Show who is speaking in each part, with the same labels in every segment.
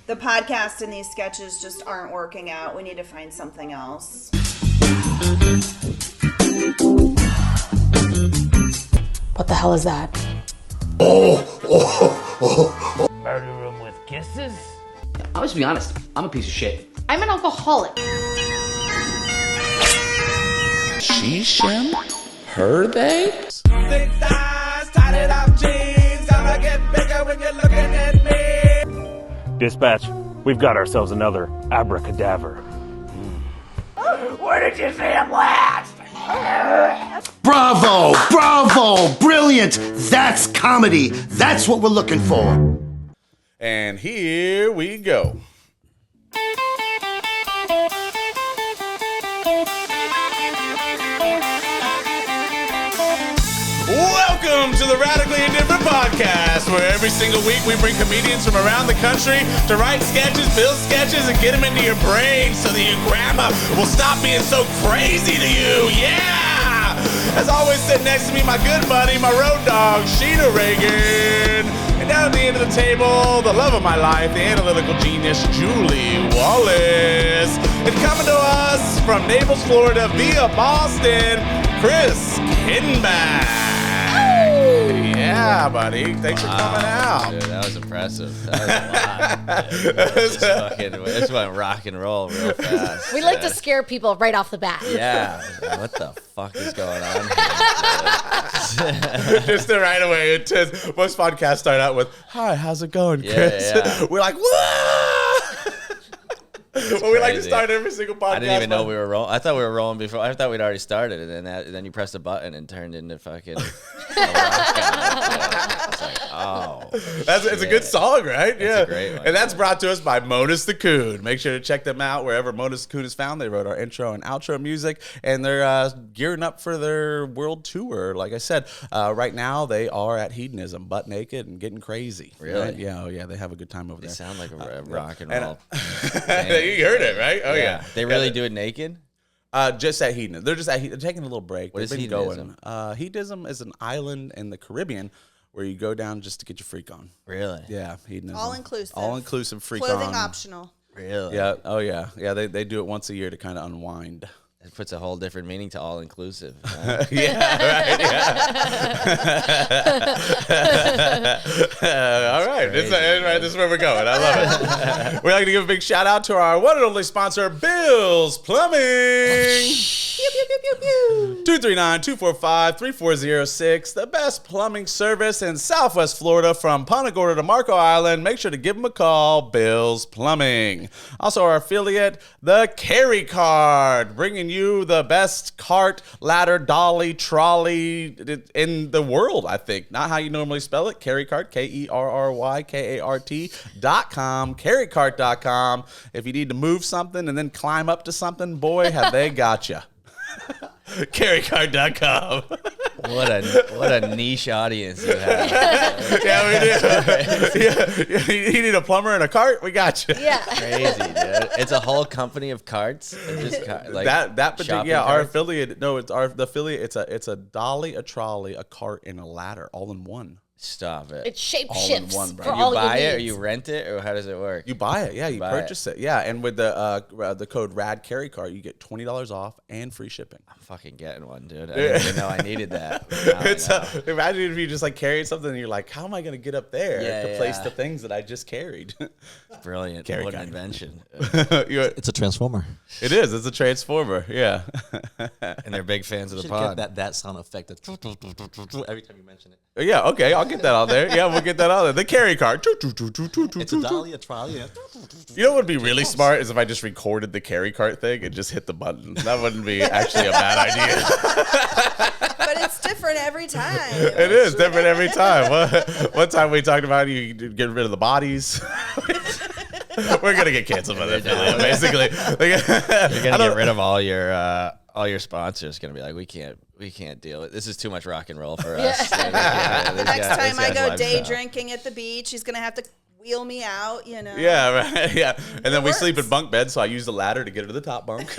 Speaker 1: The podcast and these sketches just aren't working out. We need to find something else.
Speaker 2: What the hell is that?
Speaker 3: Murder room with kisses?
Speaker 4: I'll just be honest, I'm a piece of shit.
Speaker 2: I'm an alcoholic.
Speaker 5: She, him, her, they?
Speaker 6: Thick thighs, tied up jeans, gonna get bigger when you're looking at me.
Speaker 3: Dispatch, we've got ourselves another abracadabra.
Speaker 6: Where did you see him last?
Speaker 7: Bravo! Bravo! Brilliant! That's comedy. That's what we're looking for.
Speaker 8: And here we go. Welcome to the Radically Indifferent Podcast, where every single week we bring comedians from around the country to write sketches, build sketches, and get them into your brain so that your grandma will stop being so crazy to you. Yeah! As always, sitting next to me, my good buddy, my road dog, Sheena Reagan. And down at the end of the table, the love of my life, the analytical genius, Julie Wallace. And coming to us from Naples, Florida, via Boston, Chris Kinback. Yeah, buddy. Thanks for coming out.
Speaker 9: Dude, that was impressive. That was a lot. This went rock and roll real fast.
Speaker 2: We like to scare people right off the bat.
Speaker 9: Yeah. What the fuck is going on here?
Speaker 8: Just right away. It says, most podcasts start out with, "Hi, how's it going, Chris?"
Speaker 9: Yeah.
Speaker 8: We're like, "Whoa!" Well, we like to
Speaker 9: crazy.
Speaker 8: start every single podcast.
Speaker 9: I didn't even know we were rolling. I thought we were rolling before. I thought we'd already started, and then you pressed a button and turned into fucking. It's like, oh,
Speaker 8: It's a good song, right?
Speaker 9: It's a great one.
Speaker 8: And that's brought to us by Modus the Coon. Make sure to check them out wherever Modus the Coon is found. They wrote our intro and outro music, and they're gearing up for their world tour. Like I said, right now they are at Hedonism, butt naked and getting crazy.
Speaker 9: Really?
Speaker 8: Right? Yeah, oh yeah, they have a good time over
Speaker 9: they
Speaker 8: there.
Speaker 9: sound like a rock and
Speaker 8: and,
Speaker 9: roll.
Speaker 8: You heard it, right? Oh yeah.
Speaker 9: They really do it naked.
Speaker 8: Just at Hedonism. They're just they're taking a little break.
Speaker 9: What is
Speaker 8: They've been
Speaker 9: hedonism?
Speaker 8: going. Hedonism is an island in the Caribbean where you go down just to get your freak on.
Speaker 9: Really?
Speaker 8: Yeah, hedonism.
Speaker 1: All inclusive.
Speaker 8: All inclusive freak
Speaker 1: Clothing
Speaker 8: on.
Speaker 1: optional.
Speaker 9: Really?
Speaker 8: Yeah. Oh yeah. Yeah. They do it once a year to kind of unwind.
Speaker 9: It puts a whole different meaning to all inclusive.
Speaker 8: Yeah. Right. Yeah. All right. This is where we're going. I love it. We'd like to give a big shout out to our one and only sponsor, Bill's Plumbing. 239-245-3406. The best plumbing service in Southwest Florida from Punta Gorda to Marco Island. Make sure to give them a call, Bill's Plumbing. Also our affiliate, the Carry Cart, bringing you the best cart, ladder, dolly, trolley in the world, I think. Not how you normally spell it. Carry Cart, KERRYKART.com, carrycart.com. If you need to move something and then climb up to something, boy, have they got you. Carrycart.com.
Speaker 9: What a niche audience you have.
Speaker 8: Yeah, we do. Yeah. You need a plumber and a cart? We got you.
Speaker 2: Yeah.
Speaker 9: Crazy, dude. It's a whole company of carts. Just like
Speaker 8: that particular,
Speaker 9: shopping
Speaker 8: our
Speaker 9: carts?
Speaker 8: affiliate. No, it's the affiliate. It's a dolly, a trolley, a cart, and a ladder, all in one.
Speaker 9: Stop it.
Speaker 2: It shape
Speaker 8: All in
Speaker 2: shifts
Speaker 8: one, bro.
Speaker 2: for
Speaker 8: You
Speaker 2: all
Speaker 9: buy
Speaker 2: your
Speaker 9: it or
Speaker 2: needs.
Speaker 9: you rent it, or how does it work?
Speaker 8: You buy it, yeah. You
Speaker 9: buy
Speaker 8: purchase it, yeah. And with the code RADCARRYCART, you get $20 off and free shipping.
Speaker 9: I'm fucking getting one, dude. I didn't even know I needed that. Now I know.
Speaker 8: Imagine if you just like carried something and you're like, how am I going to get up there to place
Speaker 9: Yeah.
Speaker 8: the things that I just carried?
Speaker 9: Brilliant.
Speaker 8: Carry
Speaker 9: What an
Speaker 8: cart.
Speaker 9: invention.
Speaker 10: It's a transformer.
Speaker 8: It is. It's a transformer. Yeah.
Speaker 9: And they're big fans of the
Speaker 10: Should
Speaker 9: pod.
Speaker 10: get that sound effect every time you mention it.
Speaker 8: Yeah. Okay. I'll get that on there. Yeah, we'll get that on there. The Carry Cart.
Speaker 10: It's a dolly, a trolley. Yeah.
Speaker 8: You know what would be really smart is if I just recorded the Carry Cart thing and just hit the button. That wouldn't be actually a bad idea.
Speaker 1: But it's different every time.
Speaker 8: It is different every time. One time we talked about you getting rid of the bodies. We're gonna get canceled by that video, basically.
Speaker 9: You're gonna get rid of all your sponsors. Gonna be like, we can't deal with this. Is too much rock and roll for us.
Speaker 1: Next time I go day drinking at the beach, he's going to have to wheel me out, you know.
Speaker 8: Yeah, right. Yeah. And then we sleep in bunk beds, so I use the ladder to get her to the top bunk.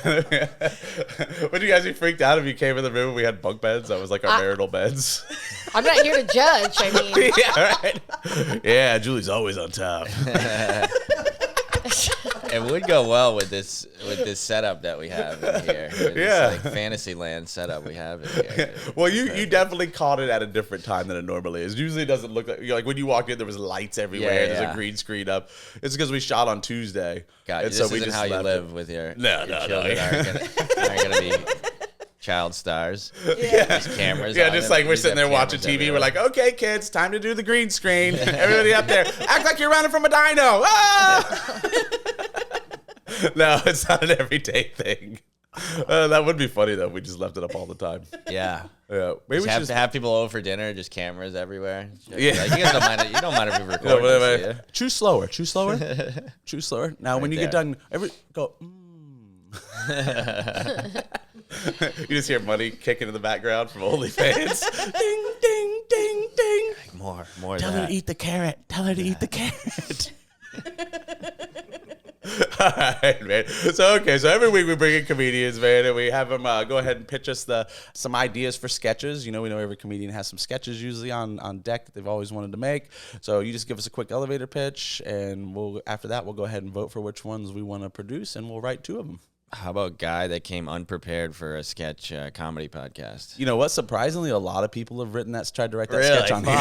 Speaker 8: Would you guys be freaked out if you came in the room and we had bunk beds? That was like our marital beds.
Speaker 2: I'm not here to judge. I mean,
Speaker 8: Yeah, right. Yeah, Julie's always on top.
Speaker 9: It would go well with this setup that we have in here. With this, like Fantasyland setup we have in here.
Speaker 8: Well, you definitely caught it at a different time than it normally is. Usually it doesn't look like when you walked in, there was lights everywhere. There's a green screen up. It's because we shot on Tuesday.
Speaker 9: God,
Speaker 8: and
Speaker 9: this isn't how you live with your children aren't gonna be child stars.
Speaker 1: Yeah.
Speaker 9: There's cameras.
Speaker 8: Yeah,
Speaker 9: on
Speaker 8: just
Speaker 9: them.
Speaker 8: like we're sitting there watching TV.
Speaker 9: Everywhere.
Speaker 8: We're like, okay, kids, time to do the green screen. Everybody up there, act like you're running from a dino. Ah! No, it's not an everyday thing. That would be funny though. If we just left it up all the time.
Speaker 9: Yeah.
Speaker 8: Yeah. Maybe we
Speaker 9: have
Speaker 8: should
Speaker 9: to have people over for dinner. Just cameras everywhere.
Speaker 8: Yeah.
Speaker 9: Like, you guys don't mind it. You don't mind if we record. This,
Speaker 8: Choose slower. Choose slower. Choose slower. Now, when you get done, go. You just hear money kicking in the background from OnlyFans. Ding, ding, ding, ding.
Speaker 9: Like more.
Speaker 8: Tell her to eat the carrot. Tell her to eat the carrot. All right, man. So every week we bring in comedians, man, and we have them go ahead and pitch us some ideas for sketches. You know, we know every comedian has some sketches usually on deck that they've always wanted to make. So you just give us a quick elevator pitch, and after that we'll go ahead and vote for which ones we want to produce, and we'll write 2 of them.
Speaker 9: How about guy that came unprepared for a sketch comedy podcast?
Speaker 8: You know what? Surprisingly, a lot of people have written that, tried to write that sketch on here.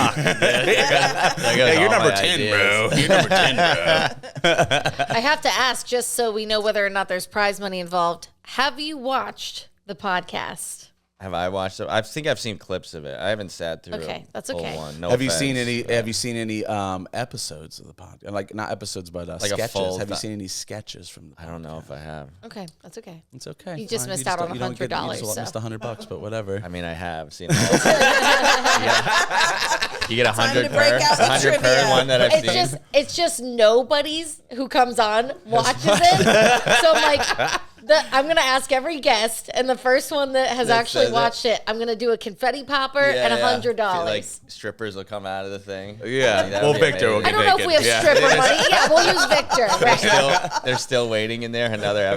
Speaker 9: Yeah,
Speaker 8: you're number 10, bro. You're number 10, bro.
Speaker 2: I have to ask, just so we know whether or not there's prize money involved. Have you watched the podcast?
Speaker 9: Have I watched it? I think I've seen clips of it. I haven't sat through.
Speaker 2: Okay, that's
Speaker 9: the whole
Speaker 2: okay.
Speaker 9: one. No
Speaker 8: Have you
Speaker 9: offense,
Speaker 8: seen any?
Speaker 9: but-
Speaker 8: Have you seen any episodes of the podcast? Like not episodes, but
Speaker 9: Like a
Speaker 8: sketches.
Speaker 9: full
Speaker 8: Have you
Speaker 9: th-
Speaker 8: seen any sketches from the podcast?
Speaker 9: I don't know if I have.
Speaker 2: Okay, that's okay.
Speaker 8: It's okay.
Speaker 2: You just
Speaker 8: Fine.
Speaker 2: missed out on
Speaker 8: don't- you don't get-
Speaker 2: $100,
Speaker 8: You just missed
Speaker 2: so.
Speaker 8: $100, but whatever.
Speaker 9: I mean, I have seen. All you get
Speaker 1: Time to
Speaker 9: 100
Speaker 1: break
Speaker 9: per.
Speaker 1: out the
Speaker 9: 100 per
Speaker 1: trivia.
Speaker 9: one that I've seen.
Speaker 2: It's just nobody's who comes on watches it. So I'm like, I'm gonna ask every guest, and the first one that has actually
Speaker 9: says it.
Speaker 2: watched it, I'm gonna do a confetti popper and $100.
Speaker 9: Like strippers will come out of the thing.
Speaker 8: Yeah.
Speaker 9: Like, that
Speaker 8: Well,
Speaker 9: would be
Speaker 8: Victor will
Speaker 9: amazing.
Speaker 2: I don't know if we have stripper money. Yeah, we'll use Victor. Right.
Speaker 9: They're still waiting in there.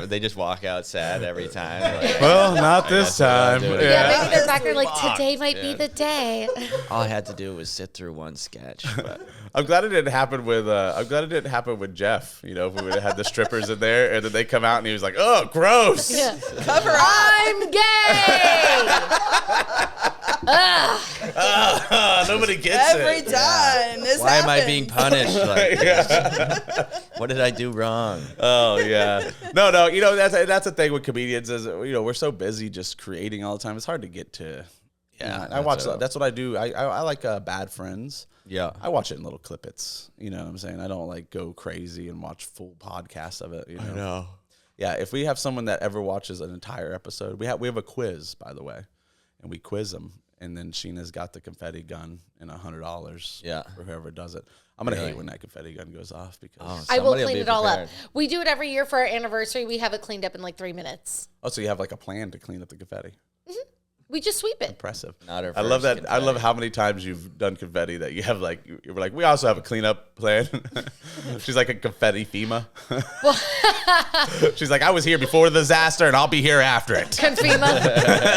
Speaker 9: They just walk out sad every time. Like,
Speaker 8: Well, not this time.
Speaker 9: do it.
Speaker 2: Yeah, maybe they're back there like, today might be the day.
Speaker 9: all I had to do was sit through one sketch. But
Speaker 8: I'm glad it didn't happen with. I'm glad it didn't happen with Jeff. You know, if we would have had the strippers in there, and then they come out, and he was like, "Oh, gross."
Speaker 2: Yeah.
Speaker 1: Cover up.
Speaker 2: I'm gay.
Speaker 8: Nobody gets
Speaker 1: Every
Speaker 8: it.
Speaker 1: time. This
Speaker 9: why am I
Speaker 1: happens.
Speaker 9: being punished? Like, what did I do wrong?
Speaker 8: Oh yeah. No. You know that's the thing with comedians is we're so busy just creating all the time. It's hard to get to.
Speaker 9: Yeah,
Speaker 8: I watch. That's what I do. I like Bad Friends.
Speaker 9: Yeah.
Speaker 8: I watch it in little clippets. You know what I'm saying? I don't like go crazy and watch full podcasts of it. You know?
Speaker 9: I know.
Speaker 8: Yeah, if we have someone that ever watches an entire episode, we have a quiz, by the way, and we quiz them, and then Sheena's got the confetti gun and $100.
Speaker 9: Yeah.
Speaker 8: For whoever does it. I'm gonna
Speaker 9: Really?
Speaker 8: hate when that confetti gun goes off because
Speaker 2: I will
Speaker 9: Somebody will
Speaker 2: clean
Speaker 9: be
Speaker 2: it all up.
Speaker 9: prepared.
Speaker 2: We do it every year for our anniversary. We have it cleaned up in like 3 minutes.
Speaker 8: so you have like a plan to clean up the confetti.
Speaker 2: We just sweep it.
Speaker 8: Impressive.
Speaker 9: Not her
Speaker 8: I love
Speaker 9: first
Speaker 8: that. I love
Speaker 9: confetti.
Speaker 8: how many times you've done confetti that you have like you were like we also have a cleanup plan. She's like a confetti FEMA. She's like I was here before the disaster and I'll be here after it.
Speaker 2: Confema.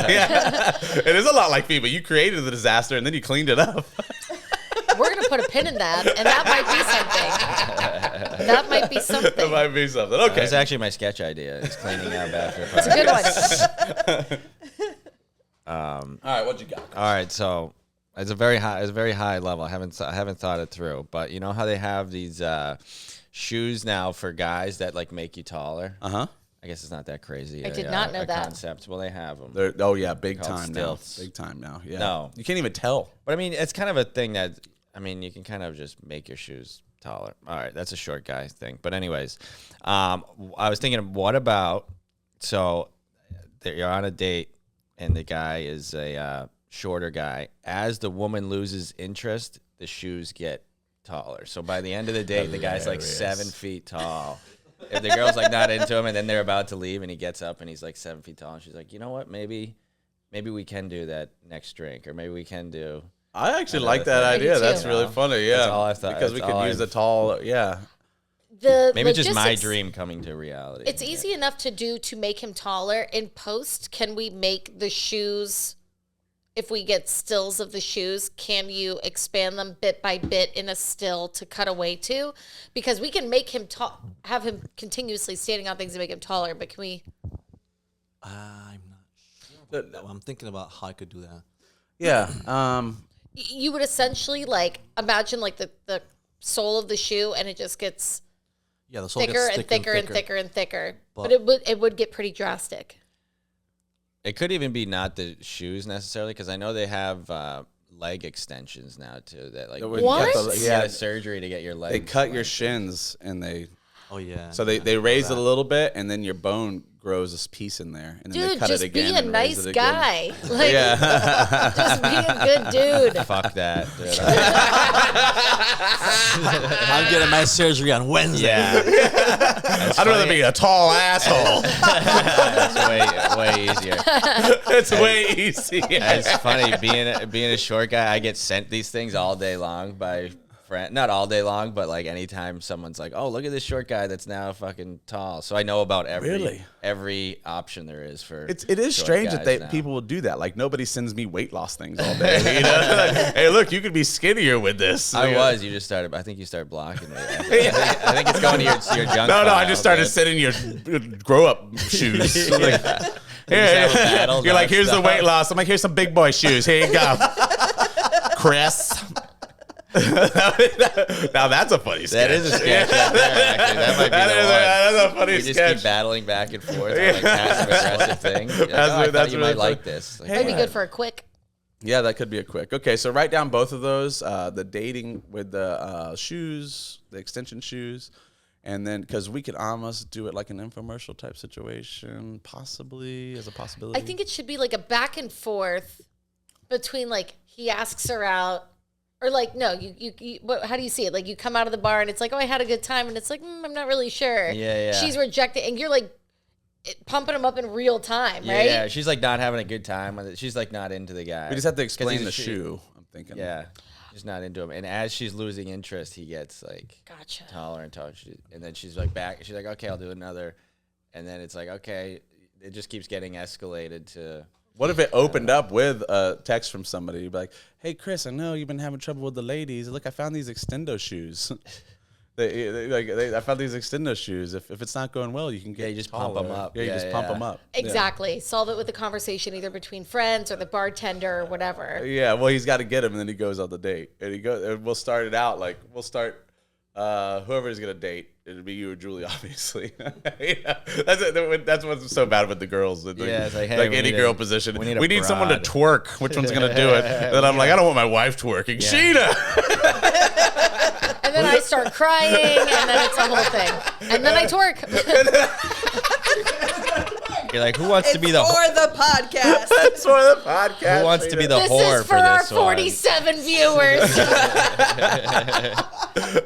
Speaker 8: Yeah, it is a lot like FEMA. You created the disaster and then you cleaned it up.
Speaker 2: We're going to put a pin in that, and that might be something. That might be
Speaker 8: That
Speaker 2: something.
Speaker 8: might be something.
Speaker 9: That's
Speaker 8: Okay.
Speaker 9: actually my sketch idea. Is cleaning up after.
Speaker 2: It's a good one.
Speaker 8: All right. What you got?
Speaker 9: All right, so it's a very high level. I haven't thought it through, but you know how they have these shoes now for guys that like make you taller. I guess it's not that crazy.
Speaker 2: I did not know that.
Speaker 9: Concept. Well, they have them.
Speaker 8: Oh yeah, big
Speaker 9: Called
Speaker 8: time
Speaker 9: stilts.
Speaker 8: now. Big time now. Yeah.
Speaker 9: No.
Speaker 8: You can't even tell.
Speaker 9: But I mean, it's kind of a thing that you can kind of just make your shoes taller. All right, that's a short guy thing. But anyways, I was thinking, what about you're on a date and the guy is a shorter guy. As the woman loses interest, the shoes get taller. So by the end of the date, the guy's like 7 feet tall. If the girl's like not into him, and then they're about to leave, and he gets up and he's like 7 feet tall, and she's like, you know what, maybe we can do that next drink, or maybe we can do.
Speaker 8: I actually
Speaker 9: Another
Speaker 8: like that
Speaker 9: thing.
Speaker 8: idea.
Speaker 2: too.
Speaker 8: That's really funny. Yeah.
Speaker 9: That's all I thought.
Speaker 8: Because we
Speaker 9: That's
Speaker 8: could
Speaker 9: all
Speaker 8: use the
Speaker 9: I've-
Speaker 8: tall. Yeah.
Speaker 9: Maybe it's just my dream coming to reality.
Speaker 2: It's easy enough to do to make him taller. In post, can we make the shoes, if we get stills of the shoes, can you expand them bit by bit in a still to cut away to? Because we can make him have him continuously standing on things to make him taller, but can we?
Speaker 10: I'm not sure. I'm thinking about how I could do that.
Speaker 11: Yeah.
Speaker 2: You would essentially like imagine like the sole of the shoe, and it just gets
Speaker 10: the sole
Speaker 2: thicker
Speaker 10: gets
Speaker 2: and thicker and thicker and thicker. But
Speaker 10: But
Speaker 2: it would get pretty drastic.
Speaker 9: It could even be not the shoes necessarily, because I know they have leg extensions now too. That like
Speaker 2: What?
Speaker 9: You get a surgery to get your legs.
Speaker 11: They cut your shins and they.
Speaker 10: Oh yeah.
Speaker 11: So they raise it a little bit, and then your bone grows this piece in there, and then
Speaker 2: Dude,
Speaker 11: they cut
Speaker 2: just
Speaker 11: it again.
Speaker 2: be a
Speaker 11: and raise
Speaker 2: nice
Speaker 11: it again.
Speaker 2: guy. Like,
Speaker 11: Yeah.
Speaker 2: just be a good dude.
Speaker 9: Fuck that, dude.
Speaker 10: I'm getting my surgery on Wednesday.
Speaker 9: Yeah.
Speaker 8: I'd rather be a tall asshole.
Speaker 9: That's way easier.
Speaker 8: It's way easier.
Speaker 9: It's funny being a short guy. I get sent these things all day long by friends. Not all day long, but like anytime someone's like, "Oh, look at this short guy that's now fucking tall." So I know about every option there is for.
Speaker 11: It is
Speaker 9: short
Speaker 11: strange
Speaker 9: guys
Speaker 11: that
Speaker 9: now.
Speaker 11: people will do that. Like nobody sends me weight loss things all day. You know, like, hey, look, you could be skinnier with this.
Speaker 9: You just started. I think you started blocking me. I think it's going to your junk.
Speaker 8: No,
Speaker 9: file,
Speaker 8: I just started
Speaker 9: dude.
Speaker 8: sending your grow up shoes. Like,
Speaker 9: have a battle
Speaker 8: you're like, here's the
Speaker 9: nonstop.
Speaker 8: weight loss. I'm like, here's some big boy shoes. Here you go, Chris. Now that's a funny sketch.
Speaker 9: That is a sketch right there, actually. That might be the one.
Speaker 8: That's a funny
Speaker 9: We just
Speaker 8: sketch.
Speaker 9: keep battling back and forth on like passive aggressive things. Like, I thought you
Speaker 11: really
Speaker 9: might like this. Like,
Speaker 2: That'd be good for a quick.
Speaker 11: Yeah, that could be a quick. Okay, so write down both of those: the dating with the shoes, the extension shoes, and then because we could almost do it like an infomercial type situation, possibly as a possibility.
Speaker 2: I think it should be like a back and forth between like he asks her out. Or like, no, how do you see it? Like you come out of the bar and it's like, oh, I had a good time. And it's like, I'm not really sure.
Speaker 9: Yeah.
Speaker 2: She's rejected. And you're like pumping him up in real time, right?
Speaker 9: Yeah, she's like not having a good time with it. She's like not into the guy.
Speaker 11: We just have to
Speaker 9: 'Cause
Speaker 11: explain
Speaker 9: he's
Speaker 11: the
Speaker 9: a
Speaker 11: shoe. I'm thinking.
Speaker 9: Yeah, she's not into him. And as she's losing interest, he gets like taller and taller. And then she's like back. She's like, okay, I'll do another. And then it's like, okay, it just keeps getting escalated to.
Speaker 11: What if it opened up with a text from somebody? You'd be like, hey, Chris, I know you've been having trouble with the ladies. Look, I found these extendo shoes. I found these extendo shoes. If it's not going well, you can get
Speaker 9: you just pump
Speaker 11: taller.
Speaker 9: them up.
Speaker 11: Yeah, you just pump them up.
Speaker 2: Exactly. Solve it with a conversation either between friends or the bartender or whatever.
Speaker 11: Yeah, well, he's got to get him, and then he goes on the date. And we'll start it out like, whoever he's going to date. It'll be you or Julie, obviously. Yeah, that's what's so bad with the girls.
Speaker 9: It's like, hey,
Speaker 11: like
Speaker 9: we
Speaker 11: any
Speaker 9: need
Speaker 11: girl
Speaker 9: a-
Speaker 11: position.
Speaker 9: we need a
Speaker 11: We need someone to
Speaker 9: broad.
Speaker 11: twerk. Which one's going to do it? And then I'm like, I don't want my wife twerking. Sheena!
Speaker 2: And then I start crying, and then it's a whole thing. And then I twerk.
Speaker 9: You're like, who wants to be the
Speaker 1: for the podcast.
Speaker 11: That's for the podcast.
Speaker 9: who wants to be the
Speaker 2: This
Speaker 9: whore
Speaker 2: is for our
Speaker 9: this one?
Speaker 2: 47 viewers.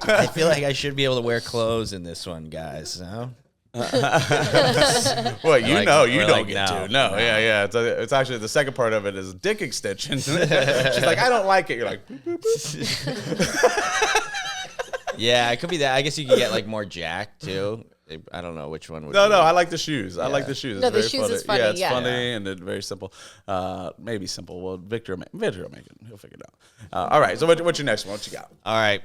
Speaker 9: I feel like I should be able to wear clothes in this one, guys. No?
Speaker 11: Well, you
Speaker 9: Like,
Speaker 11: know, you
Speaker 9: we're
Speaker 11: don't
Speaker 9: like,
Speaker 11: get
Speaker 9: no,
Speaker 11: to. No, yeah. It's actually the second part of it is dick extension. She's like, I don't like it. You're like, boop, boop, boop.
Speaker 9: Yeah, it could be that. I guess you could get like more jack too. I don't know which one would.
Speaker 11: No,
Speaker 9: be.
Speaker 11: I like the shoes. I like the shoes.
Speaker 2: No,
Speaker 11: It's
Speaker 2: the
Speaker 11: very
Speaker 2: shoes
Speaker 11: funny.
Speaker 2: is funny,
Speaker 11: Yeah, it's
Speaker 2: yeah.
Speaker 11: funny and it's very simple. Maybe simple. Well, Victor will make it. He'll figure it out. All right. So what's your next one? What you got?
Speaker 9: All right,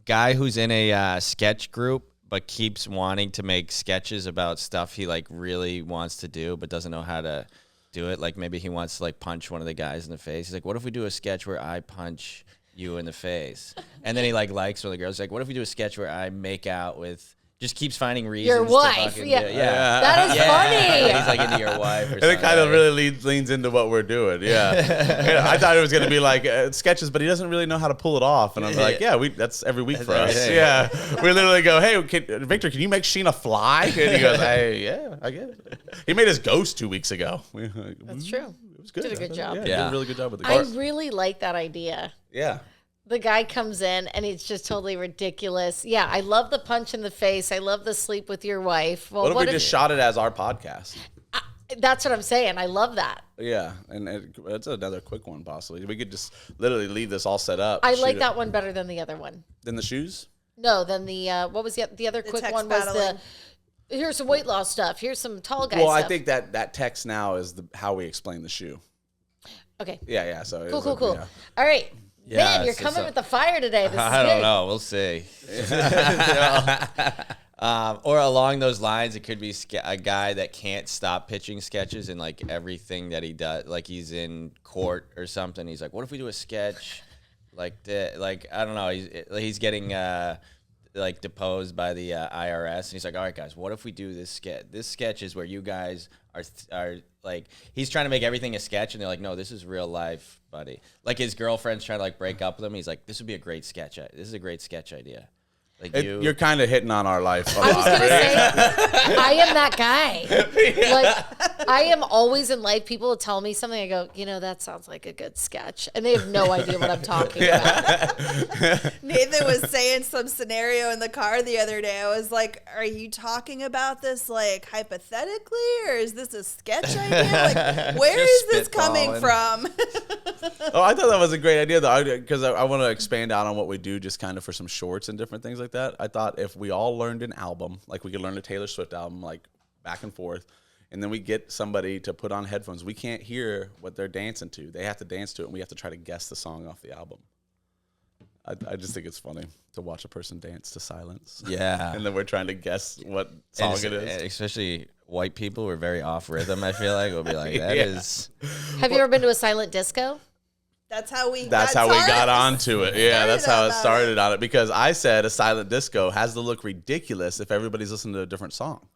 Speaker 9: guy who's in a sketch group but keeps wanting to make sketches about stuff he like really wants to do but doesn't know how to do it. Like maybe he wants to like punch one of the guys in the face. He's like, what if we do a sketch where I punch you in the face? And then he likes one of the girls. He's like, what if we do a sketch where I make out with? Just keeps finding reasons.
Speaker 2: Your wife,
Speaker 9: to fucking
Speaker 2: yeah.
Speaker 9: do it. Yeah.
Speaker 2: That is funny.
Speaker 9: He's like into your wife or
Speaker 11: And
Speaker 9: something.
Speaker 11: it kind of really leans into what we're doing. Yeah. I thought it was going to be like sketches, but he doesn't really know how to pull it off. And I'm like, that's every week for us.
Speaker 9: every day.
Speaker 11: Yeah. We literally go, hey, Victor, can you make Sheena fly? And he goes, yeah, I get it. He made his ghost 2 weeks ago.
Speaker 2: That's true.
Speaker 11: It was good.
Speaker 2: Did a good job.
Speaker 11: Yeah, did a really good job with the
Speaker 2: I
Speaker 11: ghost.
Speaker 2: really like that idea.
Speaker 11: Yeah.
Speaker 2: The guy comes in and it's just totally ridiculous. Yeah, I love the punch in the face. I love the sleep with your wife. Well,
Speaker 11: What if we just shot it as our podcast?
Speaker 2: That's what I'm saying. I love that.
Speaker 11: Yeah, and it's another quick one possibly. We could just literally leave this all set up.
Speaker 2: I
Speaker 11: shoot
Speaker 2: like
Speaker 11: it.
Speaker 2: that one better than the other one.
Speaker 11: Than the shoes?
Speaker 2: No, then the what was the other quick
Speaker 1: text
Speaker 2: one was
Speaker 1: battling.
Speaker 2: here's some weight loss stuff. Here's some tall guy
Speaker 11: Well,
Speaker 2: stuff.
Speaker 11: I think that text now is how we explain the shoe.
Speaker 2: Okay.
Speaker 11: Yeah. So
Speaker 2: Cool.
Speaker 11: Yeah.
Speaker 2: All right.
Speaker 9: Yeah,
Speaker 2: Man, you're
Speaker 9: so-
Speaker 2: coming with the fire today. This is
Speaker 9: I
Speaker 2: good.
Speaker 9: don't know. We'll see. Or along those lines, it could be a guy that can't stop pitching sketches and like everything that he does. Like he's in court or something. He's like, "What if we do a sketch like that?" Like I don't know. He's getting like deposed by the IRS, and he's like, "All right, guys, what if we do this sketch? This sketch is where you guys are like." He's trying to make everything a sketch, and they're like, "No, this is real life, buddy." Like his girlfriend's trying to like break up with him. He's like, "This would be a great sketch. This is a great sketch idea." Like
Speaker 11: You're kind of hitting on our life a
Speaker 2: I was
Speaker 11: lot.
Speaker 2: gonna say, I am that guy. Like, I am always in life. People will tell me something. I go, that sounds like a good sketch, and they have no idea what I'm talking about.
Speaker 1: Nathan was saying some scenario in the car the other day. I was like, "Are you talking about this like hypothetically, or is this a sketch idea? Like, where is this coming from?"
Speaker 11: Oh, I thought that was a great idea, though, because I want to expand out on what we do just kind of for some shorts and different things like that. I thought if we all learned an album, like we could learn a Taylor Swift album, like back and forth, and then we get somebody to put on headphones. We can't hear what they're dancing to. They have to dance to it, and we have to try to guess the song off the album. I just think it's funny to watch a person dance to silence.
Speaker 9: Yeah.
Speaker 11: And then we're trying to guess what song it is.
Speaker 9: Especially white people, we're very off rhythm. I feel like we'll be like, that is.
Speaker 2: Have you ever been to a silent disco?
Speaker 1: That's how we.
Speaker 11: That's how we got onto it. Yeah, that's how it started
Speaker 1: it.
Speaker 11: on it. Because I said a silent disco has to look ridiculous if everybody's listening to a different song.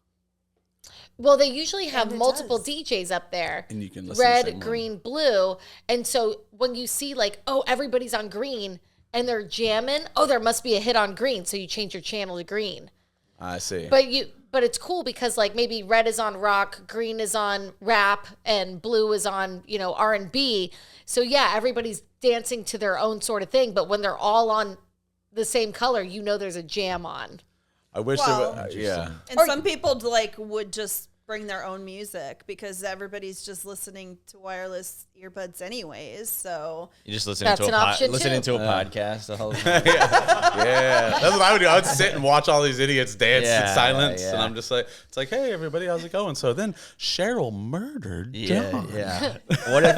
Speaker 2: Well, they usually have multiple DJs up there.
Speaker 11: And you can listen to the same
Speaker 2: red,
Speaker 11: one.
Speaker 2: green, blue. And so when you see like, oh, everybody's on green and they're jamming, oh, there must be a hit on green. So you change your channel to green.
Speaker 11: I see.
Speaker 2: But it's cool because like maybe red is on rock, green is on rap, and blue is on, R&B. So yeah, everybody's dancing to their own sort of thing. But when they're all on the same color, there's a jam on.
Speaker 11: I wish
Speaker 1: Well,
Speaker 11: there was, yeah.
Speaker 1: And some people would just bring their own music because everybody's just listening to wireless earbuds anyways. So
Speaker 9: You just listen
Speaker 2: That's
Speaker 9: to
Speaker 2: an option,
Speaker 9: listening
Speaker 2: too.
Speaker 9: to a podcast the whole time.
Speaker 11: Yeah. That's what I would do. I would sit and watch all these idiots dance
Speaker 9: Yeah,
Speaker 11: in silence.
Speaker 9: yeah.
Speaker 11: And I'm just like, it's like, hey, everybody, how's it going? So then Cheryl murdered John.
Speaker 9: Yeah. What if,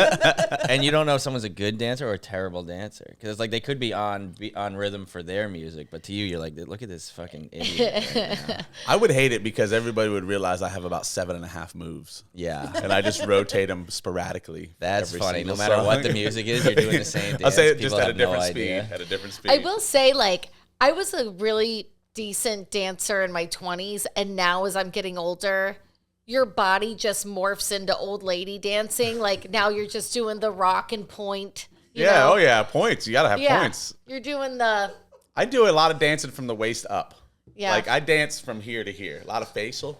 Speaker 9: and you don't know if someone's a good dancer or a terrible dancer because it's like they could be on rhythm for their music, but to you, you're like, look at this fucking idiot. Right now.
Speaker 11: I would hate it because everybody would realize I have about 7.5 moves.
Speaker 9: Yeah.
Speaker 11: And I just rotate them sporadically.
Speaker 9: That's
Speaker 11: every
Speaker 9: funny. No
Speaker 11: single
Speaker 9: matter what
Speaker 11: song.
Speaker 9: the music is, you're doing the same dance.
Speaker 11: I'll say it
Speaker 9: People
Speaker 11: just at a
Speaker 9: have no
Speaker 11: different
Speaker 9: idea.
Speaker 11: speed. At a different speed.
Speaker 2: I will say, like, I was a really decent dancer in my 20s, and now as I'm getting older, your body just morphs into old lady dancing. Like, now you're just doing the rock and point. You know?
Speaker 11: Oh yeah, points. You gotta have points.
Speaker 2: You're doing the...
Speaker 11: I do a lot of dancing from the waist up.
Speaker 2: Yeah.
Speaker 11: Like I dance from here to here. A lot of facial.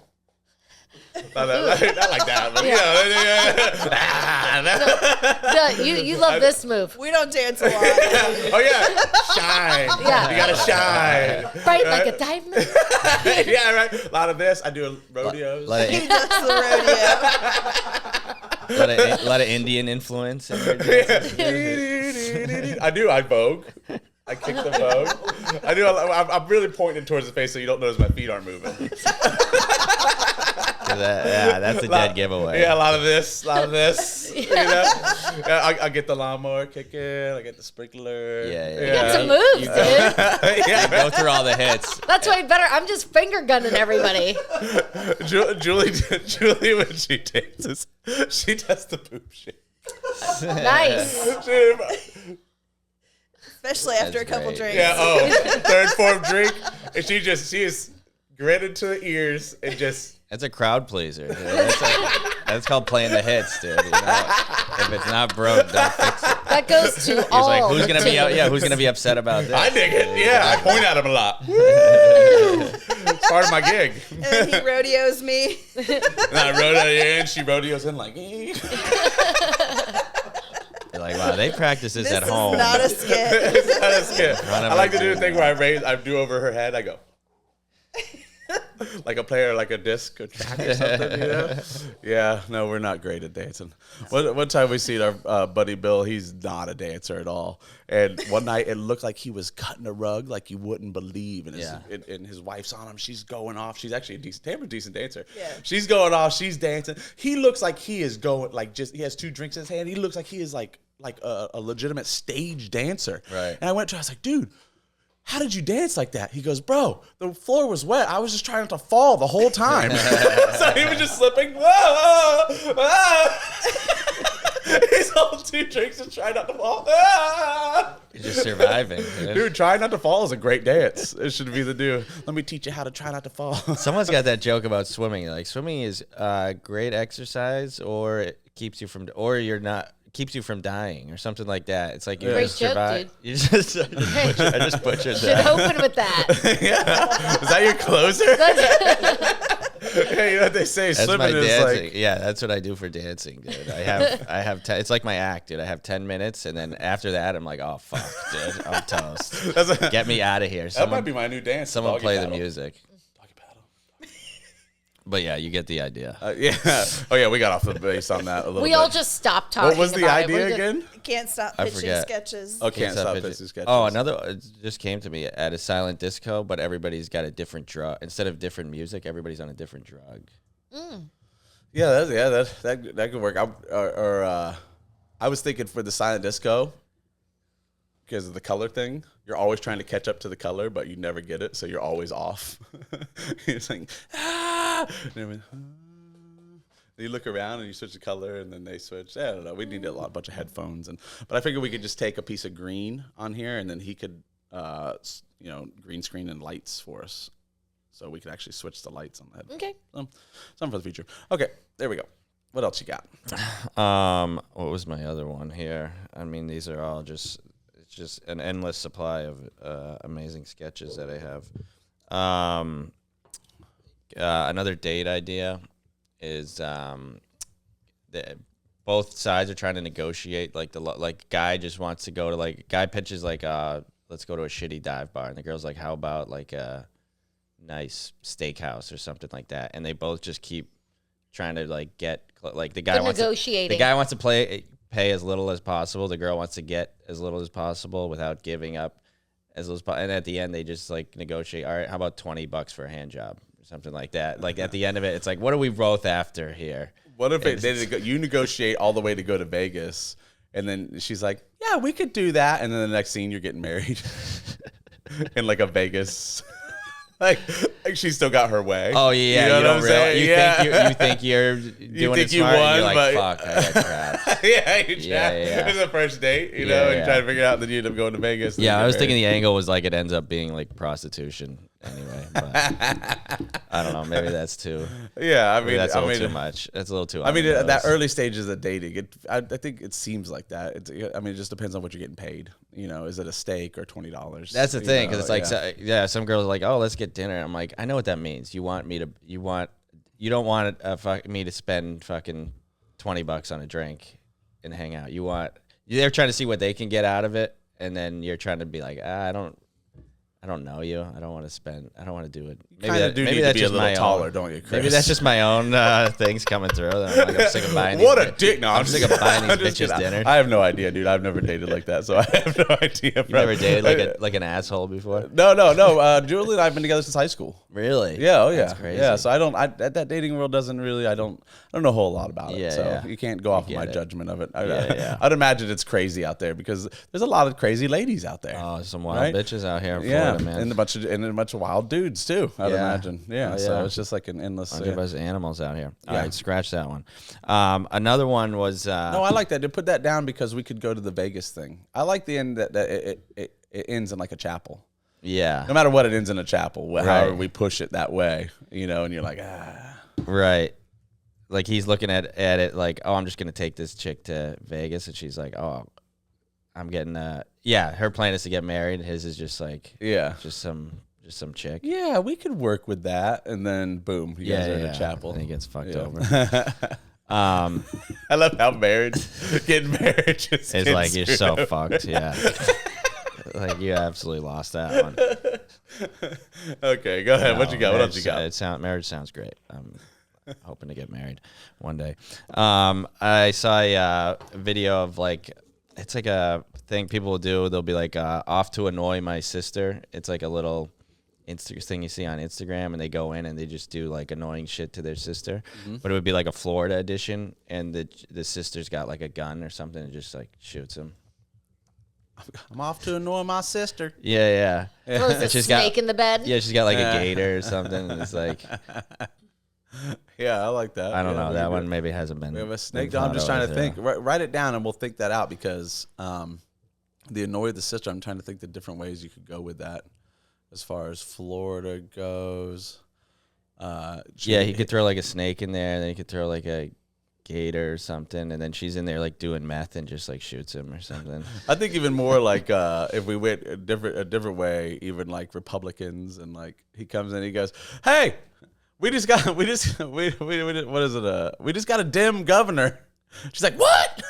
Speaker 11: Not like that, but
Speaker 2: you love this move.
Speaker 1: we don't dance a lot.
Speaker 11: Oh yeah, shine.
Speaker 2: Yeah.
Speaker 11: You gotta shine.
Speaker 2: Right, like a diamond.
Speaker 11: Yeah, right. A lot of this. I do rodeos.
Speaker 1: He does the rodeo.
Speaker 9: A lot of Indian influence. In your dances.
Speaker 11: I do. I vogue. I kick the vogue. I do. I'm really pointing towards the face so you don't notice my feet aren't moving.
Speaker 9: That's a dead giveaway.
Speaker 11: Yeah, a lot of this. You know? I get the lawnmower kicking. I get the sprinkler.
Speaker 9: Yeah.
Speaker 2: You got some moves, dude.
Speaker 11: Yeah.
Speaker 9: Go through all the hits.
Speaker 2: That's way better. I'm just finger gunning everybody.
Speaker 11: Julie, when she dances, she does the boob shit.
Speaker 2: Nice.
Speaker 1: Especially after a couple
Speaker 9: great.
Speaker 1: drinks.
Speaker 11: Yeah. Oh, third, fourth drink, and she is gritted to the ears and just.
Speaker 9: That's a crowd pleaser. That's called playing the hits, dude. You know, if it's not broke, don't fix it.
Speaker 2: That goes to
Speaker 9: He's
Speaker 2: all
Speaker 9: like, who's
Speaker 2: the
Speaker 9: gonna be
Speaker 2: teams.
Speaker 9: who's gonna be upset about this?
Speaker 11: I dig it. Yeah, I point at him a lot. It's part of my gig.
Speaker 1: And then he rodeos me.
Speaker 11: And I rodeo in. She rodeos in like.
Speaker 9: You're like, wow, they practice this at
Speaker 1: This
Speaker 9: home.
Speaker 1: is not a skit.
Speaker 11: That's good.
Speaker 9: Front of
Speaker 11: I like
Speaker 9: my
Speaker 11: to do the
Speaker 9: TV.
Speaker 11: thing where I do over her head. I go. like a player, like a disc or track or something, you know? Yeah, no, we're not great at dancing. One time we seen our buddy Bill, he's not a dancer at all. And one night it looked like he was cutting a rug like you wouldn't believe. And his wife's on him. She's going off. She's actually a decent dancer. Yeah. She's going off. She's dancing. He looks like he is going, like he has 2 drinks in his hand. He looks like he is like a legitimate stage dancer.
Speaker 9: Right.
Speaker 11: And I went to him, I was like, dude, how did you dance like that? He goes, bro, the floor was wet. I was just trying not to fall the whole time. So he was just slipping. He's holding 2 drinks and trying not to fall.
Speaker 9: You're just surviving.
Speaker 11: Dude, trying not to fall is a great dance. It should be the do. Let me teach you how to try not to fall.
Speaker 9: Someone's got that joke about swimming. Like, swimming is great exercise, or it keeps you from, keeps you from dying, or something like that. It's like you
Speaker 2: Great
Speaker 9: just
Speaker 2: joke,
Speaker 9: survive.
Speaker 2: dude.
Speaker 9: You just I just butchered
Speaker 2: Should
Speaker 9: that.
Speaker 2: open with that.
Speaker 11: Yeah. Is that your closer? Hey, you know what they say?
Speaker 9: That's
Speaker 11: Swimming
Speaker 9: my
Speaker 11: is
Speaker 9: dancing.
Speaker 11: like,
Speaker 9: Yeah, that's what I do for dancing, dude. I have it's like my act, dude. I have 10 minutes, and then after that, I'm like, oh fuck, dude, I'm toast. Get me out of here.
Speaker 11: That might be my new dance.
Speaker 9: Someone
Speaker 11: doggy
Speaker 9: play
Speaker 11: paddle.
Speaker 9: the music. But yeah, you get the idea.
Speaker 11: Yeah. Oh yeah, we got off the base on that a little
Speaker 2: We
Speaker 11: bit.
Speaker 2: all just stopped talking.
Speaker 11: What was the
Speaker 2: about
Speaker 11: idea
Speaker 2: it.
Speaker 11: again?
Speaker 1: Can't stop
Speaker 9: I
Speaker 1: pitching
Speaker 9: forget.
Speaker 1: sketches.
Speaker 11: Oh, can't stop pitching sketches.
Speaker 9: Oh, another it just came to me at a silent disco, but everybody's got a different drug. Instead of different music, everybody's on a different drug.
Speaker 11: Yeah, that could work. I was thinking for the silent disco, because of the color thing, you're always trying to catch up to the color, but you never get it, so you're always off. It's like, and you look around and you switch the color, and then they switch. I don't know. We need a bunch of headphones, but I figured we could just take a piece of green on here, and then he could, green screen and lights for us, so we could actually switch the lights on the headphones.
Speaker 2: Okay.
Speaker 11: Something for the future. Okay, there we go. What else you got?
Speaker 9: What was my other one here? I mean, these are all just an endless supply of amazing sketches that I have. Another date idea is both sides are trying to negotiate. Like guy just wants to go to guy pitches let's go to a shitty dive bar, and the girl's like, how about like a nice steakhouse or something like that, and they both just keep trying to get the guy wants
Speaker 2: negotiating.
Speaker 9: The guy wants to pay as little as possible. The girl wants to get as little as possible without giving up as little as possible. And at the end, they just negotiate. All right, how about $20 for a hand job or something like that? Like at the end of it, it's like, what are we both after here?
Speaker 11: What if you negotiate all the way to go to Vegas, and then she's like, yeah, we could do that. And then the next scene, you're getting married in a Vegas. Like she still got her way.
Speaker 9: Oh yeah,
Speaker 11: you know
Speaker 9: you don't realize. You think you're
Speaker 11: you
Speaker 9: doing
Speaker 11: think
Speaker 9: it
Speaker 11: you
Speaker 9: smart,
Speaker 11: won,
Speaker 9: and you're like,
Speaker 11: but
Speaker 9: fuck, I got trapped.
Speaker 11: Yeah, you
Speaker 9: Yeah.
Speaker 11: It's a first date, you
Speaker 9: Yeah,
Speaker 11: know, and
Speaker 9: yeah.
Speaker 11: you try to figure it out, and then you end up going to Vegas. and
Speaker 9: Yeah,
Speaker 11: then
Speaker 9: I
Speaker 11: get
Speaker 9: was thinking
Speaker 11: married.
Speaker 9: the angle was it ends up being prostitution anyway. But I don't know. Maybe that's too.
Speaker 11: Yeah, I
Speaker 9: Maybe
Speaker 11: mean,
Speaker 9: that's a little too much. That's a little too.
Speaker 11: I mean,
Speaker 9: on the
Speaker 11: that
Speaker 9: nose.
Speaker 11: early stages of dating, I think it seems like that. I mean, it just depends on what you're getting paid. You know, is it a steak or $20?
Speaker 9: That's the thing, because it's
Speaker 11: yeah.
Speaker 9: some girls are like, oh, let's get dinner. I'm like, I know what that means. You don't want me to spend fucking $20 on a drink and hang out. They're trying to see what they can get out of it, and then you're trying to be like, I don't know you. I don't want to do it.
Speaker 11: Maybe need to be a little taller, don't you, Chris?
Speaker 9: Maybe that's just my own things coming through. I'm sick of buying.
Speaker 11: What a dick! No,
Speaker 9: I'm sick of buying these
Speaker 11: just
Speaker 9: bitches
Speaker 11: kidding.
Speaker 9: dinner.
Speaker 11: I have no idea, dude. I've never dated like that, so I have no idea.
Speaker 9: You never dated like an asshole before?
Speaker 11: No. Julie and I have been together since high school.
Speaker 9: Really?
Speaker 11: Yeah. Oh yeah.
Speaker 9: That's crazy.
Speaker 11: Yeah. So that dating world doesn't really. I don't know a whole lot about it.
Speaker 9: Yeah,
Speaker 11: So
Speaker 9: yeah.
Speaker 11: you can't go off of my
Speaker 9: it.
Speaker 11: judgment of it.
Speaker 9: Yeah.
Speaker 11: I'd imagine it's crazy out there because there's a lot of crazy ladies out there.
Speaker 9: Oh, some wild
Speaker 11: Right?
Speaker 9: bitches out here in Florida, man.
Speaker 11: and a bunch of wild dudes too. I'd
Speaker 9: Yeah.
Speaker 11: imagine. Yeah.
Speaker 9: Oh,
Speaker 11: So
Speaker 9: yeah.
Speaker 11: it's just like an endless.
Speaker 9: Bunch of us animals out here. All
Speaker 11: Yeah.
Speaker 9: right, scratch that one. Another one was.
Speaker 11: No, I like that. To put that down because we could go to the Vegas thing. I like the end that it ends in like a chapel.
Speaker 9: Yeah.
Speaker 11: No matter what, it ends in a chapel. However
Speaker 9: Right.
Speaker 11: we push it that way, and you're like,
Speaker 9: Right. Like he's looking at it like, oh, I'm just gonna take this chick to Vegas, and she's like, oh, I'm getting her plan is to get married. His is just like,
Speaker 11: yeah,
Speaker 9: just some chick.
Speaker 11: yeah, we could work with that, and then boom, you guys are in a chapel.
Speaker 9: And he gets fucked
Speaker 11: Yeah.
Speaker 9: over.
Speaker 11: I love how getting married just
Speaker 9: It's
Speaker 11: gets
Speaker 9: like you're so
Speaker 11: screwed.
Speaker 9: fucked. Yeah. Like you absolutely lost that one.
Speaker 11: Okay, go ahead. What you got? What else you got?
Speaker 9: Marriage sounds great. I'm hoping to get married one day. I saw a video of like, it's like a thing people will do. They'll be like, off to annoy my sister. It's like a little thing you see on Instagram, and they go in and they just do like annoying shit to their sister. But it would be like a Florida edition, and the sister's got like a gun or something and just like shoots him.
Speaker 11: I'm off to annoy my sister.
Speaker 9: Yeah.
Speaker 2: Throws a snake in the bed.
Speaker 9: Yeah, she's got like a gator or something, and it's like.
Speaker 11: Yeah, I like that.
Speaker 9: I don't know. That one maybe hasn't been.
Speaker 11: We have a snake. I'm just trying to think. Write it down, and we'll think that out because the annoy the sister. I'm trying to think the different ways you could go with that, as far as Florida goes.
Speaker 9: Yeah, he could throw like a snake in there, and then he could throw like a gator or something, and then she's in there like doing meth and just like shoots him or something.
Speaker 11: I think even more like if we went a different way, even like Republicans, and like he comes in, he goes, "Hey, we just got what is it? We just got a dim governor." She's like, "What?"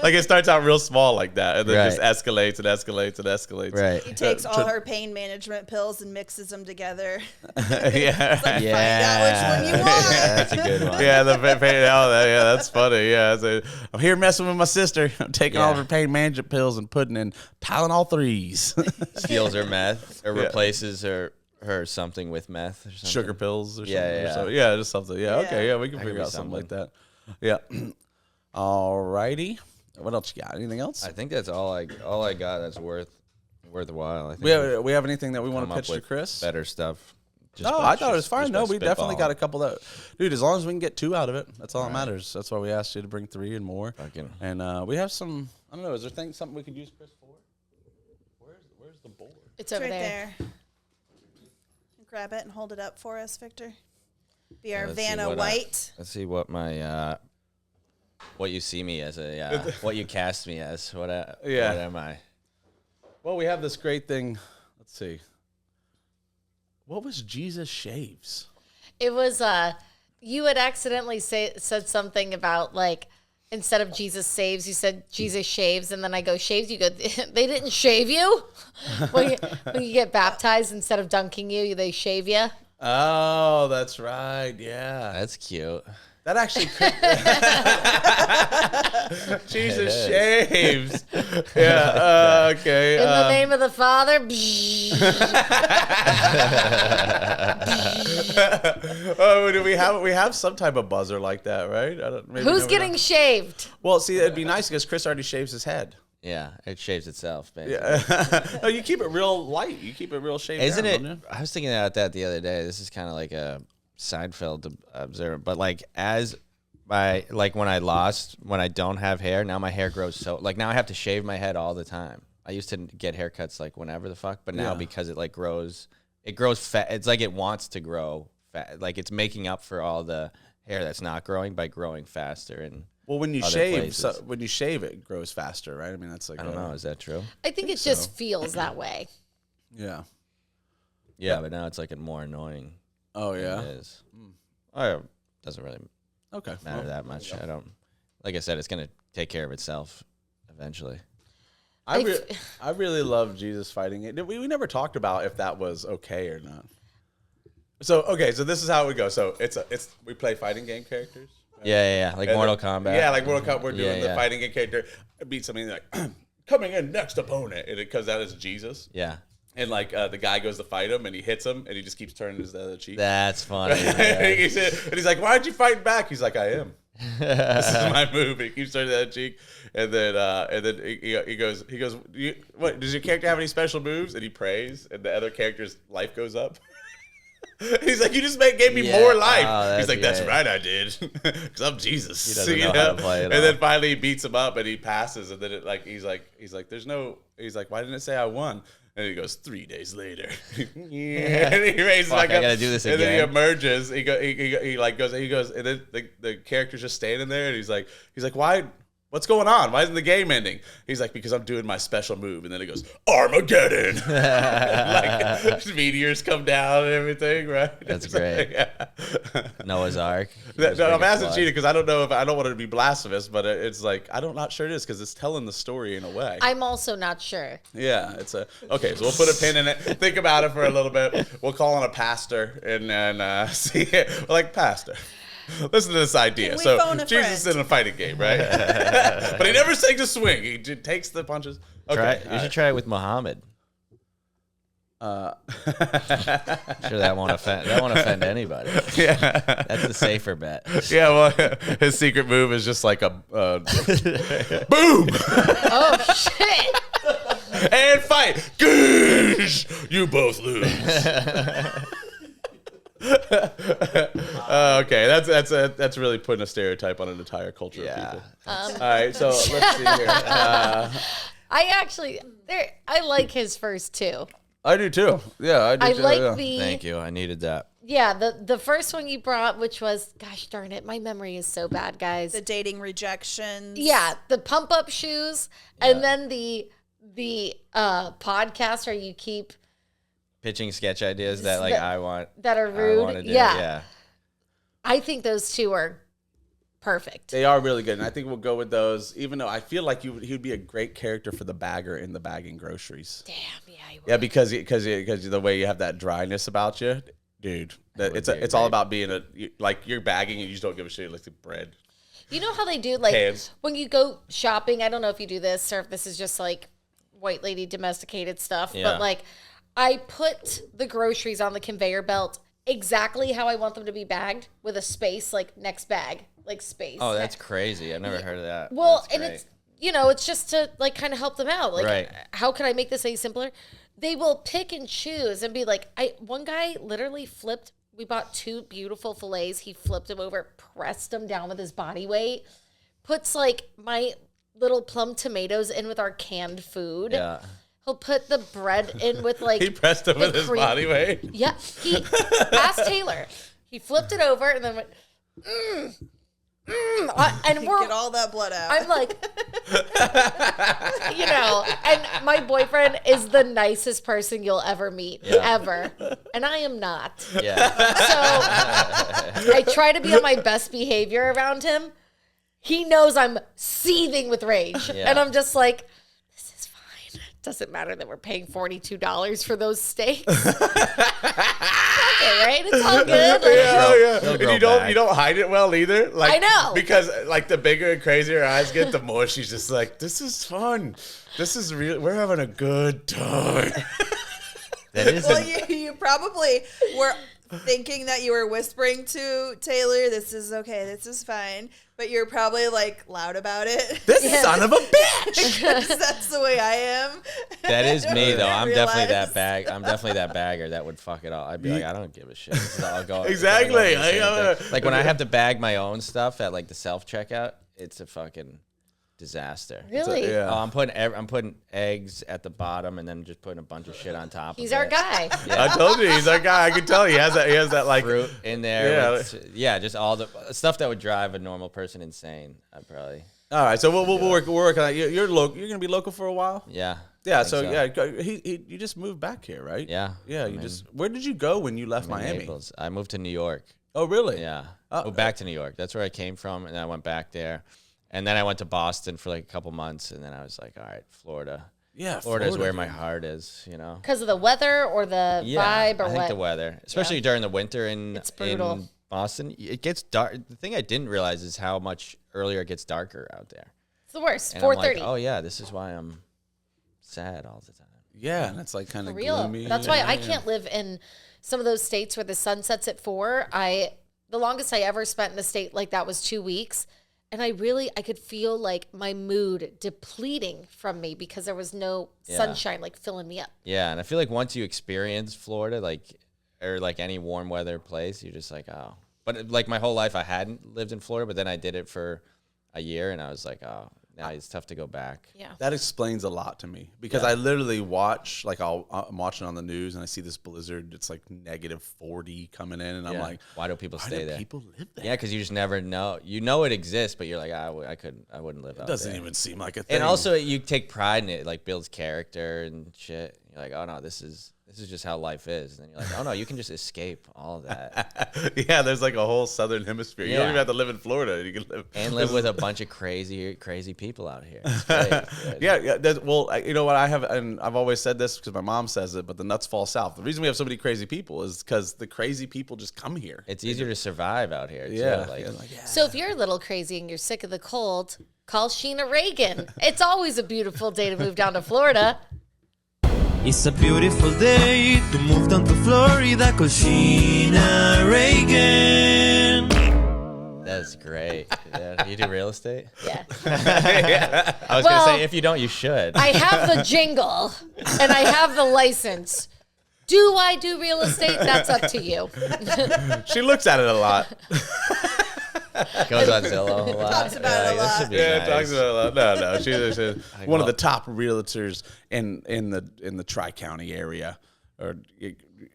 Speaker 11: Like it starts out real small like that, and then just escalates and escalates and escalates.
Speaker 9: Right.
Speaker 1: He takes all her pain management pills and mixes them together.
Speaker 11: Yeah.
Speaker 1: Like, find out which one you want.
Speaker 9: Yeah, that's a good one.
Speaker 11: Yeah, yeah, that's funny. Yeah, so I'm here messing with my sister. I'm taking all of her pain management pills and putting in Tylenol 3s.
Speaker 9: Steals her meth or replaces her something with meth or something.
Speaker 11: Sugar pills or something.
Speaker 9: Yeah.
Speaker 11: Yeah, just something. Yeah, okay. Yeah, we can
Speaker 9: That
Speaker 11: figure
Speaker 9: could
Speaker 11: out
Speaker 9: be
Speaker 11: something like that. Yeah. Alrighty. What else you got? Anything else?
Speaker 9: I think that's all I got that's worthwhile. I think
Speaker 11: we have anything that we want to pitch to Chris?
Speaker 9: Better stuff.
Speaker 11: No, I thought it was fine. No, we definitely got a couple that, dude. As long as we can get 2 out of it, that's all that matters. That's why we asked you to bring 3 and more. And we have some. I don't know. Is there something we could use Chris for? Where's the board?
Speaker 2: It's over
Speaker 1: right
Speaker 2: there.
Speaker 1: Grab it and hold it up for us, Victor. Be our
Speaker 9: Let's see
Speaker 1: Vanna
Speaker 9: what
Speaker 1: White.
Speaker 9: let's see what my what you see me as what you cast me as. What am I?
Speaker 11: Well, we have this great thing. Let's see. What was Jesus Shaves?
Speaker 2: It was you had accidentally said something about like instead of Jesus saves, you said Jesus shaves, and then I go shaves. You go, they didn't shave you when you get baptized. Instead of dunking you, they shave you.
Speaker 11: Oh, that's right. Yeah,
Speaker 9: that's cute.
Speaker 11: That actually could. Jesus shaves. Yeah. Okay.
Speaker 2: In the name of the Father.
Speaker 11: Oh, do we have some type of buzzer like that, right?
Speaker 2: Who's getting shaved?
Speaker 11: Well, see, it'd be nice because Chris already shaves his head.
Speaker 9: Yeah, it shaves itself, basically.
Speaker 11: Yeah. No, you keep it real light. You keep it real shaved.
Speaker 9: Isn't
Speaker 11: down,
Speaker 9: it? I was thinking about that the other day. This is kind of like a Seinfeld observer, but like when I don't have hair, now my hair grows so like now I have to shave my head all the time. I used to get haircuts like whenever the fuck, but now because it like grows fat. It's like it wants to grow fat. Like it's making up for all the hair that's not growing by growing faster. And
Speaker 11: well, when you shave, it grows faster, right? I mean, that's like
Speaker 9: I don't know. Is that true?
Speaker 2: I think it just feels that way.
Speaker 11: Yeah.
Speaker 9: Yeah, but now it's like more annoying.
Speaker 11: Oh yeah,
Speaker 9: it is. Oh, it doesn't really matter that much.
Speaker 11: Yeah.
Speaker 9: I don't. Like I said, it's gonna take care of itself eventually.
Speaker 11: I really love Jesus fighting it. We never talked about if that was okay or not. So this is how it would go. So we play fighting game characters. Right?
Speaker 9: Yeah, like Mortal Kombat.
Speaker 11: Yeah, like Mortal Kombat. We're doing the fighting game character. Beat something like coming in next opponent, and it comes out as Jesus.
Speaker 9: Yeah.
Speaker 11: And like the guy goes to fight him, and he hits him, and he just keeps turning his other cheek.
Speaker 9: That's funny.
Speaker 11: Yeah. And he's like, "Why aren't you fighting back?" He's like, "I am. This is my move." He keeps turning the other cheek, and then he goes, "What? Does your character have any special moves?" And he prays, and the other character's life goes up. He's like, "You just gave me more life."
Speaker 9: Oh,
Speaker 11: he's like, "That's right, I did, because I'm Jesus."
Speaker 9: He doesn't know how to play it
Speaker 11: and then finally he beats him up, and he passes, and then he's like, "Why didn't it say I won?" And he goes, 3 days later. And he raises back up.
Speaker 9: I gotta do this again.
Speaker 11: And then he emerges. He goes, and then the character's just standing there, and he's like, why What's going on? Why isn't the game ending? He's like, because I'm doing my special move. And then it goes, Armageddon. Like, meteors come down and everything, right?
Speaker 9: That's great. Noah's Ark.
Speaker 11: No, I'm asking Cheetah because I don't know if I don't want it to be blasphemous, but it's like, I'm not sure it is because it's telling the story in a way.
Speaker 2: I'm also not sure.
Speaker 11: Yeah, okay. So we'll put a pin in it. Think about it for a little bit. We'll call on a pastor and then see it. Like, pastor, listen to this idea. So Jesus is in a fighting game, right? But he never takes a swing. He takes the punches. Okay,
Speaker 9: you should try it with Muhammad. Sure, that won't offend anybody.
Speaker 11: Yeah,
Speaker 9: that's the safer bet.
Speaker 11: Yeah, well, his secret move is just like a boom.
Speaker 2: Oh shit!
Speaker 11: And fight. Goosh! You both lose. Okay, that's really putting a stereotype on an entire culture of people. All right, so let's see here.
Speaker 2: I like his first two.
Speaker 11: I do too. Yeah, I do.
Speaker 2: I
Speaker 11: too,
Speaker 2: like
Speaker 11: yeah.
Speaker 2: the.
Speaker 9: Thank you. I needed that.
Speaker 2: Yeah, the first one you brought, which was, gosh darn it, my memory is so bad, guys.
Speaker 1: The dating rejections.
Speaker 2: Yeah, the pump up shoes, and then the podcast where you keep
Speaker 9: pitching sketch ideas that like I want
Speaker 2: that are rude.
Speaker 9: I want to do.
Speaker 2: Yeah, I think those two are perfect.
Speaker 11: They are really good, and I think we'll go with those. Even though I feel like he would be a great character for the bagger in the bagging groceries.
Speaker 2: Damn, yeah, he would.
Speaker 11: Yeah, because the way you have that dryness about you, dude. It's all about being you're bagging and you just don't give a shit. Like the bread.
Speaker 2: You know how they do when you go shopping. I don't know if you do this or if this is just like white lady domesticated stuff, but like I put the groceries on the conveyor belt exactly how I want them to be bagged with a space like next bag. Like space.
Speaker 9: Oh, that's crazy. I've never heard of that.
Speaker 2: Well, and it's it's just to like kind of help them out. Like, how can I make this any simpler? They will pick and choose and be like, one guy literally flipped. We bought 2 beautiful fillets. He flipped them over, pressed them down with his body weight, puts like my little plum tomatoes in with our canned food.
Speaker 9: Yeah.
Speaker 2: He'll put the bread in with like
Speaker 11: he pressed them with his body weight.
Speaker 2: Yeah. He asked Taylor. He flipped it over and then went, and we're
Speaker 1: get all that blood out.
Speaker 2: I'm like, and my boyfriend is the nicest person you'll ever meet, ever, and I am not.
Speaker 9: Yeah.
Speaker 2: So I try to be on my best behavior around him. He knows I'm seething with rage, and I'm just like, this is fine. Doesn't matter that we're paying $42 for those steaks. Okay, right? It's all good.
Speaker 11: And you don't hide it well either. Like,
Speaker 2: I know.
Speaker 11: Because like the bigger and crazier her eyes get, the more she's just like, this is fun. This is real. We're having a good time.
Speaker 9: That is.
Speaker 1: Well, you probably were thinking that you were whispering to Taylor, this is okay, this is fine. But you're probably like loud about it.
Speaker 11: This son of a bitch.
Speaker 1: That's the way I am.
Speaker 9: That is me though. I'm definitely that bagger that would fuck it all. I'd be like, I don't give a shit. I'll go
Speaker 11: exactly.
Speaker 9: Like when I have to bag my own stuff at like the self checkout, it's a fucking disaster.
Speaker 2: Really?
Speaker 9: I'm putting eggs at the bottom and then just putting a bunch of shit on top.
Speaker 2: He's our guy.
Speaker 11: Yeah. I told you he's our guy. I can tell he has that like
Speaker 9: fruit in there. Just all the stuff that would drive a normal person insane. I'd probably.
Speaker 11: All right, so we'll work on that. You're local. You're gonna be local for a while.
Speaker 9: Yeah.
Speaker 11: Yeah. So you just moved back here, right?
Speaker 9: Yeah.
Speaker 11: Yeah. Where did you go when you left Miami?
Speaker 9: Naples. I moved to New York.
Speaker 11: Oh, really?
Speaker 9: Yeah. Back to New York. That's where I came from, and I went back there. And then I went to Boston for like a couple months, and then I was like, all right, Florida.
Speaker 11: Yeah,
Speaker 9: Florida is where my heart is,
Speaker 2: Because of the weather or the vibe or
Speaker 9: I think the weather. Especially during the winter in Boston. It gets dark. The thing I didn't realize is how much earlier it gets darker out there.
Speaker 2: It's the worst, 4:30.
Speaker 9: Like, oh, yeah, this is why I'm sad all the time.
Speaker 11: Yeah, and it's like kind of gloomy.
Speaker 2: That's why I can't live in some of those states where the sun sets at 4. The longest I ever spent in a state like that was 2 weeks. And I could feel like my mood depleting from me because there was no sunshine like filling me up.
Speaker 9: Yeah, and I feel like once you experience Florida, or any warm weather place, you're just like, oh. But like my whole life I hadn't lived in Florida, but then I did it for a year and I was like, oh, now it's tough to go back.
Speaker 2: Yeah.
Speaker 11: That explains a lot to me because I literally watch, like I'm watching on the news and I see this blizzard. It's like -40 coming in, and I'm like,
Speaker 9: why do people stay there?
Speaker 11: People live there.
Speaker 9: Yeah, because you just never know. You know it exists, but you're like, I wouldn't live out there.
Speaker 11: It doesn't even seem like a thing.
Speaker 9: And also, you take pride in it. It like builds character and shit. You're like, oh no, this is just how life is. And then you're like, oh no, you can just escape all of that.
Speaker 11: Yeah, there's like a whole southern hemisphere. You don't even have to live in Florida. You can live
Speaker 9: with a bunch of crazy people out here. It's great.
Speaker 11: Yeah. Well, you know what I have, and I've always said this because my mom says it, but the nuts fall south. The reason we have so many crazy people is because the crazy people just come here.
Speaker 9: It's easier to survive out here.
Speaker 11: Yeah.
Speaker 2: So if you're a little crazy and you're sick of the cold, call Sheena Reagan. It's always a beautiful day to move down to Florida.
Speaker 6: It's a beautiful day to move down to Florida, cause Sheena Reagan.
Speaker 9: That's great. Yeah. You do real estate?
Speaker 2: Yeah.
Speaker 9: I was going to say, if you don't, you should.
Speaker 2: I have the jingle and I have the license. Do I do real estate? That's up to you.
Speaker 11: She looks at it a lot.
Speaker 9: Goes on Zillow a lot.
Speaker 1: Talks about it a lot.
Speaker 11: Talks about it a lot. No. She's one of the top realtors in the Tri-County area, or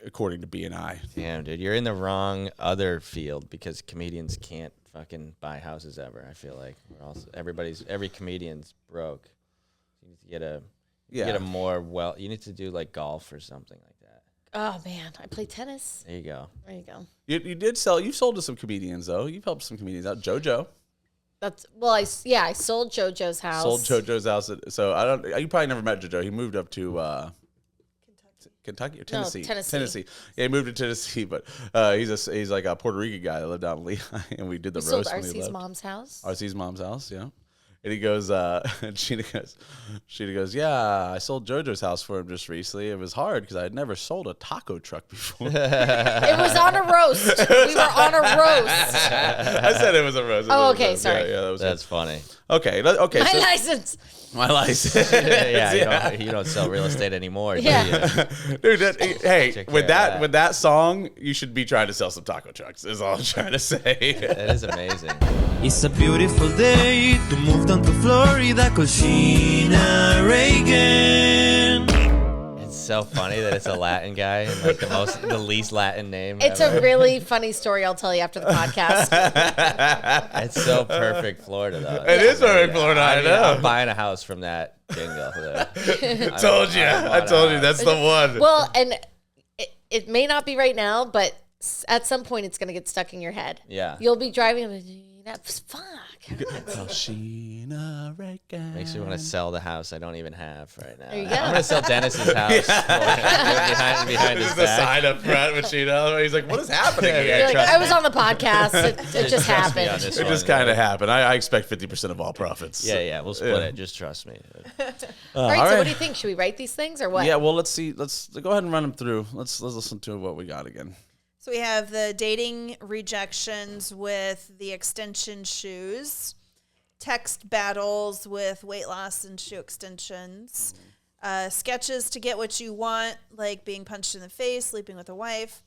Speaker 11: according to BNI.
Speaker 9: Damn, dude, you're in the wrong other field because comedians can't fucking buy houses ever. I feel like every comedian's broke. You need to get a more you need to do like golf or something like that.
Speaker 2: Oh man, I play tennis.
Speaker 9: There you go.
Speaker 11: You sold to some comedians though. You've helped some comedians out. JoJo.
Speaker 2: I sold JoJo's house.
Speaker 11: Sold JoJo's house. So you probably never met JoJo. He moved up to Kentucky or Tennessee.
Speaker 2: No, Tennessee.
Speaker 11: Yeah, he moved to Tennessee, but he's like a Puerto Rican guy that lived out in Lehigh, and we did the roast.
Speaker 2: Sold
Speaker 11: when he
Speaker 2: RC's
Speaker 11: left.
Speaker 2: mom's house.
Speaker 11: RC's mom's house, yeah. And he goes, and Sheena goes, yeah, I sold JoJo's house for him just recently. It was hard because I had never sold a taco truck before.
Speaker 2: It was on a roast. We were on a roast.
Speaker 11: I said it was a roast.
Speaker 2: Oh, okay, sorry.
Speaker 11: Yeah,
Speaker 9: that's funny.
Speaker 11: Okay.
Speaker 2: My license.
Speaker 11: My license.
Speaker 9: You don't sell real estate anymore.
Speaker 2: Yeah.
Speaker 11: Dude, with that song, you should be trying to sell some taco trucks. Is all I'm trying to say.
Speaker 9: That is amazing.
Speaker 6: It's a beautiful day to move down to Florida, cause Sheena Reagan.
Speaker 9: It's so funny that it's a Latin guy and like the least Latin name.
Speaker 2: It's
Speaker 9: ever.
Speaker 2: a really funny story. I'll tell you after the podcast.
Speaker 9: It's so perfect Florida though.
Speaker 11: It is perfect Florida. I know.
Speaker 9: I'm buying a house from that jingle.
Speaker 11: I told you that's the one.
Speaker 2: Well, and it may not be right now, but at some point it's going to get stuck in your head.
Speaker 9: Yeah.
Speaker 2: You'll be driving. Fuck.
Speaker 11: Sheena Reagan.
Speaker 9: Makes me want to sell the house I don't even have right now.
Speaker 2: There you go.
Speaker 9: I'm gonna sell Dennis's house behind his
Speaker 11: This is the
Speaker 9: back.
Speaker 11: sign up front with Sheena. He's like, what is happening here?
Speaker 2: You're like, I was on the podcast. It just happened.
Speaker 11: It just kind of happened. I expect 50% of all profits.
Speaker 9: Yeah, we'll split it. Just trust me.
Speaker 2: All right, so what do you think? Should we write these things or what?
Speaker 11: Yeah, well, let's see. Let's go ahead and run them through. Let's listen to what we got again.
Speaker 1: So we have the dating rejections with the extension shoes, text battles with weight loss and shoe extensions, sketches to get what you want, like being punched in the face, sleeping with a wife,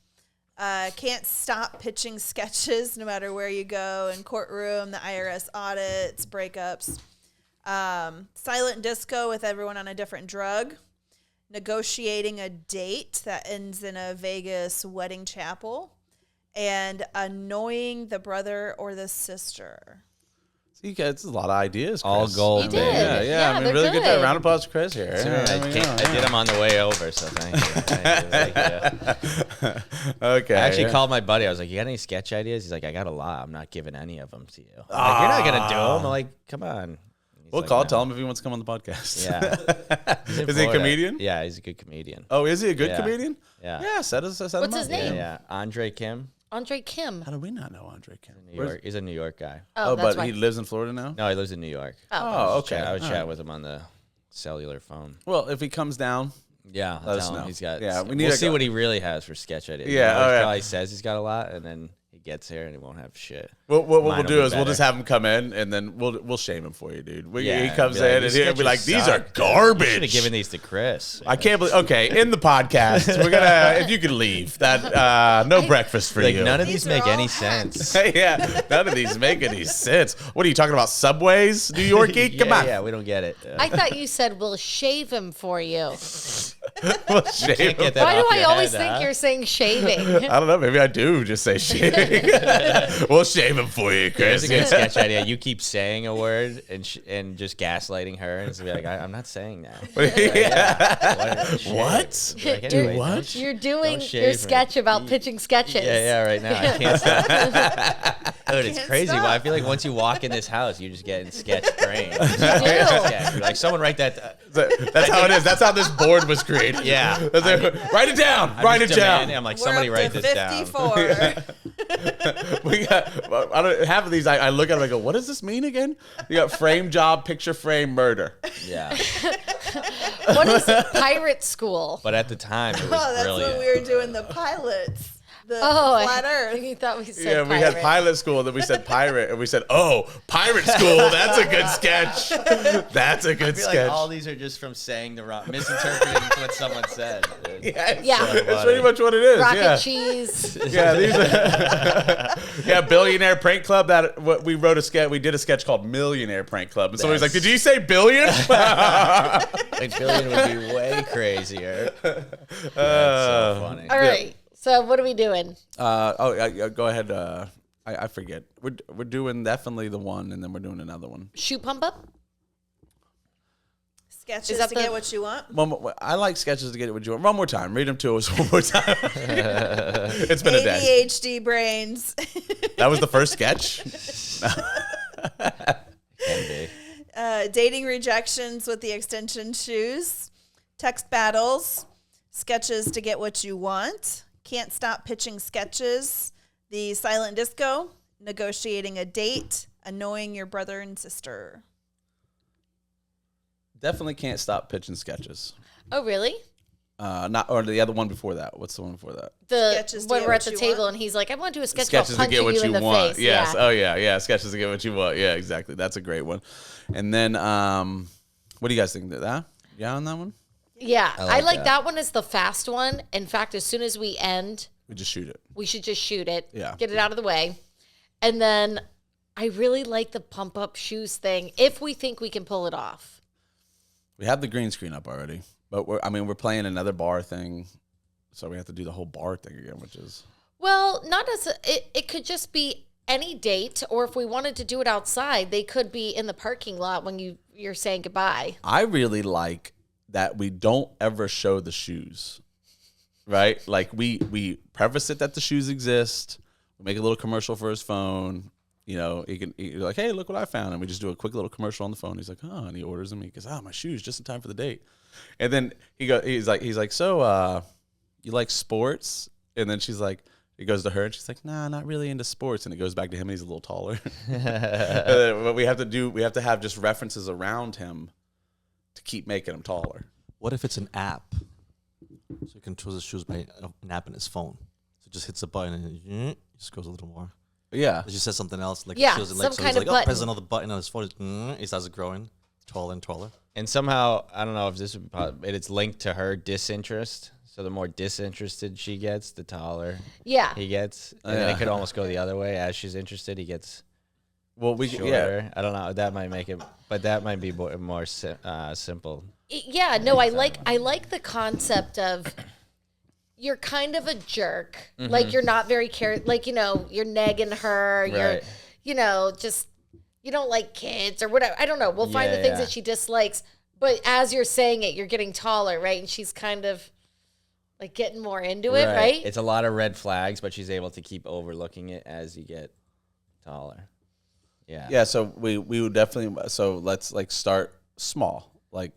Speaker 1: can't stop pitching sketches no matter where you go, in courtroom, the IRS audits, breakups, silent disco with everyone on a different drug, negotiating a date that ends in a Vegas wedding chapel, and annoying the brother or the sister.
Speaker 11: So you guys, a lot of ideas, Chris.
Speaker 9: All gold.
Speaker 2: You did.
Speaker 11: Yeah. I mean, really good. Round of applause for Chris here.
Speaker 9: I did them on the way over, so thank you.
Speaker 11: Okay.
Speaker 9: I actually called my buddy. I was like, "You got any sketch ideas?" He's like, "I got a lot. I'm not giving any of them to you." I'm like, "You're not gonna do them." I'm like, "Come on."
Speaker 11: We'll
Speaker 9: like,
Speaker 11: call.
Speaker 9: no.
Speaker 11: Tell him if he wants to come on the podcast.
Speaker 9: Yeah.
Speaker 11: Is he a comedian?
Speaker 9: Yeah, he's a good comedian.
Speaker 11: Oh, is he a good comedian?
Speaker 9: Yeah.
Speaker 11: Yeah. Set
Speaker 2: What's
Speaker 11: him
Speaker 2: his
Speaker 11: up.
Speaker 2: name?
Speaker 9: Yeah. Andre Kim.
Speaker 2: Andre Kim.
Speaker 11: How do we not know Andre Kim?
Speaker 9: New York. He's a New York guy.
Speaker 2: Oh, that's
Speaker 11: but
Speaker 2: why.
Speaker 11: he lives in Florida now?
Speaker 9: No, he lives in New York.
Speaker 11: Oh, okay.
Speaker 9: I would chat with him on the cellular phone.
Speaker 11: Well, if he comes down,
Speaker 9: yeah,
Speaker 11: let us
Speaker 9: tell him
Speaker 11: know.
Speaker 9: he's got.
Speaker 11: Yeah,
Speaker 9: we'll see what he really has for sketch ideas.
Speaker 11: Yeah,
Speaker 9: he probably says he's got a lot, and then he gets here and he won't have shit.
Speaker 11: What
Speaker 9: Mine
Speaker 11: we'll
Speaker 9: will
Speaker 11: do
Speaker 9: be
Speaker 11: is we'll
Speaker 9: better.
Speaker 11: just have him come in, and then we'll shame him for you, dude.
Speaker 9: Yeah,
Speaker 11: He comes
Speaker 9: be like,
Speaker 11: in and
Speaker 9: "These
Speaker 11: he'll be like,
Speaker 9: sketches
Speaker 11: "These are
Speaker 9: suck."
Speaker 11: garbage."
Speaker 9: You should have given these to Chris.
Speaker 11: I can't believe. Okay, in the podcast, we're gonna. If you could leave, that no breakfast for
Speaker 9: Like
Speaker 11: you.
Speaker 9: none of these
Speaker 1: These are
Speaker 9: make
Speaker 1: all
Speaker 9: any
Speaker 1: hacks.
Speaker 9: sense.
Speaker 11: Yeah, none of these make any sense. What are you talking about? Subways, New Yorkie? Come on.
Speaker 9: Yeah, we don't get it.
Speaker 2: I thought you said we'll shave him for you.
Speaker 11: We'll shave
Speaker 9: Can't
Speaker 11: him.
Speaker 9: get that
Speaker 2: Why do
Speaker 9: off
Speaker 2: I
Speaker 9: your
Speaker 2: always
Speaker 9: head,
Speaker 2: think
Speaker 9: huh?
Speaker 2: you're saying shaving?
Speaker 11: I don't know. Maybe I do just say shaving. We'll shave him for you, Chris.
Speaker 9: It's a good sketch idea. You keep saying a word and just gaslighting her, and it's be like, I'm not saying that.
Speaker 11: What?
Speaker 9: Like,
Speaker 2: You're-
Speaker 9: anyway,
Speaker 11: what?
Speaker 9: don't
Speaker 2: You're doing
Speaker 9: shave
Speaker 2: your
Speaker 9: me.
Speaker 2: sketch about pitching sketches.
Speaker 9: Yeah, right now. I can't stop. Dude, it's
Speaker 1: Can't
Speaker 9: crazy.
Speaker 1: stop.
Speaker 9: But I feel like once you walk in this house, you just get in sketch brain. You're like, someone write that.
Speaker 11: That's how it is. That's how this board was created.
Speaker 9: Yeah.
Speaker 11: Write it down.
Speaker 9: I'm
Speaker 11: Write it
Speaker 9: just
Speaker 11: down.
Speaker 9: demanding- I'm like,
Speaker 1: We're
Speaker 9: somebody
Speaker 1: up
Speaker 9: write
Speaker 1: to
Speaker 9: this down.
Speaker 1: 54.
Speaker 11: We got. I don't, half of these, I look at them and I go, "What does this mean again?" You got frame job, picture frame, murder.
Speaker 9: Yeah.
Speaker 2: What is pirate school?
Speaker 9: But at the time, it was
Speaker 1: Oh, that's
Speaker 9: brilliant.
Speaker 1: when we were doing the pilots. The
Speaker 2: Oh,
Speaker 1: flat
Speaker 2: I
Speaker 1: Earth.
Speaker 2: you thought we said
Speaker 11: Yeah, we
Speaker 2: pirate.
Speaker 11: had pilot school, then we said pirate, and we said, "Oh, pirate school. That's a good sketch. That's a
Speaker 9: I
Speaker 11: good
Speaker 9: feel
Speaker 11: sketch."
Speaker 9: like all these are just from saying the wrong, misinterpreting what someone said.
Speaker 11: Yeah,
Speaker 2: Yeah.
Speaker 11: that's pretty much what it is.
Speaker 2: Rocket
Speaker 11: yeah.
Speaker 2: cheese.
Speaker 11: Yeah, these are yeah, Billionaire Prank Club. That what we wrote a sketch. We did a sketch called Millionaire Prank Club, and somebody's like, "Did you say billion?"
Speaker 9: Like billion would be way crazier. That's so funny.
Speaker 2: All right. So what are we doing?
Speaker 11: Go ahead. I forget. We're doing definitely the one, and then we're doing another one.
Speaker 2: Shoe pump up?
Speaker 1: Sketches
Speaker 2: Is that
Speaker 1: to
Speaker 2: the-
Speaker 1: get what you want.
Speaker 11: One more, I like sketches to get what you want. One more time. Read them to us one more time. It's been a day.
Speaker 1: ADHD brains.
Speaker 11: That was the first sketch.
Speaker 9: Can be.
Speaker 1: Dating rejections with the extension shoes. Text battles. Sketches to get what you want. Can't stop pitching sketches. The silent disco. Negotiating a date. Annoying your brother and sister.
Speaker 11: Definitely can't stop pitching sketches.
Speaker 2: Oh, really?
Speaker 11: Not or the other one before that. What's the one before that?
Speaker 2: The
Speaker 1: Sketches to
Speaker 2: when
Speaker 1: get
Speaker 2: we're at
Speaker 1: what
Speaker 2: the
Speaker 1: you
Speaker 2: table
Speaker 1: want.
Speaker 2: and he's like, I want to do a sketch
Speaker 11: Sketches
Speaker 2: about
Speaker 11: to get
Speaker 2: punching
Speaker 11: what
Speaker 2: you
Speaker 11: you
Speaker 2: in the
Speaker 11: want.
Speaker 2: face.
Speaker 11: Yes.
Speaker 2: Yeah.
Speaker 11: Oh yeah. Sketches to get what you want. Yeah, exactly. That's a great one. And then what do you guys think? That? Yeah, on that one?
Speaker 2: Yeah. I like
Speaker 9: that.
Speaker 2: that one as the fast one. In fact, as soon as we end,
Speaker 11: We just shoot it.
Speaker 2: we should just shoot it.
Speaker 11: Yeah.
Speaker 2: Get it out of the way. And then I really like the pump up shoes thing if we think we can pull it off.
Speaker 11: We have the green screen up already, but we're playing another bar thing, so we have to do the whole bar thing again, which is
Speaker 2: Well, not as it could just be any date, or if we wanted to do it outside, they could be in the parking lot when you're saying goodbye.
Speaker 11: I really like that we don't ever show the shoes, right? Like we preface it that the shoes exist. We make a little commercial for his phone. You know, you're like, hey, look what I found. And we just do a quick little commercial on the phone. He's like, oh, and he orders them. He goes, my shoes just in time for the date. And then he's like, so you like sports? And then she's like, he goes to her and she's like, nah, not really into sports. And it goes back to him. And he's a little taller. What we have to have just references around him to keep making him taller.
Speaker 10: What if it's an app? So you can choose his shoes by an app in his phone. So it just hits a button and it just goes a little more.
Speaker 11: Yeah.
Speaker 10: It just says something else. Like
Speaker 2: Yeah,
Speaker 10: shows it
Speaker 2: some
Speaker 10: so
Speaker 2: kind
Speaker 10: he's
Speaker 2: of
Speaker 10: like, press
Speaker 2: button.
Speaker 10: another button on his phone. He starts growing taller and taller.
Speaker 9: And somehow, I don't know if this would be possible, but it's linked to her disinterest. So the more disinterested she gets, the taller
Speaker 2: Yeah.
Speaker 9: he gets. And then it could almost go the other way. As she's interested, he gets shorter.
Speaker 11: Yeah.
Speaker 9: I don't know. That might make it, but that might be more simple.
Speaker 2: Yeah, no, I like the concept of you're kind of a jerk.
Speaker 9: Mm-hmm.
Speaker 2: Like you're not very like, you're negging her,
Speaker 9: Right.
Speaker 2: you're just you don't like kids or whatever. I don't know. We'll find the things
Speaker 9: Yeah.
Speaker 2: that she dislikes, but as you're saying it, you're getting taller, right? And she's kind of like getting more into it, right?
Speaker 9: It's a lot of red flags, but she's able to keep overlooking it as you get taller. Yeah.
Speaker 11: Yeah, so we would definitely. So let's start small. Like,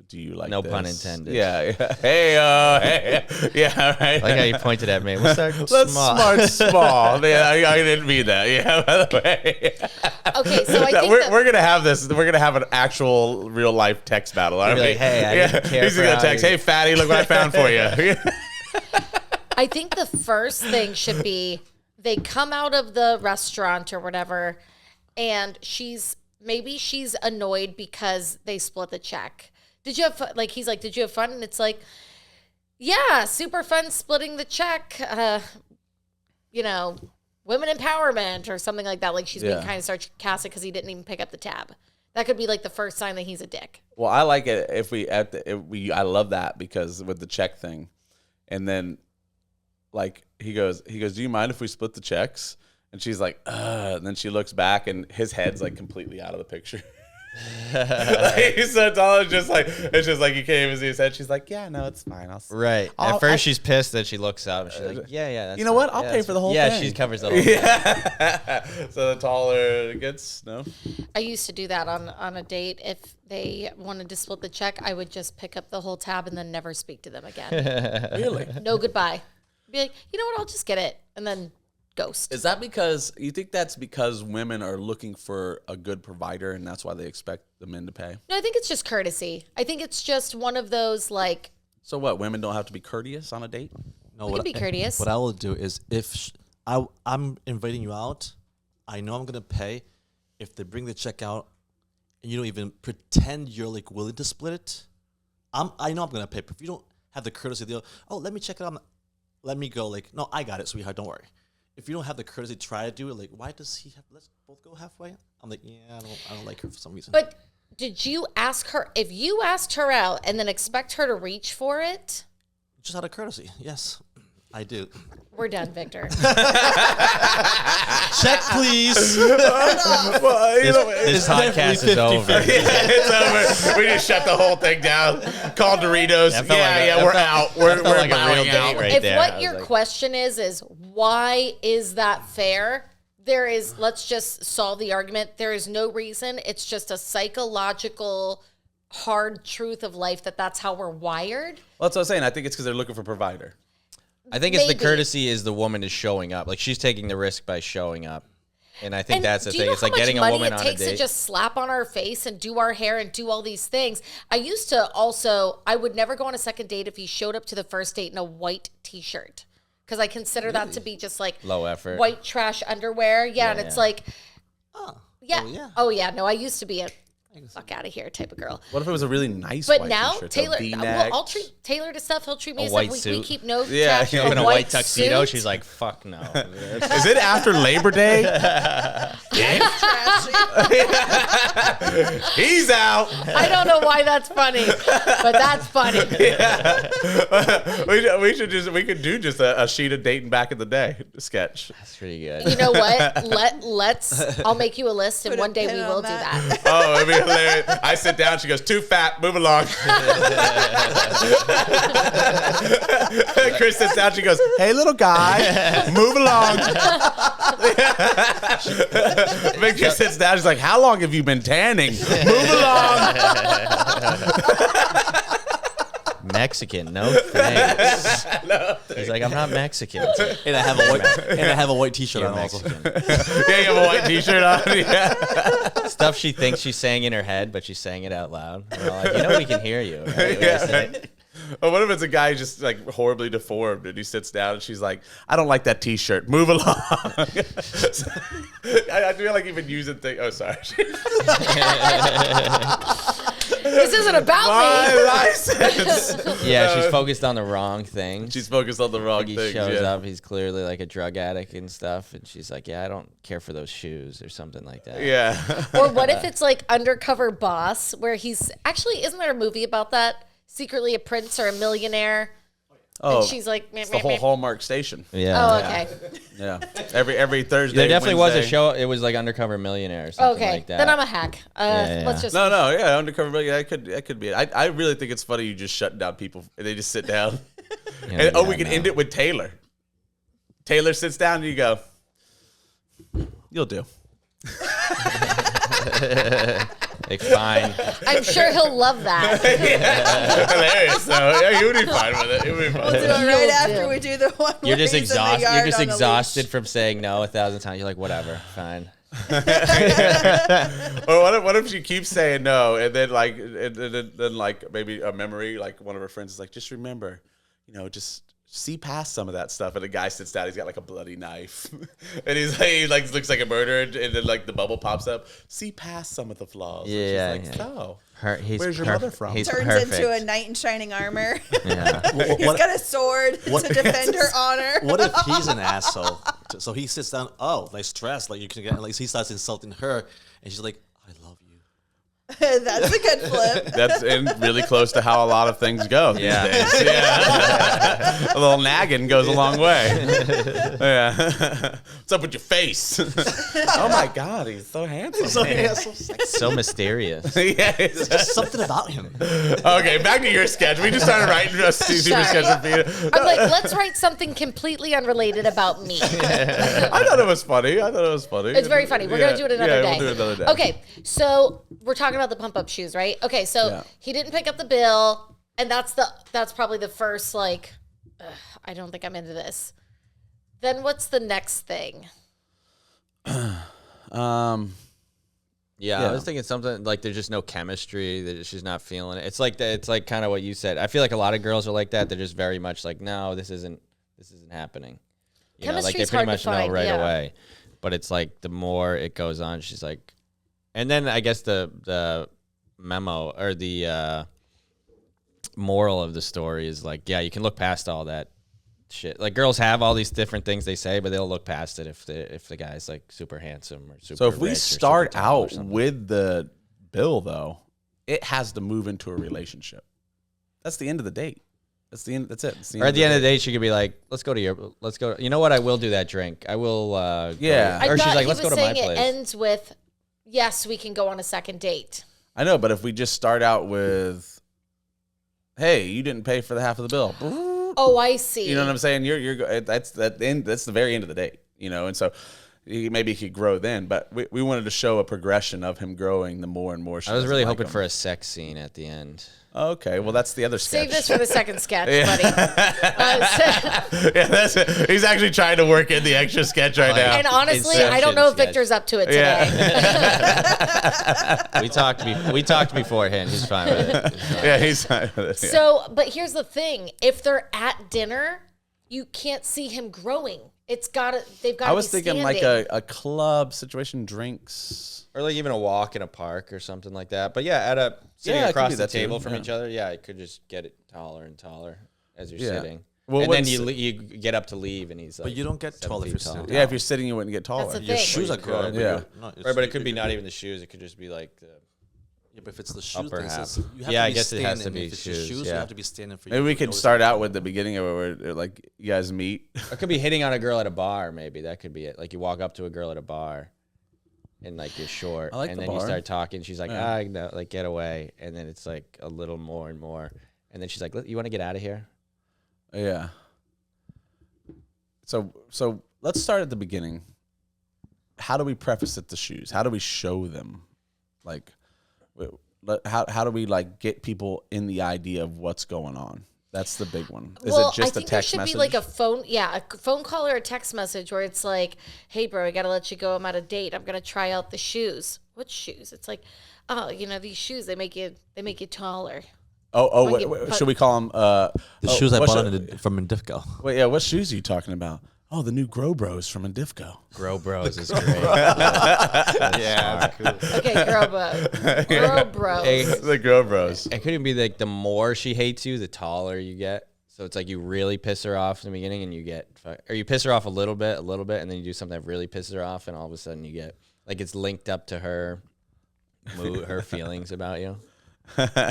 Speaker 11: do you like?
Speaker 9: No
Speaker 11: this?
Speaker 9: pun intended.
Speaker 11: Yeah. Hey, yeah. Right.
Speaker 9: I like how you pointed at me. We'll start
Speaker 11: Let's
Speaker 9: small.
Speaker 11: start small. Yeah, I didn't mean that. Yeah. By the way.
Speaker 2: Okay, so I think
Speaker 11: we're gonna have this. We're gonna have an actual real life text battle. Aren't
Speaker 9: You'll be
Speaker 11: we?
Speaker 9: like, hey, I didn't care
Speaker 11: He's
Speaker 9: for
Speaker 11: gonna
Speaker 9: how
Speaker 11: text.
Speaker 9: you-
Speaker 11: Hey, fatty, look what I found for you.
Speaker 2: I think the first thing should be they come out of the restaurant or whatever, and maybe she's annoyed because they split the check. Did you have fun? Like, he's like, did you have fun? And it's like, yeah, super fun splitting the check. Women empowerment or something like that. Like, she's being kind of sarcastic because he didn't even pick up the tab. That could be like the first sign that he's a dick.
Speaker 11: Well, I like it I love that because with the check thing. And then like he goes, do you mind if we split the checks? And she's like, and then she looks back and his head's like completely out of the picture. Like, he's so tall, it's just like you can't even see his head. She's like, yeah, no, it's fine.
Speaker 9: At first she's pissed, then she looks up and she's like, yeah, that's
Speaker 11: you know
Speaker 9: fine.
Speaker 11: what? I'll pay for the whole thing.
Speaker 9: Yeah, she covers the whole thing.
Speaker 11: So the taller it gets, no.
Speaker 2: I used to do that on a date. If they wanted to split the check, I would just pick up the whole tab and then never speak to them again.
Speaker 11: Really?
Speaker 2: No goodbye. Be like, you know what? I'll just get it and then ghost.
Speaker 11: Is that because you think that's because women are looking for a good provider and that's why they expect the men to pay?
Speaker 2: No, I think it's just courtesy. I think it's just one of those like.
Speaker 11: So what? Women don't have to be courteous on a date?
Speaker 10: No,
Speaker 2: we can be courteous.
Speaker 10: What I will do is if I'm inviting you out, I know I'm gonna pay. If they bring the check out and you don't even pretend you're like willing to split it, I know I'm gonna pay. But if you don't have the courtesy, let me check it out. Let me go. Like, no, I got it, sweetheart. Don't worry. If you don't have the courtesy to try to do it, like, why does he have? Let's both go halfway. I'm like, yeah, I don't like her for some reason.
Speaker 2: But did you ask her? If you asked her out and then expect her to reach for it,
Speaker 10: just out of courtesy, yes, I do.
Speaker 2: We're done, Victor.
Speaker 10: Check, please.
Speaker 9: This podcast is over.
Speaker 11: It's over. We just shut the whole thing down. Call Doritos. We're out. We're
Speaker 9: like a real
Speaker 11: bowing
Speaker 9: date
Speaker 11: out.
Speaker 9: right
Speaker 2: If
Speaker 9: there.
Speaker 2: what your question is why is that fair? Let's just solve the argument. There is no reason. It's just a psychological hard truth of life that's how we're wired.
Speaker 11: Well, that's what I'm saying. I think it's because they're looking for a provider.
Speaker 9: I think it's the courtesy is the woman is showing up. Like, she's taking the risk by showing up. And I think that's the thing. It's like getting a woman on a date.
Speaker 2: It takes to just slap on our face and do our hair and do all these things. I used to I would never go on a second date if he showed up to the first date in a white t-shirt. Because I consider that to be just like
Speaker 9: low effort,
Speaker 2: white trash underwear. Yeah, and it's like, oh yeah. No, I used to be a fuck out of here type of girl.
Speaker 11: What if it was a really nice
Speaker 2: but
Speaker 11: white
Speaker 2: now
Speaker 11: t-shirt,
Speaker 2: Taylor, I'll treat Taylor to stuff. He'll treat me as
Speaker 9: white
Speaker 2: stuff.
Speaker 9: suit.
Speaker 2: We keep no trash.
Speaker 9: In a white tuxedo.
Speaker 2: Suit.
Speaker 9: She's like, fuck no.
Speaker 11: Is it after Labor Day? He's out.
Speaker 2: I don't know why that's funny, but that's funny.
Speaker 11: Yeah. We could do just a sheet of dating back in the day sketch.
Speaker 9: That's pretty good.
Speaker 2: You know what? I'll make you a list, and one day we will do that.
Speaker 11: Oh, it'd be hilarious. I sit down, she goes, too fat, move along. Chris sits down, she goes, hey, little guy, move along. Victor sits down, she's like, how long have you been tanning? Move along.
Speaker 9: Mexican, no thanks. He's like, I'm not Mexican.
Speaker 10: And I have a white t-shirt on also.
Speaker 11: Yeah, you have a white t-shirt on. Yeah.
Speaker 9: Stuff she thinks she's saying in her head, but she's saying it out loud. We're all like, we can hear you. Right?
Speaker 11: Yeah. Or what if it's a guy just like horribly deformed and he sits down and she's like, I don't like that t-shirt. Move along. I feel like even using things. Oh, sorry.
Speaker 2: This isn't about
Speaker 11: my license.
Speaker 9: Yeah, she's focused on the wrong thing.
Speaker 11: She's focused on the wrong thing.
Speaker 9: He shows up. He's clearly like a drug addict and stuff. And she's like, yeah, I don't care for those shoes or something like that.
Speaker 11: Yeah.
Speaker 2: Or what if it's like Undercover Boss, where he's actually, isn't there a movie about that? Secretly a prince or a millionaire.
Speaker 11: Oh,
Speaker 2: and she's like,
Speaker 11: it's the whole Hallmark station.
Speaker 9: Yeah.
Speaker 2: Oh, okay.
Speaker 11: Yeah. Every Thursday.
Speaker 9: There definitely
Speaker 11: Wednesday.
Speaker 9: was a show. It was like Undercover Millionaire or something like that.
Speaker 2: Then I'm a hack. Let's just.
Speaker 11: No, Undercover Millionaire. That could be it. I really think it's funny you just shut down people and they just sit down. We can end it with Taylor. Taylor sits down and you go, you'll do.
Speaker 9: Like, fine.
Speaker 2: I'm sure he'll love that.
Speaker 11: Hilarious. So yeah, he would be fine with it. He would be fine.
Speaker 1: We'll do it right after we do the one.
Speaker 9: You're just exhausted. You're just exhausted
Speaker 1: leash.
Speaker 9: from saying no 1,000 times. You're like, whatever, fine.
Speaker 11: Or what if she keeps saying no, and then like maybe a memory, like one of her friends is like, just remember, just see past some of that stuff. And the guy sits down. He's got like a bloody knife, and he looks like a murderer. And then like the bubble pops up. See past some of the flaws.
Speaker 9: Yeah,
Speaker 11: and she's like, so
Speaker 9: where's
Speaker 11: your mother from?
Speaker 9: He's
Speaker 1: Turns
Speaker 9: perfect.
Speaker 1: into a knight in shining armor.
Speaker 9: Yeah.
Speaker 1: He's got a sword to defend her honor.
Speaker 10: What if he's an asshole? So he sits down. Oh, nice dress. Like you can get. Like he starts insulting her, and she's like, "I love you."
Speaker 1: That's a good flip.
Speaker 11: That's really close to how a lot of things go these days. Yeah. A little nagging goes a long way. Yeah. What's up with your face? Oh my God, he's so handsome.
Speaker 9: So mysterious.
Speaker 11: Yeah,
Speaker 10: There's just something about him.
Speaker 11: Okay, back to your sketch. We just started writing a super sketch for Peter.
Speaker 2: I'm like, let's write something completely unrelated about me.
Speaker 11: I thought it was funny.
Speaker 2: It's very funny. We're going to do it another day.
Speaker 11: We'll do it another day.
Speaker 2: Okay, so we're talking about the pump-up shoes, right? Okay, so he didn't pick up the bill, and that's probably the first, like, I don't think I'm into this. Then what's the next thing?
Speaker 9: Yeah, I was thinking something like there's just no chemistry. That she's not feeling it. It's like kind of what you said. I feel like a lot of girls are like that. They're just very much like, no, this isn't happening. You know, like they pretty much know right away. But it's like the more it goes on, she's like, and then I guess the memo or the moral of the story is like, yeah, you can look past all that shit. Like girls have all these different things they say, but they'll look past it if the guy's like super handsome or super.
Speaker 11: So if we
Speaker 9: rich
Speaker 11: start
Speaker 9: or super tall or
Speaker 11: out
Speaker 9: something.
Speaker 11: with the bill, though, it has to move into a relationship. That's the end of the date. That's the end. That's it.
Speaker 9: Or at the end of the day, she could be like, let's go. You know what? I will do that drink. I will.
Speaker 11: Yeah.
Speaker 9: Or she's like, let's go to my place.
Speaker 2: It ends with, yes, we can go on a second date.
Speaker 11: I know, but if we just start out with, hey, you didn't pay for the half of the bill.
Speaker 2: Oh, I see.
Speaker 11: You know what I'm saying? That's the very end of the date, you know? And so maybe he could grow then, but we wanted to show a progression of him growing the more and more.
Speaker 9: I was really hoping for a sex scene at the end.
Speaker 11: Okay, well, that's the other sketch.
Speaker 2: Save this for the second sketch, buddy.
Speaker 11: Yeah, he's actually trying to work in the extra sketch right now.
Speaker 2: And honestly, I don't know if Victor's up to it today.
Speaker 9: Yeah. we talked beforehand. He's fine with it.
Speaker 11: Yeah, he's fine with it. Yeah.
Speaker 2: So, but here's the thing: if they're at dinner, you can't see him growing. They've got to.
Speaker 11: I was thinking like a club situation, drinks.
Speaker 9: Or like even a walk in a park or something like that. But yeah, sitting across the table from each other, yeah, it could just get it taller and taller as you're sitting. Well, and then you get up to leave, and he's like.
Speaker 10: But you don't get taller if you're sitting.
Speaker 11: Yeah, if you're sitting, you wouldn't get taller.
Speaker 2: That's the
Speaker 10: Your
Speaker 2: thing.
Speaker 10: shoes are growing.
Speaker 11: Yeah.
Speaker 9: Right, but it could be not even the shoes. It could just be like the.
Speaker 10: Yeah, but if it's the shoes,
Speaker 9: upper
Speaker 10: thing,
Speaker 9: half.
Speaker 10: you have
Speaker 9: Yeah,
Speaker 10: to
Speaker 9: I
Speaker 10: be
Speaker 9: guess it has to
Speaker 10: standing.
Speaker 9: be
Speaker 10: If it's your
Speaker 9: shoes,
Speaker 10: shoes,
Speaker 9: yeah.
Speaker 10: you have to be standing for.
Speaker 11: Maybe we could start out with the beginning of it where like you guys meet.
Speaker 9: It could be hitting on a girl at a bar. Maybe that could be it. Like you walk up to a girl at a bar. And like you're short,
Speaker 11: I like
Speaker 9: and
Speaker 11: the
Speaker 9: then you
Speaker 11: bar.
Speaker 9: start talking. She's like,
Speaker 11: Yeah.
Speaker 9: no, like get away, and then it's like a little more and more, and then she's like, you want to get out of here?
Speaker 11: Yeah. So let's start at the beginning. How do we preface it to shoes? How do we show them? Like, how do we like get people in the idea of what's going on? That's the big one. Is it just a text message?
Speaker 2: I think there should be like a phone call or a text message where it's like, "Hey, bro, I gotta let you go. I'm at a date. I'm gonna try out the shoes." What shoes? It's like, oh, these shoes they make you taller.
Speaker 11: Wait, should we call them
Speaker 10: the shoes I bought from Indifco?
Speaker 11: Wait, yeah, what shoes are you talking about? Oh, the new Grow Bros from Indifco.
Speaker 9: Grow Bros is great. Yeah, cool.
Speaker 2: Okay, Grow Bros.
Speaker 11: The Grow Bros.
Speaker 9: It could even be like the more she hates you, the taller you get. So it's like you really piss her off in the beginning, and you piss her off a little bit, and then you do something that really pisses her off, and all of a sudden you get like it's linked up to her feelings about you.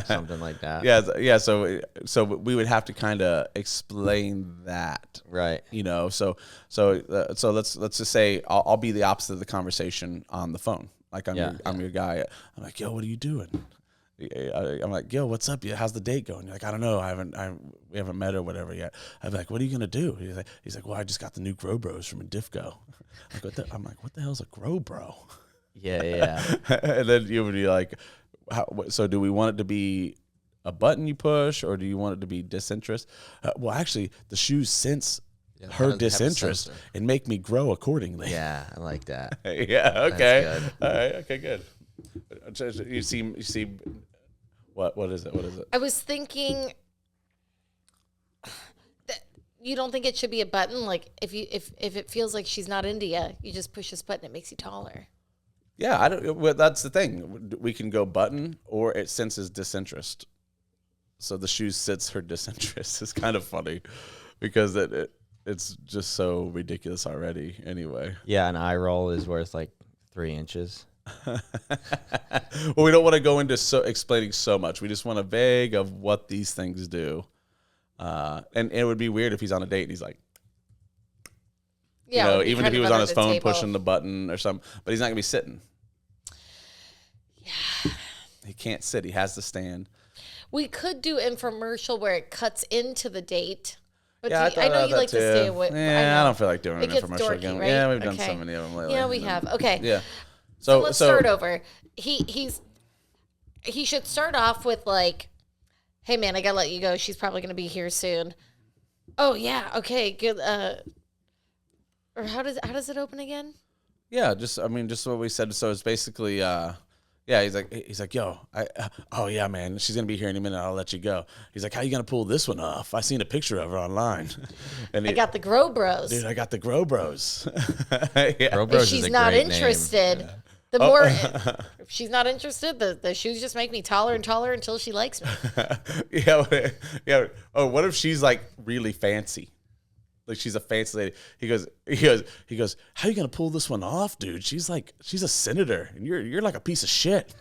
Speaker 9: Something like that.
Speaker 11: Yeah. So we would have to kind of explain that,
Speaker 9: right?
Speaker 11: So let's just say I'll be the opposite of the conversation on the phone. Like I'm your guy. I'm like, yo, what are you doing? I'm like, yo, what's up? How's the date going? You're like, I don't know. We haven't met or whatever yet. I'm like, what are you gonna do? He's like, well, I just got the new Grow Bros from Indifco. I'm like, what the hell's a Grow Bro?
Speaker 9: Yeah.
Speaker 11: And then you would be like, so do we want it to be a button you push, or do you want it to be disinterest? Well, actually, the shoes sense her disinterest and make me grow accordingly.
Speaker 9: Yeah, I like that.
Speaker 11: Yeah. Okay.
Speaker 9: That's good.
Speaker 11: All right. Okay. Good. You see. What is it?
Speaker 2: I was thinking you don't think it should be a button? Like if it feels like she's not into you, you just push this button. It makes you taller.
Speaker 11: Yeah, I don't. Well, that's the thing. We can go button, or it senses disinterest. So the shoe sits her disinterest. It's kind of funny because it's just so ridiculous already. Anyway.
Speaker 9: Yeah, an eye roll is worth like 3 inches.
Speaker 11: Well, we don't want to go into explaining so much. We just want a vague of what these things do. And it would be weird if he's on a date and he's like,
Speaker 2: Yeah,
Speaker 11: even if he was on his phone pushing the button or something, but he's not gonna be sitting. Yeah, he can't sit. He has to stand.
Speaker 2: We could do infomercial where it cuts into the date. But
Speaker 11: Yeah,
Speaker 2: I know you like to stay away.
Speaker 11: Yeah, I don't feel like doing an
Speaker 2: gets
Speaker 11: infomercial
Speaker 2: dorky,
Speaker 11: again.
Speaker 2: right?
Speaker 11: Yeah, we've done
Speaker 2: Okay.
Speaker 11: so many of them lately.
Speaker 2: Yeah, we have. Okay.
Speaker 11: Yeah.
Speaker 2: So let's start over. He should start off with like, "Hey man, I gotta let you go. She's probably gonna be here soon." Oh yeah, okay, good. Or how does it open again?
Speaker 11: Yeah, just what we said. So it's basically, yeah. He's like, yo, oh yeah, man, she's gonna be here in a minute. I'll let you go. He's like, how you gonna pull this one off? I seen a picture of her online. And
Speaker 2: I got the Grow Bros.
Speaker 11: Dude, I got the Grow Bros. Yeah.
Speaker 9: Grow Bros
Speaker 2: If she's
Speaker 9: is a
Speaker 2: not
Speaker 9: great
Speaker 2: interested,
Speaker 9: name.
Speaker 2: the more if she's not interested, the shoes just make me taller and taller until she likes me.
Speaker 11: Yeah. Oh, what if she's like really fancy? Like she's a fancy lady. He goes, how you gonna pull this one off, dude? She's a senator, and you're like a piece of shit.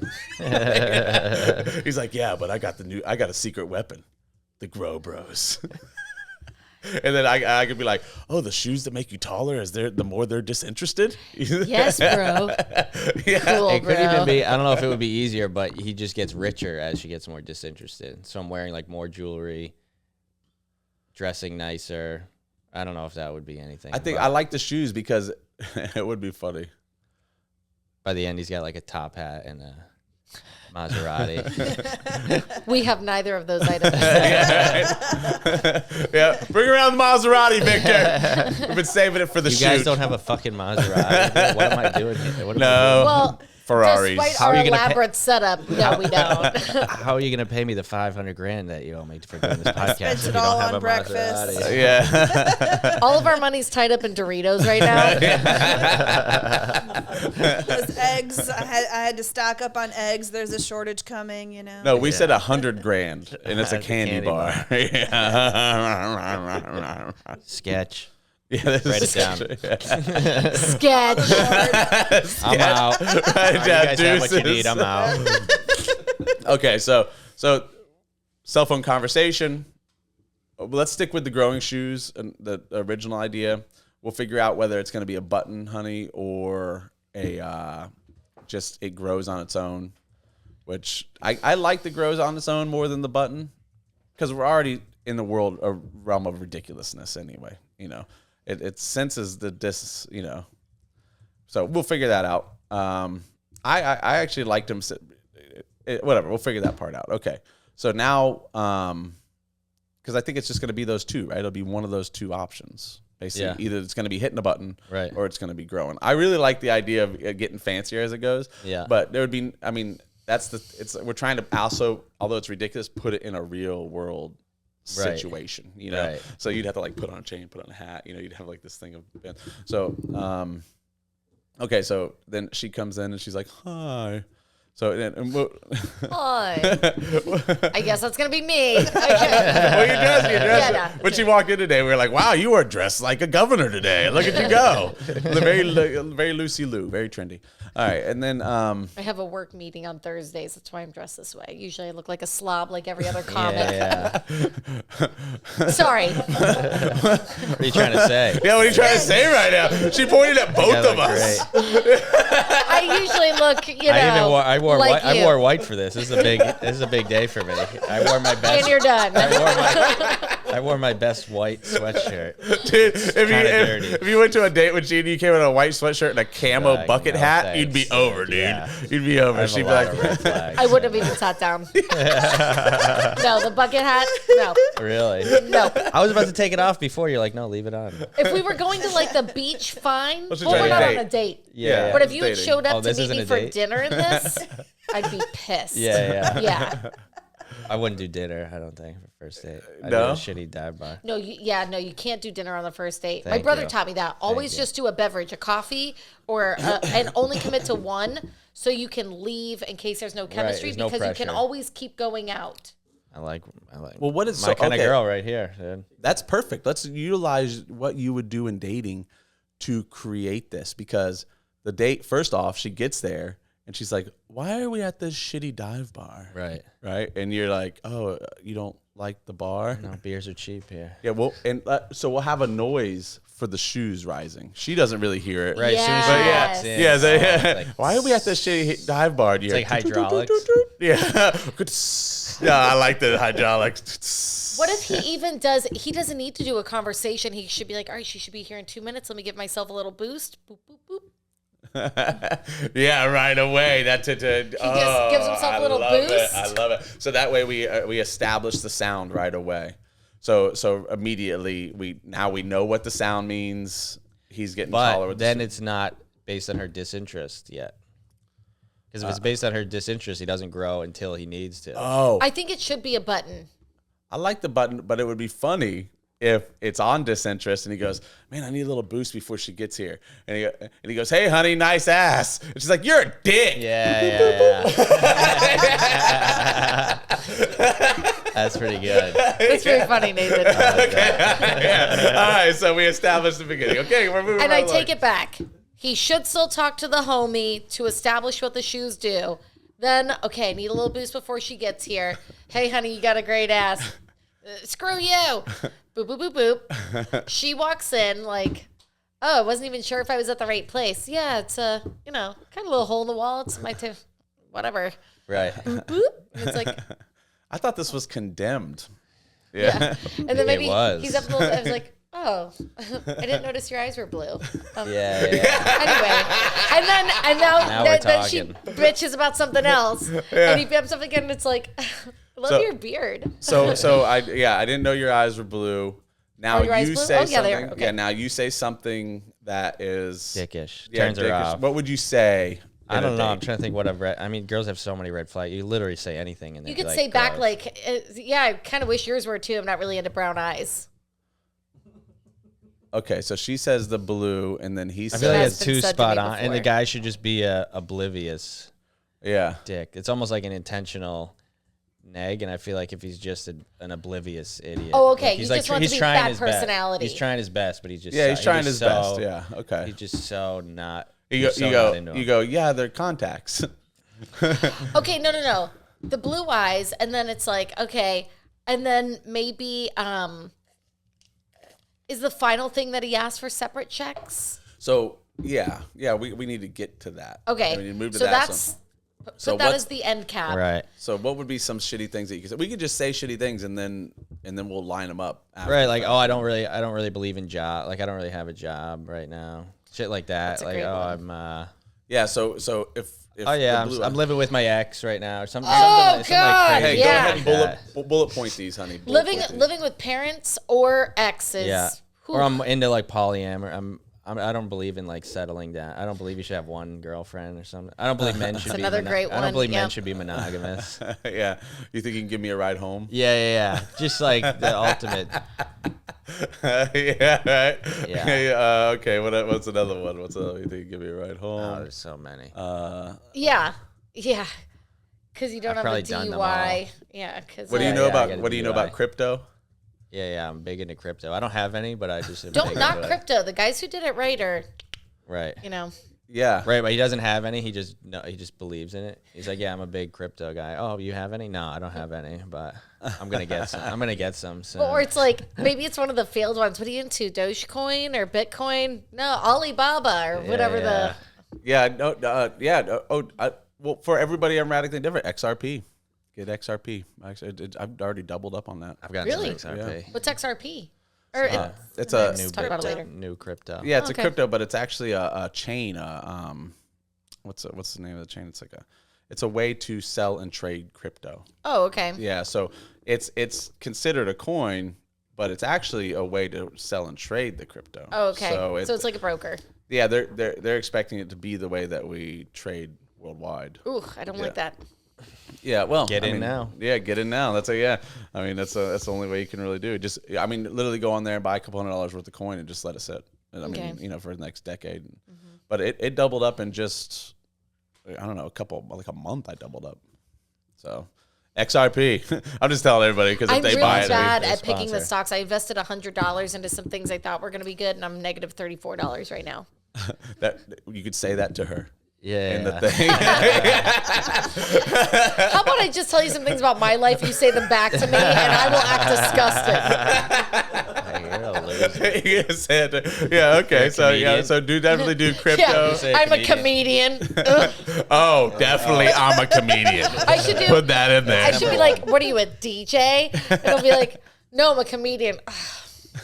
Speaker 11: He's like, yeah, but I got a secret weapon, the Grow Bros. And then I could be like, oh, the shoes that make you taller the more they're disinterested.
Speaker 2: Yes, bro.
Speaker 11: Yeah.
Speaker 2: Cool,
Speaker 9: It could
Speaker 2: bro.
Speaker 9: even be, I don't know if it would be easier, but he just gets richer as she gets more disinterested. So I'm wearing like more jewelry, dressing nicer. I don't know if that would be anything.
Speaker 11: I think I like the shoes because it would be funny.
Speaker 9: By the end, he's got like a top hat and a Maserati.
Speaker 2: We have neither of those items.
Speaker 11: Yeah, bring around the Maserati, Victor. We've been saving it for the shoot.
Speaker 9: You guys don't have a fucking Maserati. What am I doing here? What am I
Speaker 11: No.
Speaker 2: Well,
Speaker 11: Ferraris.
Speaker 2: despite
Speaker 9: How
Speaker 2: our
Speaker 9: are you gonna
Speaker 2: elaborate setup, no, we don't.
Speaker 9: doing? How are you going to pay me the $500,000 that you owe me for doing this podcast?
Speaker 1: Spent
Speaker 9: if
Speaker 1: it
Speaker 9: you don't
Speaker 1: all
Speaker 9: have
Speaker 1: on
Speaker 9: a
Speaker 1: breakfast.
Speaker 9: Maserati?
Speaker 11: Yeah.
Speaker 2: All of our money's tied up in Doritos right now.
Speaker 1: Those eggs, I had to stock up on eggs. There's a shortage coming, you know.
Speaker 11: No, we said $100,000, and it's a
Speaker 9: It's a
Speaker 11: candy
Speaker 9: candy
Speaker 11: bar. Yeah.
Speaker 9: Sketch.
Speaker 11: Yeah, this
Speaker 9: Write
Speaker 11: is
Speaker 9: it down.
Speaker 2: Sketch.
Speaker 9: I'm out.
Speaker 11: Right
Speaker 9: You
Speaker 11: down,
Speaker 9: guys have what you
Speaker 11: deuces.
Speaker 9: need. I'm out.
Speaker 11: Okay, so cell phone conversation. Let's stick with the growing shoes and the original idea. We'll figure out whether it's going to be a button, honey, or a just it grows on its own. Which I like the grows on its own more than the button because we're already in the realm of ridiculousness anyway. You know, it senses the you know. So we'll figure that out. I actually liked him. Whatever, we'll figure that part out. Okay, so now, because I think it's just going to be those two, right? It'll be one of those two options. Basically,
Speaker 9: Yeah.
Speaker 11: either it's going to be hitting a button,
Speaker 9: Right.
Speaker 11: or it's going to be growing. I really like the idea of getting fancier as it goes.
Speaker 9: Yeah.
Speaker 11: But there would be, I mean, we're trying to also, although it's ridiculous, put it in a real world
Speaker 9: Right.
Speaker 11: situation. You know,
Speaker 9: Right.
Speaker 11: so you'd have to like put on a chain, put on a hat. You know, you'd have like this thing of so. Okay, so then she comes in and she's like, "Hi." So then,
Speaker 2: Hi. I guess that's gonna be me. Okay.
Speaker 11: well, you're dressed.
Speaker 2: Yeah, no.
Speaker 11: When she walked in today, we were like, "Wow, you are dressed like a governor today. Look at you go." Very Lucy Lou, very trendy. All right, and then
Speaker 2: I have a work meeting on Thursdays. That's why I'm dressed this way. Usually I look like a slob like every other comic.
Speaker 9: Yeah.
Speaker 2: Sorry.
Speaker 9: What are you trying to say?
Speaker 11: yeah, what are you trying to say right now? She pointed at both
Speaker 9: You guys
Speaker 11: of
Speaker 9: look
Speaker 11: us.
Speaker 9: great.
Speaker 2: I usually look, you know,
Speaker 9: I wore
Speaker 2: like
Speaker 9: white.
Speaker 2: you.
Speaker 9: I wore white for this. This is a big day for me. I wore my best.
Speaker 2: And you're done.
Speaker 9: I wore my best white sweatshirt.
Speaker 11: Dude,
Speaker 9: dirty.
Speaker 11: if you went to a date with Gene, you came in a white sweatshirt and a camo
Speaker 9: Like,
Speaker 11: bucket
Speaker 9: no,
Speaker 11: hat,
Speaker 9: thanks.
Speaker 11: you'd be over, dude.
Speaker 9: Yeah.
Speaker 11: You'd be over.
Speaker 9: I have
Speaker 11: She'd
Speaker 9: a
Speaker 11: be
Speaker 9: lot
Speaker 11: like,
Speaker 9: of red flags.
Speaker 2: I wouldn't have even sat down. No, the bucket hat, no.
Speaker 9: Really?
Speaker 2: No.
Speaker 9: I was about to take it off before. You're like, no, leave it on.
Speaker 2: If we were going to like the beach, fine.
Speaker 11: Let's
Speaker 2: Well,
Speaker 11: try
Speaker 2: we're
Speaker 11: a
Speaker 2: not
Speaker 11: date.
Speaker 2: on a date.
Speaker 9: Yeah.
Speaker 2: But if you had
Speaker 11: dating.
Speaker 2: showed up
Speaker 9: Oh,
Speaker 2: to
Speaker 9: this
Speaker 2: meet
Speaker 9: isn't
Speaker 2: me
Speaker 9: a
Speaker 2: for
Speaker 9: date?
Speaker 2: dinner in this, I'd be pissed.
Speaker 9: Yeah.
Speaker 2: Yeah.
Speaker 9: I wouldn't do dinner. I don't think for first date. I'd
Speaker 11: No?
Speaker 9: do a shitty dive bar.
Speaker 2: No, you can't do dinner on the first date. My
Speaker 9: Thank
Speaker 2: brother
Speaker 9: you.
Speaker 2: taught me that. Always
Speaker 9: you.
Speaker 2: just do a beverage, a coffee, or and only commit to one, so you can leave in case there's no chemistry,
Speaker 9: there's no
Speaker 2: because you can
Speaker 9: pressure.
Speaker 2: always keep going out.
Speaker 9: I like.
Speaker 11: Well, what is
Speaker 9: my kind of girl right here, dude?
Speaker 11: That's perfect. Let's utilize what you would do in dating to create this, because the date, first off, she gets there and she's like, why are we at this shitty dive bar?
Speaker 9: Right.
Speaker 11: Right. And you're like, oh, you don't like the bar?
Speaker 9: No, beers are cheap here.
Speaker 11: Yeah. Well, and so we'll have a noise for the shoes rising. She doesn't really hear it.
Speaker 9: Right.
Speaker 2: Yes.
Speaker 9: As soon as she walks in,
Speaker 11: Yeah.
Speaker 9: like,
Speaker 11: Why are we at this shitty dive bar?
Speaker 9: It's like hydraulics.
Speaker 11: Yeah. Yeah, I like the hydraulics.
Speaker 2: What if he even does? He doesn't need to do a conversation. He should be like, all right, she should be here in 2 minutes. Let me give myself a little boost. Boop, boop, boop.
Speaker 11: Yeah, right away. That's it.
Speaker 2: He just gives himself a little boost.
Speaker 11: I love it. So that way we establish the sound right away. So immediately we know what the sound means. He's getting taller.
Speaker 9: But
Speaker 11: With
Speaker 9: then it's not based on her disinterest yet. Because if it's based on her disinterest, he doesn't grow until he needs to.
Speaker 11: Oh,
Speaker 2: I think it should be a button.
Speaker 11: I like the button, but it would be funny if it's on disinterest and he goes, man, I need a little boost before she gets here. And he goes, hey, honey, nice ass. And she's like, you're a dick.
Speaker 9: Yeah. That's pretty good.
Speaker 2: That's very funny, Nathan.
Speaker 11: Yeah. All right, so we established the beginning. Okay, we're moving
Speaker 2: And
Speaker 11: right
Speaker 2: I
Speaker 11: along.
Speaker 2: take it back. He should still talk to the homie to establish what the shoes do. Then, okay, need a little boost before she gets here. Hey, honey, you got a great ass. Screw you. Boop, boop, boop, boop. She walks in like, oh, I wasn't even sure if I was at the right place. Yeah, it's a, kind of a little hole in the wall. It's my whatever.
Speaker 9: Right.
Speaker 2: Boop, boop. And it's like,
Speaker 11: I thought this was condemned.
Speaker 2: yeah. And then maybe
Speaker 9: was.
Speaker 2: he's up a little, I was like, oh, I didn't notice your eyes were blue.
Speaker 9: Yeah.
Speaker 2: Anyway, and
Speaker 9: Now we're
Speaker 2: then she
Speaker 9: talking.
Speaker 2: bitches about something else, and he bumps up again, and it's like, I love your beard.
Speaker 11: So I didn't know your eyes were blue. Now
Speaker 2: Oh, your eyes
Speaker 11: you
Speaker 2: blue?
Speaker 11: say
Speaker 2: Oh, yeah, they are.
Speaker 11: something.
Speaker 2: Okay.
Speaker 11: Yeah, now you say something that is
Speaker 9: Dickish.
Speaker 11: Yeah,
Speaker 9: Turns her
Speaker 11: dickish.
Speaker 9: off.
Speaker 11: What would you say?
Speaker 9: I
Speaker 11: in a
Speaker 9: don't know. I'm
Speaker 11: date?
Speaker 9: trying to think what I've read. I mean, girls have so many red flags. You literally say anything, and
Speaker 2: You
Speaker 9: they'd
Speaker 2: could
Speaker 9: be
Speaker 2: say
Speaker 9: like,
Speaker 2: back
Speaker 9: gross.
Speaker 2: like, yeah, I kind of wish yours were too. I'm not really into brown eyes.
Speaker 11: Okay, so she says the blue, and then he
Speaker 9: I
Speaker 11: says,
Speaker 9: feel like
Speaker 2: has
Speaker 9: it's
Speaker 2: been
Speaker 9: too
Speaker 2: said to
Speaker 9: spot
Speaker 2: me
Speaker 9: on, and the
Speaker 2: before.
Speaker 9: guy should just be oblivious
Speaker 11: yeah.
Speaker 9: dick. It's almost like an intentional neg, and I feel like if he's just an oblivious idiot.
Speaker 2: Oh, okay.
Speaker 9: Like, he's
Speaker 2: You just want to
Speaker 9: he's
Speaker 2: be
Speaker 9: trying
Speaker 2: bad
Speaker 9: his best.
Speaker 2: personality.
Speaker 9: He's trying his best, but he's just
Speaker 11: Yeah, he's trying his
Speaker 9: just
Speaker 11: best.
Speaker 9: so-
Speaker 11: Yeah, okay.
Speaker 9: He's just so not.
Speaker 11: You
Speaker 9: he's so not into him.
Speaker 11: go, yeah, they're contacts.
Speaker 2: Okay, no. The blue eyes, and then it's like, okay, and then maybe is the final thing that he asked for separate checks?
Speaker 11: So, yeah, we need to get to that.
Speaker 2: Okay,
Speaker 11: We need to move to
Speaker 2: so
Speaker 11: that.
Speaker 2: that's
Speaker 11: So
Speaker 2: put that
Speaker 11: what's-
Speaker 2: as the end cap.
Speaker 9: Right.
Speaker 11: So what would be some shitty things that you could say? We could just say shitty things and then we'll line them up. After
Speaker 9: Right, like, oh, I don't really believe in job. Like, I don't really have a job right now. Shit like that.
Speaker 2: That's a
Speaker 9: Like,
Speaker 2: great
Speaker 9: oh,
Speaker 2: one.
Speaker 9: I'm.
Speaker 11: Yeah. So if
Speaker 9: Oh yeah,
Speaker 11: the blue-
Speaker 9: I'm living with my ex right now, or something.
Speaker 2: Oh,
Speaker 9: something like
Speaker 2: God,
Speaker 9: crazy
Speaker 11: Hey, go
Speaker 2: yeah.
Speaker 11: ahead and
Speaker 9: like
Speaker 11: bullet point these, honey. Bullet point these.
Speaker 2: Living with parents or exes.
Speaker 9: Yeah.
Speaker 2: Whew.
Speaker 9: Or I'm into like polyamory. I don't believe in like settling down. I don't believe you should have one girlfriend or something. I don't believe men should be.
Speaker 2: another great
Speaker 9: I don't
Speaker 2: one,
Speaker 9: believe
Speaker 2: yeah.
Speaker 9: men should be monogamous.
Speaker 11: Yeah. You think you can give me a ride home?
Speaker 9: Yeah. Just like the ultimate.
Speaker 11: Yeah. Right.
Speaker 9: Yeah.
Speaker 11: Hey, okay. What's another one? What's another? You think you can give me a ride home?
Speaker 9: Oh, there's so many.
Speaker 2: Yeah. Because you don't
Speaker 9: I've
Speaker 2: have a
Speaker 9: probably done them all.
Speaker 2: DUI. Yeah. Because
Speaker 11: What do you know
Speaker 9: I
Speaker 11: about
Speaker 9: got a
Speaker 11: What do you know
Speaker 9: DUI.
Speaker 11: about crypto?
Speaker 9: Yeah. I'm big into crypto. I don't have any, but I just am
Speaker 2: don't
Speaker 9: big
Speaker 2: knock
Speaker 9: into it.
Speaker 2: crypto. The guys who did it right are,
Speaker 9: Right.
Speaker 11: Yeah.
Speaker 9: Right, but he doesn't have any. He just believes in it. He's like, yeah, I'm a big crypto guy. Oh, you have any? No, I don't have any, but I'm gonna get some. I'm gonna get some soon.
Speaker 2: or it's like, maybe it's one of the failed ones. What are you into? Dogecoin or Bitcoin? No, Alibaba or whatever the.
Speaker 11: Yeah. No. Yeah. Well, for everybody, I'm radically different. XRP. Get XRP. Actually, I've already doubled up on that.
Speaker 9: I've got
Speaker 2: Really?
Speaker 9: some XRP.
Speaker 2: What's XRP? Or
Speaker 11: It's a
Speaker 2: let's talk about it later.
Speaker 9: New crypto.
Speaker 11: Yeah, it's
Speaker 2: Okay.
Speaker 11: a crypto, but it's actually a chain. What's the name of the chain? It's a way to sell and trade crypto.
Speaker 2: Oh, okay.
Speaker 11: Yeah, so it's considered a coin, but it's actually a way to sell and trade the crypto.
Speaker 2: Oh, okay.
Speaker 11: So
Speaker 2: it's like a broker.
Speaker 11: yeah, they're expecting it to be the way that we trade worldwide.
Speaker 2: Ooh, I don't like that.
Speaker 11: Yeah, well,
Speaker 9: Get in now.
Speaker 11: Yeah, get in now. That's the only way you can really do it. Just, literally go on there and buy a couple $100 worth of coin and just let it sit. For the next decade. Mm-hmm. But it doubled up in just, I don't know, a month. I doubled up. So XRP. I'm just telling everybody because if they buy it,
Speaker 2: I'm really bad at picking the stocks. I invested $100 into some things I thought were going to be good, and I'm negative $34 right now.
Speaker 11: That you could say that to her.
Speaker 9: Yeah.
Speaker 11: In the thing.
Speaker 2: How about I just tell you some things about my life? You say them back to me, and I will act disgusted.
Speaker 11: You're gonna say it to, yeah. Okay. So definitely do crypto.
Speaker 2: Yeah, I'm a comedian.
Speaker 8: Oh, definitely, I'm a comedian.
Speaker 2: I should
Speaker 8: put that in there.
Speaker 2: I should be like, what are you, a DJ? And I'll be like, no, I'm a comedian.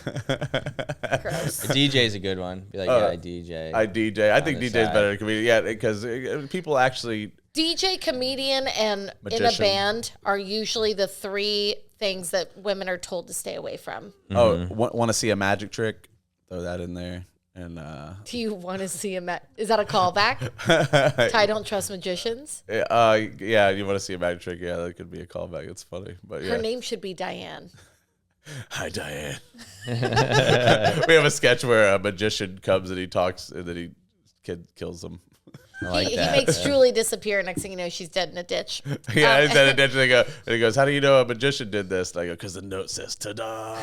Speaker 2: Gross.
Speaker 9: A DJ is a good one. Be like, I DJ.
Speaker 11: I DJ. I think DJ is better than comedian. Yeah, because people actually.
Speaker 2: DJ, comedian, and
Speaker 11: magician.
Speaker 2: in a band are usually the three things that women are told to stay away from.
Speaker 11: Mm-hmm. Oh, want to see a magic trick? Throw that in there. And
Speaker 2: do you want to see is that a callback? I don't trust magicians.
Speaker 11: Yeah, you want to see a magic trick? Yeah, that could be a callback. It's funny, but yeah.
Speaker 2: Her name should be Diane.
Speaker 11: Hi, Diane. We have a sketch where a magician comes and he talks, and then kid kills him.
Speaker 2: He makes Julie disappear. Next thing you know, she's dead in a ditch.
Speaker 11: Yeah, he's dead in a ditch. And he goes, "How do you know a magician did this?" And I go, "Because the note says ta-da."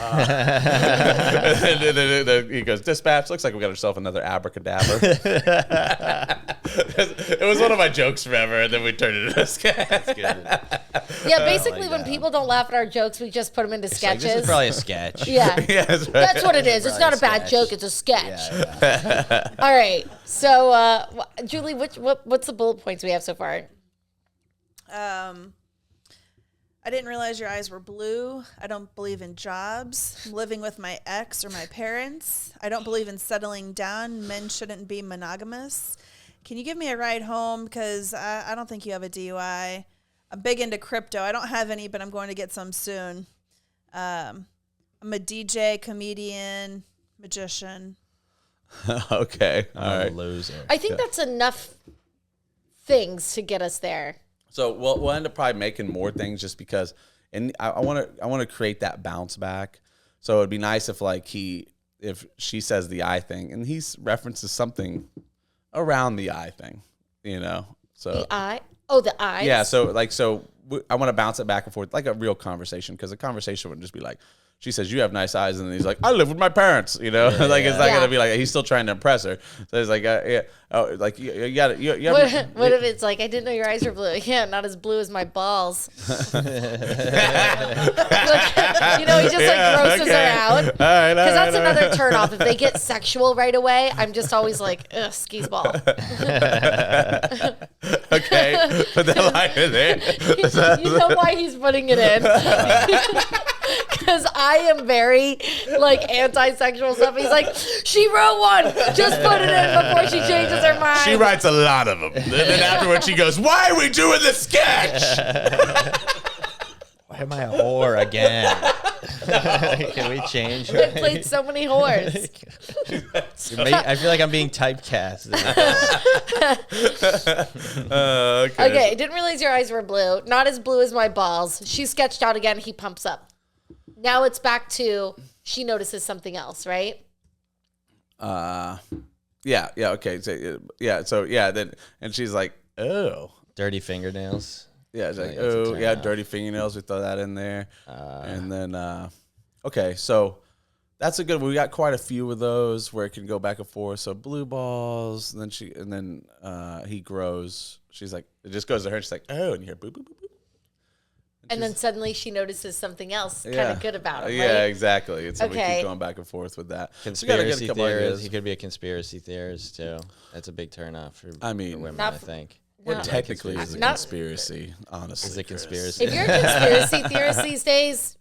Speaker 11: and then he goes, "Dispatch, looks like we got ourselves another abracadabra." It was one of my jokes forever, and then we turned it into a sketch. That's good.
Speaker 2: Yeah, basically, when people don't laugh at our jokes, we just put them into sketches.
Speaker 9: This is probably a sketch.
Speaker 2: Yeah,
Speaker 11: yeah, that's right.
Speaker 2: That's what it is. It's not a bad joke. It's a sketch. Yeah. All right. So, Julie, what's the bullet points we have so far?
Speaker 1: I didn't realize your eyes were blue. I don't believe in jobs. I'm living with my ex or my parents. I don't believe in settling down. Men shouldn't be monogamous. Can you give me a ride home? Because I don't think you have a DUI. I'm big into crypto. I don't have any, but I'm going to get some soon. I'm a DJ, comedian, magician.
Speaker 11: Okay. All right.
Speaker 9: Loser.
Speaker 2: I think that's enough things to get us there.
Speaker 11: So we'll end up probably making more things just because, and I want to create that bounce back. So it'd be nice if she says the eye thing and he references something around the eye thing, So
Speaker 2: the eye. Oh, the eyes.
Speaker 11: Yeah. So I want to bounce it back and forth like a real conversation, because a conversation would just be like, she says, "You have nice eyes," and then he's like, "I live with my parents." It's not gonna be like he's still trying to impress her. So he's like, "Yeah, oh, like you got it."
Speaker 2: What if it's like, "I didn't know your eyes were blue"? Yeah, not as blue as my balls. He just grosses her out.
Speaker 11: All right,
Speaker 2: because that's another turnoff. If they get sexual right away, I'm just always like, ugh, skis ball.
Speaker 11: Okay, put that line in there.
Speaker 2: You know why he's putting it in? Because I am very anti-sexual stuff. He's like, "She wrote one. Just put it in before she changes her mind."
Speaker 8: She writes a lot of them. And then afterwards she goes, "Why are we doing the sketch?"
Speaker 9: Why am I a whore again? Can we change?
Speaker 2: I played so many whores.
Speaker 9: I feel like I'm being typecast.
Speaker 2: Okay, I didn't realize your eyes were blue. Not as blue as my balls. She sketched out again. He pumps up. Now it's back to she notices something else, right?
Speaker 11: Yeah. Okay. So then and she's like, "Oh,
Speaker 9: dirty fingernails."
Speaker 11: Yeah, it's like, "Oh, yeah, dirty fingernails." We throw that in there, and then okay, so that's a good one. We got quite a few of those where it can go back and forth. So blue balls, and then he grows. She's like, it just goes to her. And she's like, "Oh," and you hear boop boop boop boop.
Speaker 2: And then suddenly she notices something else kind of good about him, right?
Speaker 11: Yeah, exactly. And so we keep going back and forth with that.
Speaker 9: Conspiracy theorist. He could be a conspiracy theorist, too. That's a big turnoff for women, I think.
Speaker 11: What technically is a conspiracy, honestly.
Speaker 9: Is a conspiracy.
Speaker 2: If you're a conspiracy theorist these days,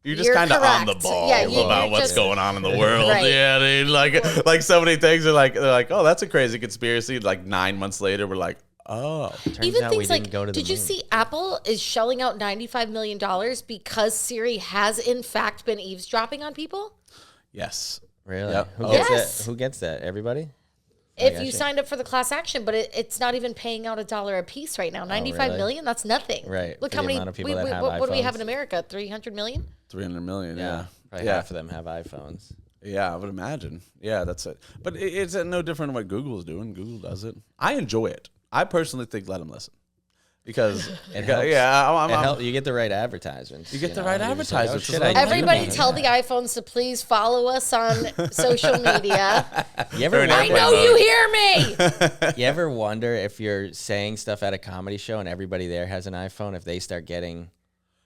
Speaker 8: you're just kind of on the ball about what's going on in the world.
Speaker 2: Right.
Speaker 8: Yeah, dude,
Speaker 11: like so many things are like, they're like, "Oh, that's a crazy conspiracy." Like 9 months later, we're like, "Oh."
Speaker 2: Even things like, did you see Apple is shelling out $95 million because Siri has in fact been eavesdropping on people?
Speaker 11: Yes.
Speaker 9: Really?
Speaker 11: Yep.
Speaker 9: Who gets that? Everybody?
Speaker 2: if you signed up for the class action, but it's not even paying out $1 a piece right now. 95 million, that's nothing.
Speaker 9: Right.
Speaker 2: Look
Speaker 9: For
Speaker 2: how
Speaker 9: the
Speaker 2: many,
Speaker 9: amount of people that have
Speaker 2: what do we have
Speaker 9: iPhones.
Speaker 2: in America? 300 million?
Speaker 11: 300 million, yeah.
Speaker 9: Probably half of them have iPhones.
Speaker 11: Yeah, I would imagine. Yeah, that's it. But it's no different than what Google's doing. Google does it. I enjoy it. I personally think let them listen. Because,
Speaker 9: It helps. You get the right advertisements.
Speaker 11: You get the right
Speaker 9: You're just like,
Speaker 11: advertisements.
Speaker 9: shit, I knew
Speaker 2: Everybody
Speaker 9: about
Speaker 2: tell
Speaker 9: that.
Speaker 2: the iPhones to please follow us on social media.
Speaker 9: You ever
Speaker 2: I
Speaker 9: wonder,
Speaker 2: know you hear me.
Speaker 9: you ever wonder if you're saying stuff at a comedy show and everybody there has an iPhone, if they start getting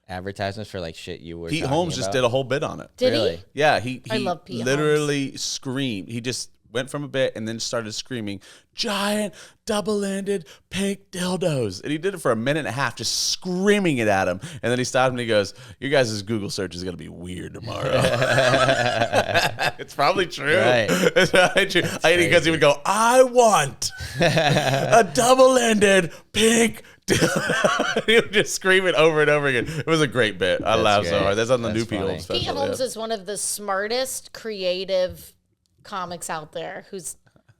Speaker 9: advertisements for like shit you were
Speaker 11: Pete
Speaker 9: talking
Speaker 11: Holmes just
Speaker 9: about?
Speaker 11: did a whole bit on it.
Speaker 2: Did
Speaker 9: Really?
Speaker 2: he?
Speaker 11: Yeah, he
Speaker 2: I love Pete
Speaker 11: literally screamed. He just went from a bit and then started screaming, giant, double-ended, pink dildos. And he did it for a minute and a half, just screaming it at him. And then he stopped and he goes, your guys' Google search is going to be weird tomorrow. It's probably true.
Speaker 9: Right.
Speaker 11: It's probably true. Because he would go, I want a double-ended, pink dildo. He would just scream it over and over again. It was a great bit. I laughed so
Speaker 9: great.
Speaker 11: hard. That's on the
Speaker 9: That's
Speaker 11: new Pete
Speaker 9: funny.
Speaker 11: Holmes special.
Speaker 2: Pete Holmes
Speaker 11: yeah.
Speaker 2: is one of the smartest, creative comics out there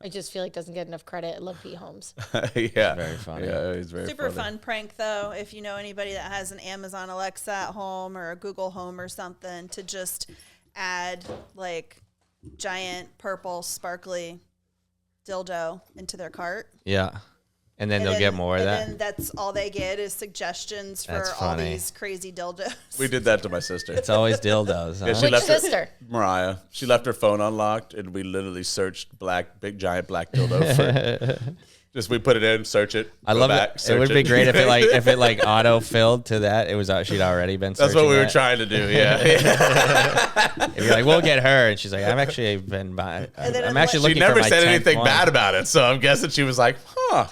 Speaker 2: I just feel like doesn't get enough credit. I love Pete Holmes.
Speaker 11: Yeah.
Speaker 9: Very funny.
Speaker 11: Yeah, he's very
Speaker 1: Super
Speaker 11: funny.
Speaker 1: fun prank, though, if you know anybody that has an Amazon Alexa at home or a Google Home or something, to just add like giant purple sparkly dildo into their cart.
Speaker 9: Yeah. And then they'll get more of that.
Speaker 1: And then that's all they get is suggestions for
Speaker 9: That's
Speaker 1: all
Speaker 9: funny.
Speaker 1: these crazy dildos.
Speaker 11: We did that to my sister.
Speaker 9: It's always dildos. Huh?
Speaker 11: Yeah, she
Speaker 2: Which
Speaker 11: left her-
Speaker 2: sister?
Speaker 11: Mariah. She left her phone unlocked, and we literally searched big giant black dildo for. Just we put it in, search it.
Speaker 9: I
Speaker 11: go
Speaker 9: love
Speaker 11: back,
Speaker 9: it. It
Speaker 11: search
Speaker 9: would be great if it like auto filled to that. It was she'd already been.
Speaker 11: That's what we were
Speaker 9: that.
Speaker 11: trying to do. Yeah.
Speaker 9: If you're like, we'll get her, and she's like, I'm actually been by.
Speaker 1: then
Speaker 9: I'm
Speaker 1: it
Speaker 9: actually
Speaker 1: was-
Speaker 11: She
Speaker 9: looking for
Speaker 11: never
Speaker 9: my
Speaker 11: said
Speaker 9: 10th
Speaker 11: anything
Speaker 9: one.
Speaker 11: bad about it, so I'm guessing she was like, huh.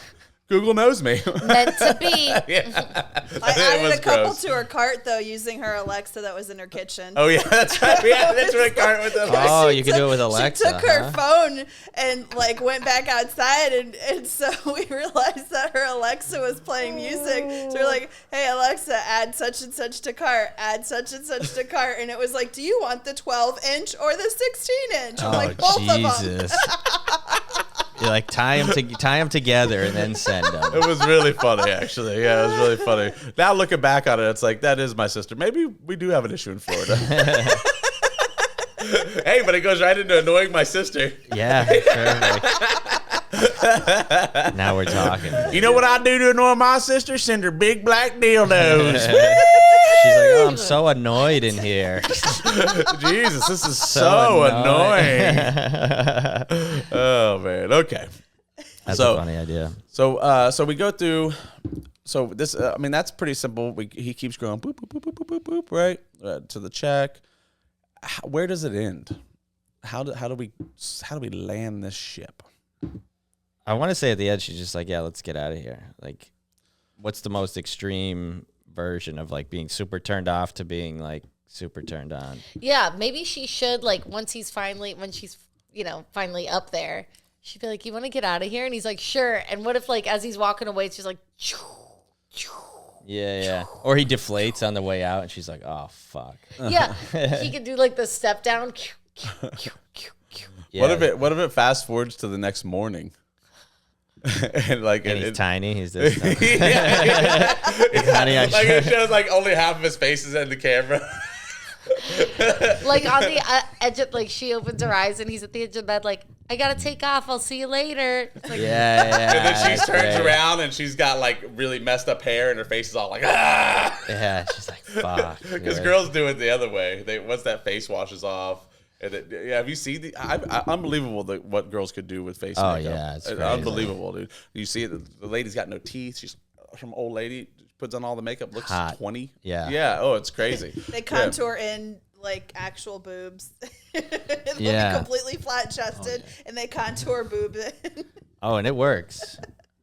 Speaker 11: Google knows me.
Speaker 2: Meant to be.
Speaker 11: Yeah.
Speaker 1: I added
Speaker 11: was
Speaker 1: a couple
Speaker 11: gross.
Speaker 1: to her cart, though, using her Alexa that was in her kitchen.
Speaker 11: Oh yeah, that's right. Yeah, that's right. Cart with the
Speaker 9: Oh, you can do it with Alexa.
Speaker 1: She took her
Speaker 9: huh?
Speaker 1: phone and like went back outside, and so we realized that her Alexa was playing music. So we're like, "Hey Alexa, add such and such to cart. Add such and such to cart." And it was like, "Do you want the 12-inch or the 16-inch?" I'm like, "Both of them."
Speaker 9: Jesus. You're like tie them together and then send them.
Speaker 11: It was really funny, actually. Yeah, it was really funny. Now looking back on it, it's like that is my sister. Maybe we do have an issue in Florida. Hey, but it goes right into annoying my sister.
Speaker 9: Yeah, sure. Now we're talking.
Speaker 11: You know what I do to annoy my sister? Send her big black dildos.
Speaker 9: She's like, oh, I'm so annoyed in here.
Speaker 11: Jesus, this is so annoying. Oh man. Okay.
Speaker 9: That's
Speaker 11: So-
Speaker 9: a funny idea.
Speaker 11: So we go through. So this, I mean, that's pretty simple. He keeps going boop boop boop boop boop boop, boop right to the check. Where does it end? How do we land this ship?
Speaker 9: I want to say at the end, she's just like, yeah, let's get out of here. Like, what's the most extreme version of like being super turned off to being like super turned on?
Speaker 2: Yeah, maybe she should, like, when she's finally up there, she'd be like, you want to get out of here? And he's like, sure. And what if, like, as he's walking away, it's just like,
Speaker 9: Yeah. Or he deflates on the way out, and she's like, oh, fuck.
Speaker 2: yeah, he could do, like, the step down.
Speaker 9: Yeah.
Speaker 11: What if it fast forwards to the next morning? and like
Speaker 9: And he's tiny. He's this. Honey, I
Speaker 11: like
Speaker 9: should-
Speaker 11: it shows like only half of his face is in the camera.
Speaker 2: Like, on the edge of, like, she opens her eyes, and he's at the edge of bed, like, I got to take off. I'll see you later. It's like,
Speaker 9: Yeah.
Speaker 11: And then she
Speaker 9: that's
Speaker 11: turns
Speaker 9: great.
Speaker 11: around and she's got like really messed up hair and her face is all like ah.
Speaker 9: Yeah, she's like, fuck.
Speaker 11: Because
Speaker 9: dude.
Speaker 11: girls do it the other way. Once that face washes off. And have you seen unbelievable what girls could do with face
Speaker 9: Oh,
Speaker 11: makeup?
Speaker 9: yeah, it's crazy.
Speaker 11: Unbelievable, dude. You see it, the lady's got no teeth. She's some old lady, puts on all the makeup, looks
Speaker 9: Hot.
Speaker 11: 20.
Speaker 9: Yeah.
Speaker 11: Yeah. Oh, it's crazy.
Speaker 1: They contour in like actual boobs. They'll
Speaker 9: Yeah.
Speaker 1: be completely flat chested, and they contour boob in.
Speaker 9: Oh, and it works.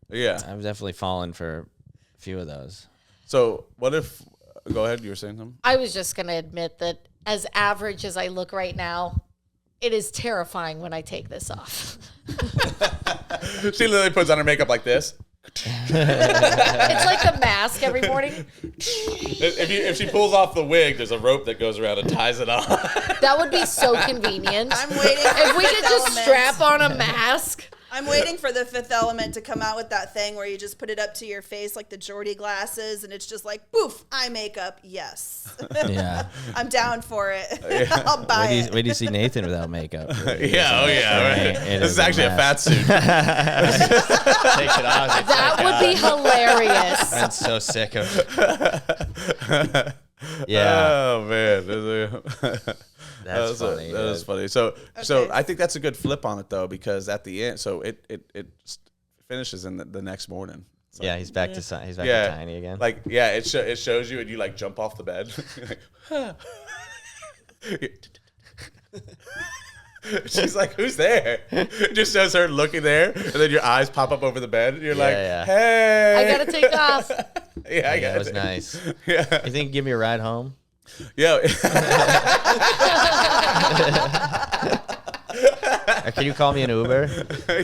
Speaker 11: Yeah.
Speaker 9: I've definitely fallen for a few of those.
Speaker 11: So what if? Go ahead. You were saying something.
Speaker 2: I was just going to admit that as average as I look right now, it is terrifying when I take this off.
Speaker 11: She literally puts on her makeup like this.
Speaker 2: It's like a mask every morning.
Speaker 11: If she pulls off the wig, there's a rope that goes around and ties it on.
Speaker 2: That would be so convenient.
Speaker 1: I'm waiting.
Speaker 2: If we could just
Speaker 1: Elements.
Speaker 2: strap on a mask.
Speaker 1: I'm waiting for the Fifth Element to come out with that thing where you just put it up to your face like the Geordie glasses, and it's just like, poof, eye makeup. Yes.
Speaker 9: Yeah.
Speaker 1: I'm down for it. I'll buy it.
Speaker 9: Wait do you see Nathan without makeup?
Speaker 11: Yeah, oh yeah. Right. This is actually a fat suit.
Speaker 9: Takes it off.
Speaker 2: That would be hilarious.
Speaker 9: I'm so sick of it. Yeah.
Speaker 11: Oh man.
Speaker 9: That's funny.
Speaker 11: That was funny. So I think that's a good flip on it though, because at the end, so it finishes in the next morning. It's
Speaker 9: yeah,
Speaker 11: like,
Speaker 9: he's back to tiny again.
Speaker 11: Like it shows you and you like jump off the bed. She's like, who's there? It just shows her looking there, and then your eyes pop up over the bed, and you're like, hey.
Speaker 2: I gotta take off.
Speaker 11: Yeah, I got it.
Speaker 9: That was nice.
Speaker 11: Yeah.
Speaker 9: You think give me a ride home?
Speaker 11: Yeah.
Speaker 9: Or can you call me an Uber?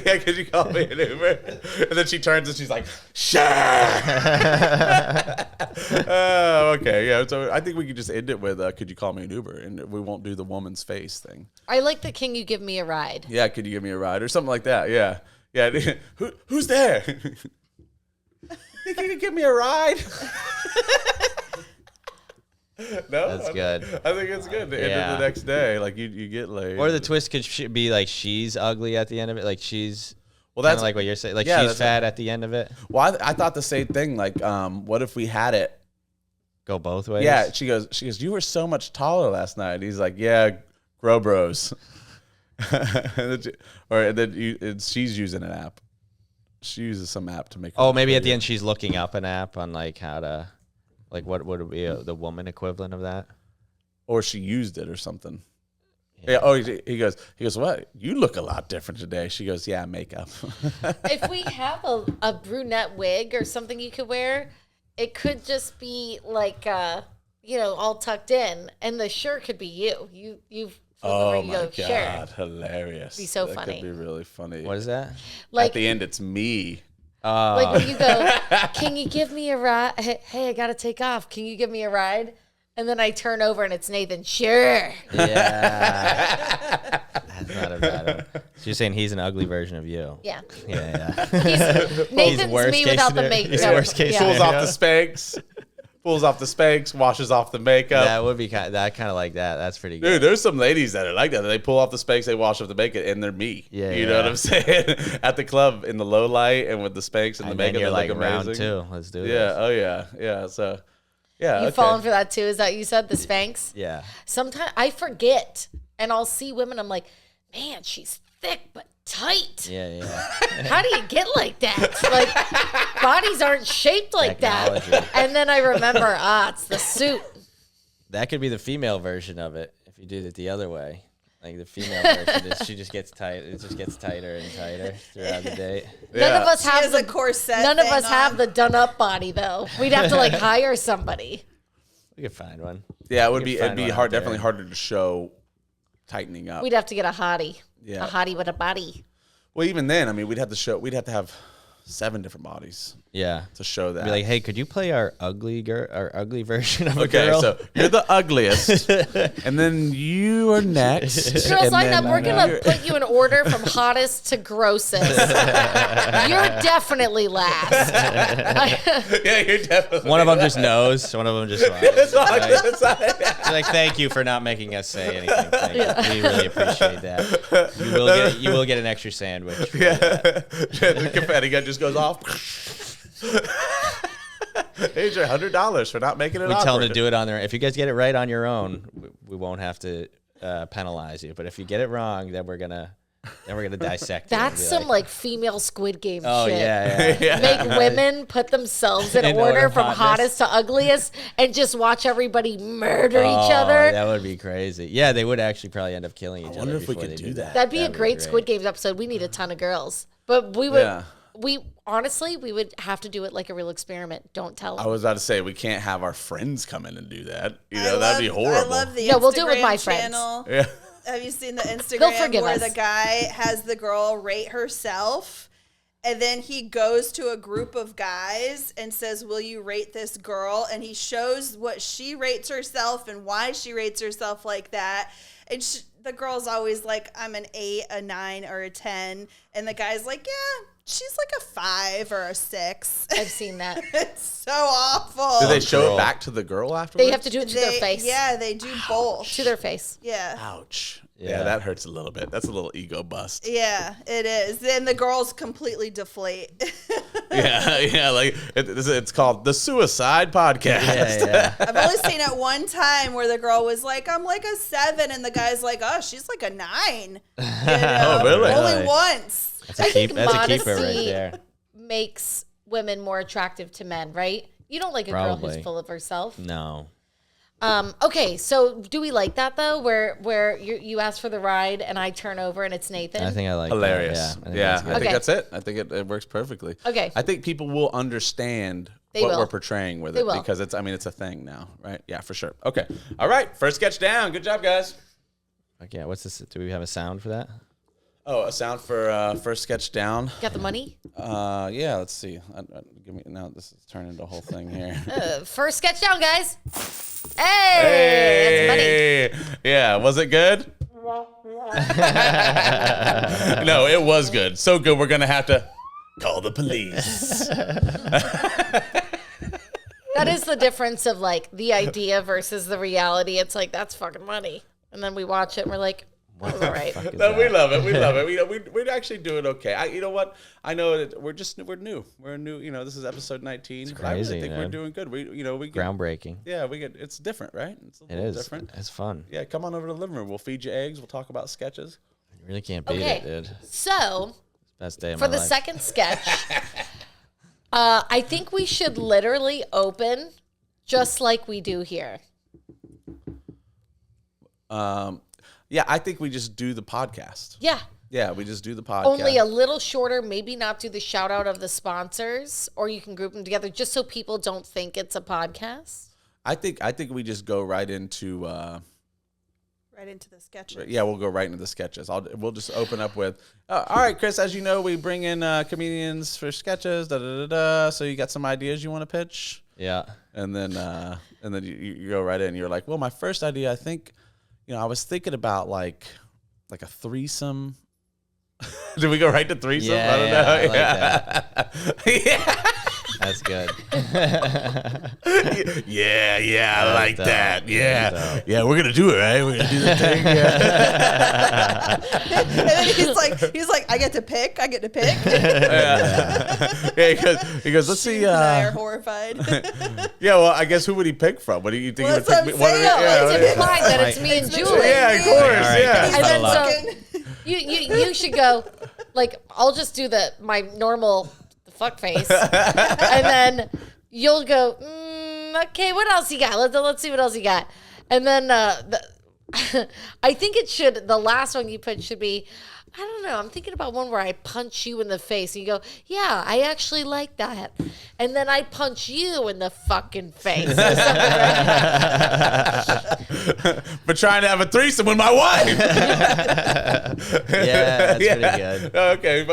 Speaker 11: Yeah, could you call me an Uber? And then she turns and she's like, sure. Oh, okay. Yeah. So I think we could just end it with, could you call me an Uber? And we won't do the woman's face thing.
Speaker 2: I like the can you give me a ride?
Speaker 11: Yeah, could you give me a ride? Or something like that. Yeah. Yeah. Who's there? Can you give me a ride? No,
Speaker 9: That's good.
Speaker 11: I think it's good to end it the next day. Like you get laid.
Speaker 9: Or the twist could be like she's ugly at the end of it. Like she's
Speaker 11: that's
Speaker 9: like what you're saying. Like she's fat at the end of it.
Speaker 11: Well, I thought the same thing. Like, what if we had it
Speaker 9: go both ways?
Speaker 11: Yeah. She goes. You were so much taller last night. He's like, yeah, grow bros. And then she's using an app. She uses some app to make.
Speaker 9: Oh, maybe at the end she's looking up an app on like how to. Like, what would be the woman equivalent of that?
Speaker 11: Or she used it or something. Yeah. Oh, he goes, what? You look a lot different today. She goes, yeah, makeup.
Speaker 2: If we have a brunette wig or something you could wear, it could just be like, all tucked in, and the shirt could be you. You.
Speaker 11: Oh my God, hilarious!
Speaker 2: It'd be so
Speaker 11: that
Speaker 2: funny.
Speaker 11: Could be really funny.
Speaker 9: What is that?
Speaker 2: Like
Speaker 11: at the end, it's me.
Speaker 2: Like when you go, can you give me a ride? Hey, I got to take off. Can you give me a ride? And then I turn over and it's Nathan. Sure.
Speaker 9: Yeah. That's not a bad one. So you're saying he's an ugly version of you?
Speaker 2: Yeah.
Speaker 9: Yeah.
Speaker 2: Nathan's me without the makeup.
Speaker 9: He's worst case
Speaker 11: Pulls off the Spanx. Pulls off the Spanx, washes off the makeup.
Speaker 9: That would be kind of like that. That's pretty good.
Speaker 11: Dude, there's some ladies that are like that. They pull off the Spanx, they wash off the makeup, and they're me.
Speaker 9: Yeah,
Speaker 11: you know what I'm saying? At the club in the low light and with the Spanx and the makeup,
Speaker 9: you're
Speaker 11: they
Speaker 9: like
Speaker 11: look amazing.
Speaker 9: round two. Let's do this.
Speaker 11: Yeah. Oh yeah. Yeah. So, yeah.
Speaker 2: You falling for that too? Is that you said the Spanx?
Speaker 9: Yeah.
Speaker 2: Sometimes I forget, and I'll see women. I'm like, man, she's thick but tight.
Speaker 9: Yeah.
Speaker 2: How do you get like that? Like bodies aren't shaped like that. And then I remember, it's the suit.
Speaker 9: That could be the female version of it if you did it the other way. Like the female version is she just gets tight. It just gets tighter and tighter throughout the day.
Speaker 2: None of us have
Speaker 1: the corset.
Speaker 2: None of us have the done up body though. We'd have to like hire somebody.
Speaker 9: We could find one.
Speaker 11: Yeah, it'd be hard. Definitely harder to show tightening up.
Speaker 2: We'd have to get a hottie.
Speaker 11: Yeah.
Speaker 2: A hottie with a body.
Speaker 11: Well, even then, I mean, we'd have to have 7 different bodies.
Speaker 9: Yeah.
Speaker 11: To show that.
Speaker 9: Be like, hey, could you play our ugly version of a girl?
Speaker 11: Okay, so you're the ugliest, and then you are next.
Speaker 2: Girl, sign up. We're gonna put you in order from hottest to grossest. You're definitely last.
Speaker 11: Yeah, you're definitely.
Speaker 9: One of them just knows. One of them just. Like, thank you for not making us say anything. Thank you. We really appreciate that. You will get an extra sandwich.
Speaker 11: Yeah, the confetti gun just goes off. Here's your $100 for not making it.
Speaker 9: We tell them to do it on their. If you guys get it right on your own, we won't have to penalize you. But if you get it wrong, then we're gonna dissect.
Speaker 2: That's some like female Squid Game shit.
Speaker 9: Yeah.
Speaker 2: Make women put themselves in order from hottest to ugliest and just watch everybody murder each other.
Speaker 9: That would be crazy. Yeah, they would actually probably end up killing each other.
Speaker 11: I wonder if we could do that.
Speaker 2: That'd be a great Squid Games episode. We need a ton of girls, but we would. Yeah. We honestly, we would have to do it like a real experiment. Don't tell them.
Speaker 11: I was about to say we can't have our friends come in and do that. That'd be horrible.
Speaker 1: I love the
Speaker 2: we'll do it with my
Speaker 1: channel.
Speaker 2: friends.
Speaker 11: Yeah.
Speaker 1: Have you seen the Instagram where
Speaker 2: us.
Speaker 1: the guy has the girl rate herself, and then he goes to a group of guys and says, "Will you rate this girl?" And he shows what she rates herself and why she rates herself like that. And the girl's always like, I'm an 8, a 9, or a 10. And the guy's like, yeah, she's like a 5 or a 6.
Speaker 2: I've seen that.
Speaker 1: It's so awful.
Speaker 11: Do they show it back to the girl afterwards?
Speaker 2: They have to do it to their face.
Speaker 1: Yeah, they do both.
Speaker 2: To their face.
Speaker 1: Yeah.
Speaker 11: Ouch. Yeah, that hurts a little bit. That's a little ego bust.
Speaker 1: Yeah, it is. Then the girls completely deflate.
Speaker 11: yeah, like it's called the Suicide Podcast.
Speaker 9: Yeah.
Speaker 1: I've only seen it one time where the girl was like, I'm like a 7, and the guy's like, oh, she's like a 9. You know?
Speaker 11: Oh, really?
Speaker 1: Only once.
Speaker 9: That's a keeper right there.
Speaker 2: Makes women more attractive to men, right? You don't like a girl who's full of herself.
Speaker 9: No.
Speaker 2: Okay, so do we like that though, where you ask for the ride and I turn over and it's Nathan?
Speaker 9: I think I like
Speaker 11: hilarious.
Speaker 9: That.
Speaker 11: Yeah, I think that's it. I think it works perfectly.
Speaker 2: Okay.
Speaker 11: I think people will understand what we're portraying with it because it's a thing now, right? Yeah, for sure. Okay. All right. First sketch down. Good job, guys.
Speaker 9: Okay. What's this? Do we have a sound for that?
Speaker 11: Oh, a sound for first sketch down.
Speaker 2: Got the money?
Speaker 11: Yeah. Let's see. Give me now. This is turning into a whole thing here.
Speaker 2: First sketch down, guys. Hey, that's money.
Speaker 11: Yeah. Was it good? No, it was good. So good. We're gonna have to call the police.
Speaker 2: That is the difference of like the idea versus the reality. It's like that's fucking money, and then we watch it and we're like, that was all right.
Speaker 11: No, we love it. We love it. We're actually doing okay. You know what? I know that we're new. We're new. You know, this is episode 19.
Speaker 9: It's crazy.
Speaker 11: I think we're doing good. We get
Speaker 9: groundbreaking.
Speaker 11: Yeah, it's different, right? It's a little different.
Speaker 9: It's fun.
Speaker 11: Yeah, come on over to the living room. We'll feed you eggs. We'll talk about sketches.
Speaker 9: You really can't beat it, dude.
Speaker 2: So
Speaker 9: best day of
Speaker 2: for
Speaker 9: my
Speaker 2: the
Speaker 9: life.
Speaker 2: second sketch, I think we should literally open just like we do here.
Speaker 11: Yeah, I think we just do the podcast.
Speaker 2: Yeah.
Speaker 11: Yeah, we just do the podcast.
Speaker 2: Only a little shorter, maybe not do the shout out of the sponsors, or you can group them together just so people don't think it's a podcast.
Speaker 11: I think we just go right into
Speaker 1: Right into the sketches.
Speaker 11: Yeah, we'll go right into the sketches. We'll just open up with, all right, Chris, as you know, we bring in comedians for sketches, so you got some ideas you want to pitch?
Speaker 9: Yeah.
Speaker 11: And then you go right in. You're like, well, my first idea, I think, I was thinking about like a threesome. Did we go right to threesome?
Speaker 9: Yeah,
Speaker 11: I don't know.
Speaker 9: I like that. Yeah. That's good.
Speaker 11: yeah, I like that. Yeah, we're gonna do it, right? We're gonna do the thing.
Speaker 1: And then he's like, I get to pick.
Speaker 11: He goes, let's see.
Speaker 1: And I are horrified.
Speaker 11: Yeah, well, I guess who would he pick from? What do you think?
Speaker 1: Well,
Speaker 11: he would pick me?
Speaker 2: It's implied that it's me and Julie.
Speaker 11: Yeah, of course.
Speaker 9: Right,
Speaker 11: yeah.
Speaker 2: And then so you should go like I'll just do my normal fuck face, and then you'll go okay, what else you got? Let's see what else you got. And then I think the last one you put should be, I don't know, I'm thinking about one where I punch you in the face and you go, yeah, I actually like that. And then I punch you in the fucking face.
Speaker 11: For trying to have a threesome with my wife.
Speaker 9: Yeah, that's pretty good.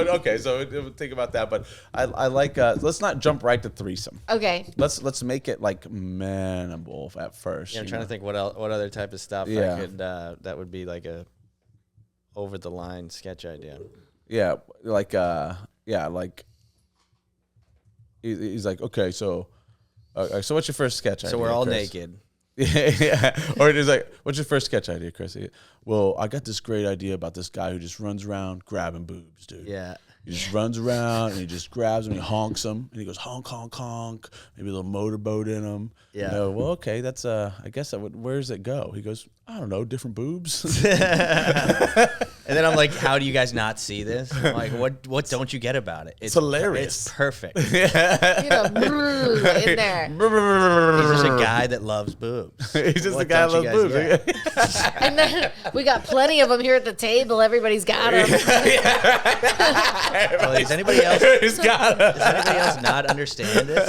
Speaker 11: Okay, so we'll think about that. But I like, let's not jump right to threesome.
Speaker 2: Okay.
Speaker 11: Let's make it like manageable at first.
Speaker 9: Yeah, I'm trying to think what other type of stuff I could, that would be like a over the line sketch idea.
Speaker 11: Yeah, like he's like, okay, so what's your first sketch idea?
Speaker 9: So we're all
Speaker 11: Chris?
Speaker 9: naked.
Speaker 11: Yeah. Or he's like, what's your first sketch idea, Chris? Well, I got this great idea about this guy who just runs around grabbing boobs, dude.
Speaker 9: Yeah.
Speaker 11: He just runs around and he just grabs them, he honks them, and he goes honk, honk, honk. Maybe a little motorboat in him.
Speaker 9: Yeah.
Speaker 11: Well, okay, that's I guess where does it go? He goes, I don't know, different boobs.
Speaker 9: And then I'm like, how do you guys not see this? I'm like, what don't you get about it?
Speaker 11: It's hilarious.
Speaker 9: It's perfect.
Speaker 2: In there.
Speaker 9: He's just a guy that loves boobs.
Speaker 11: He's just a guy that loves boobs.
Speaker 2: And then we got plenty of them here at the table. Everybody's got them.
Speaker 9: Well, does anybody else not understand this?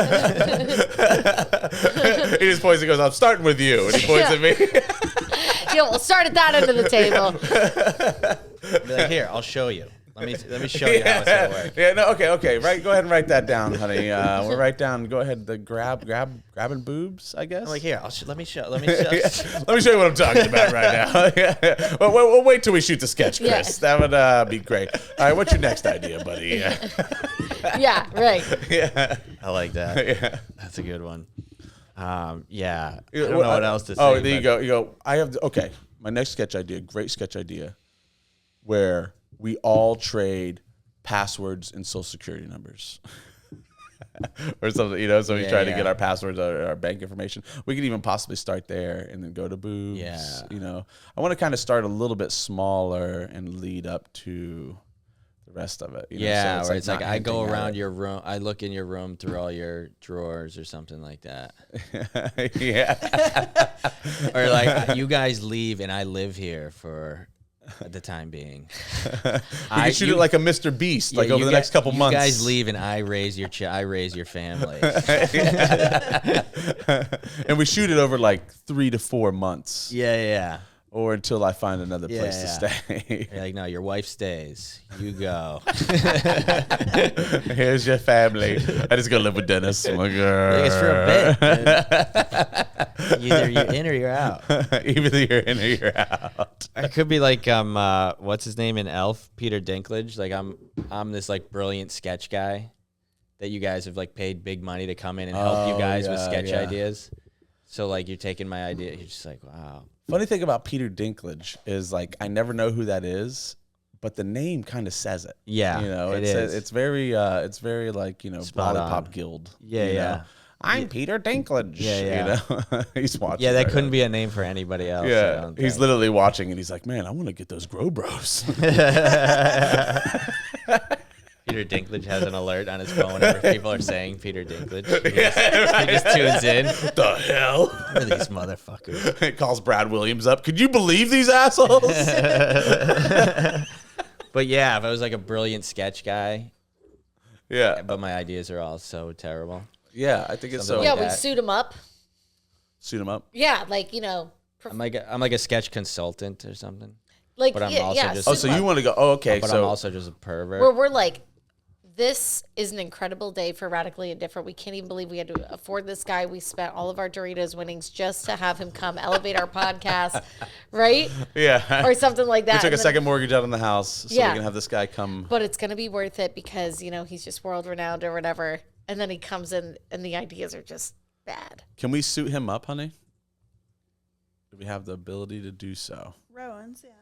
Speaker 11: He just points and goes, I'm starting with you. And he points at me.
Speaker 2: We'll start at that end of the table.
Speaker 9: Be like, here, I'll show you. Let me show you how it's gonna work.
Speaker 11: Yeah, no, okay. Right, go ahead and write that down, honey. We'll write down. Go ahead. The grabbing boobs, I guess.
Speaker 9: I'm like, here, let me show.
Speaker 11: Let me show you what I'm talking about right now. Yeah. We'll wait till we shoot the sketch, Chris.
Speaker 2: Yeah.
Speaker 11: That would be great. All right, what's your next idea, buddy?
Speaker 2: Yeah, right.
Speaker 11: Yeah,
Speaker 9: I like that.
Speaker 11: Yeah,
Speaker 9: that's a good one. Yeah, I don't know what else to say.
Speaker 11: Oh, there you go. You go. I have my next sketch idea. Great sketch idea, where we all trade passwords and social security numbers. Or something, so we try to get our passwords, our bank information. We could even possibly start there and then go to Boobs.
Speaker 9: Yeah.
Speaker 11: I want to kind of start a little bit smaller and lead up to the rest of it.
Speaker 9: Yeah,
Speaker 11: so
Speaker 9: where it's like I go around
Speaker 11: it.
Speaker 9: your room, I look in your room through all your drawers or something like that.
Speaker 11: Yeah.
Speaker 9: Or like you guys leave and I live here for the time being.
Speaker 11: I shoot it like a Mr. Beast, like over the next couple months.
Speaker 9: You guys leave and I raise your family.
Speaker 11: And we shoot it over like 3 to 4 months.
Speaker 9: Yeah.
Speaker 11: Or until I find another place to stay.
Speaker 9: You're like, no, your wife stays. You go.
Speaker 11: Here's your family. I just go live with Dennis. My girl.
Speaker 9: It's for a bit. Either you're in or you're out.
Speaker 11: Either you're in or you're out.
Speaker 9: It could be like what's his name in Elf? Peter Dinklage. Like I'm this like brilliant sketch guy that you guys have like paid big money to come in and help you guys with sketch ideas. So like you're taking my idea. You're just like, wow.
Speaker 11: Funny thing about Peter Dinklage is like I never know who that is, but the name kind of says it.
Speaker 9: Yeah,
Speaker 11: it is. It's very like Lollipop Guild.
Speaker 9: Yeah.
Speaker 11: I'm Peter Dinklage.
Speaker 9: Yeah.
Speaker 11: He's watching.
Speaker 9: Yeah, that couldn't be a name for anybody else.
Speaker 11: Yeah, he's literally watching and he's like, man, I want to get those Grow Bros.
Speaker 9: Peter Dinklage has an alert on his phone whenever people are saying Peter Dinklage. He just tunes in.
Speaker 11: What the hell?
Speaker 9: Who are these motherfuckers?
Speaker 11: It calls Brad Williams up. Could you believe these assholes?
Speaker 9: But yeah, if I was like a brilliant sketch guy.
Speaker 11: Yeah.
Speaker 9: But my ideas are all so terrible.
Speaker 11: Yeah, I think it's so.
Speaker 2: Yeah, we suit him up.
Speaker 11: Suit him up?
Speaker 2: Yeah, like,
Speaker 9: I'm like a sketch consultant or something.
Speaker 2: Like,
Speaker 9: but I'm also just.
Speaker 11: Oh, so you want to go? Oh, okay.
Speaker 9: But
Speaker 11: so
Speaker 9: I'm also just a pervert.
Speaker 2: Where we're like, this is an incredible day for Radically Indifferent. We can't even believe we had to afford this guy. We spent all of our Doritos winnings just to have him come elevate our podcast, right?
Speaker 11: Yeah.
Speaker 2: Or something like that.
Speaker 11: We took a second mortgage out on the house so we can have this guy come.
Speaker 2: But it's going to be worth it because, he's just world renowned or whatever. And then he comes in and the ideas are just bad.
Speaker 11: Can we suit him up, honey? Do we have the ability to do so?
Speaker 1: Rowan's, yeah.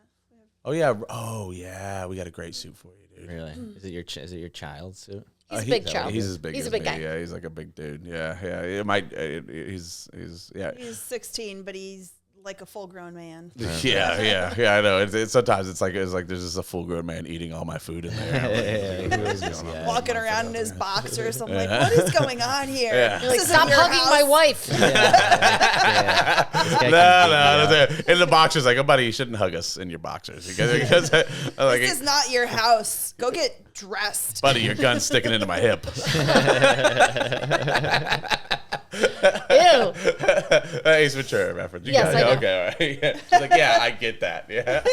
Speaker 11: Oh yeah. We got a great suit for you, dude.
Speaker 9: Really? Is it your child's suit?
Speaker 2: He's a big child.
Speaker 11: He's as big
Speaker 2: He's
Speaker 11: as
Speaker 2: a big
Speaker 11: me.
Speaker 2: guy.
Speaker 11: Yeah, he's like a big dude. Yeah. It might. He's yeah.
Speaker 1: He's 16, but he's like a full-grown man.
Speaker 11: Yeah. I know. It's sometimes it's like there's just a full-grown man eating all my food in there.
Speaker 1: Walking around in his boxers. I'm like, what is going on here?
Speaker 11: Yeah.
Speaker 2: You're like, stop hugging my wife.
Speaker 11: No. In the boxers, like, oh, buddy, you shouldn't hug us in your boxers because like,
Speaker 1: this is not your house. Go get dressed.
Speaker 11: Buddy, your gun's sticking into my hip.
Speaker 2: Ew.
Speaker 11: Ace Ventura reference. You
Speaker 2: Yes,
Speaker 11: got it.
Speaker 2: I know.
Speaker 11: Okay, all right. Yeah. She's like, yeah, I get that. Yeah.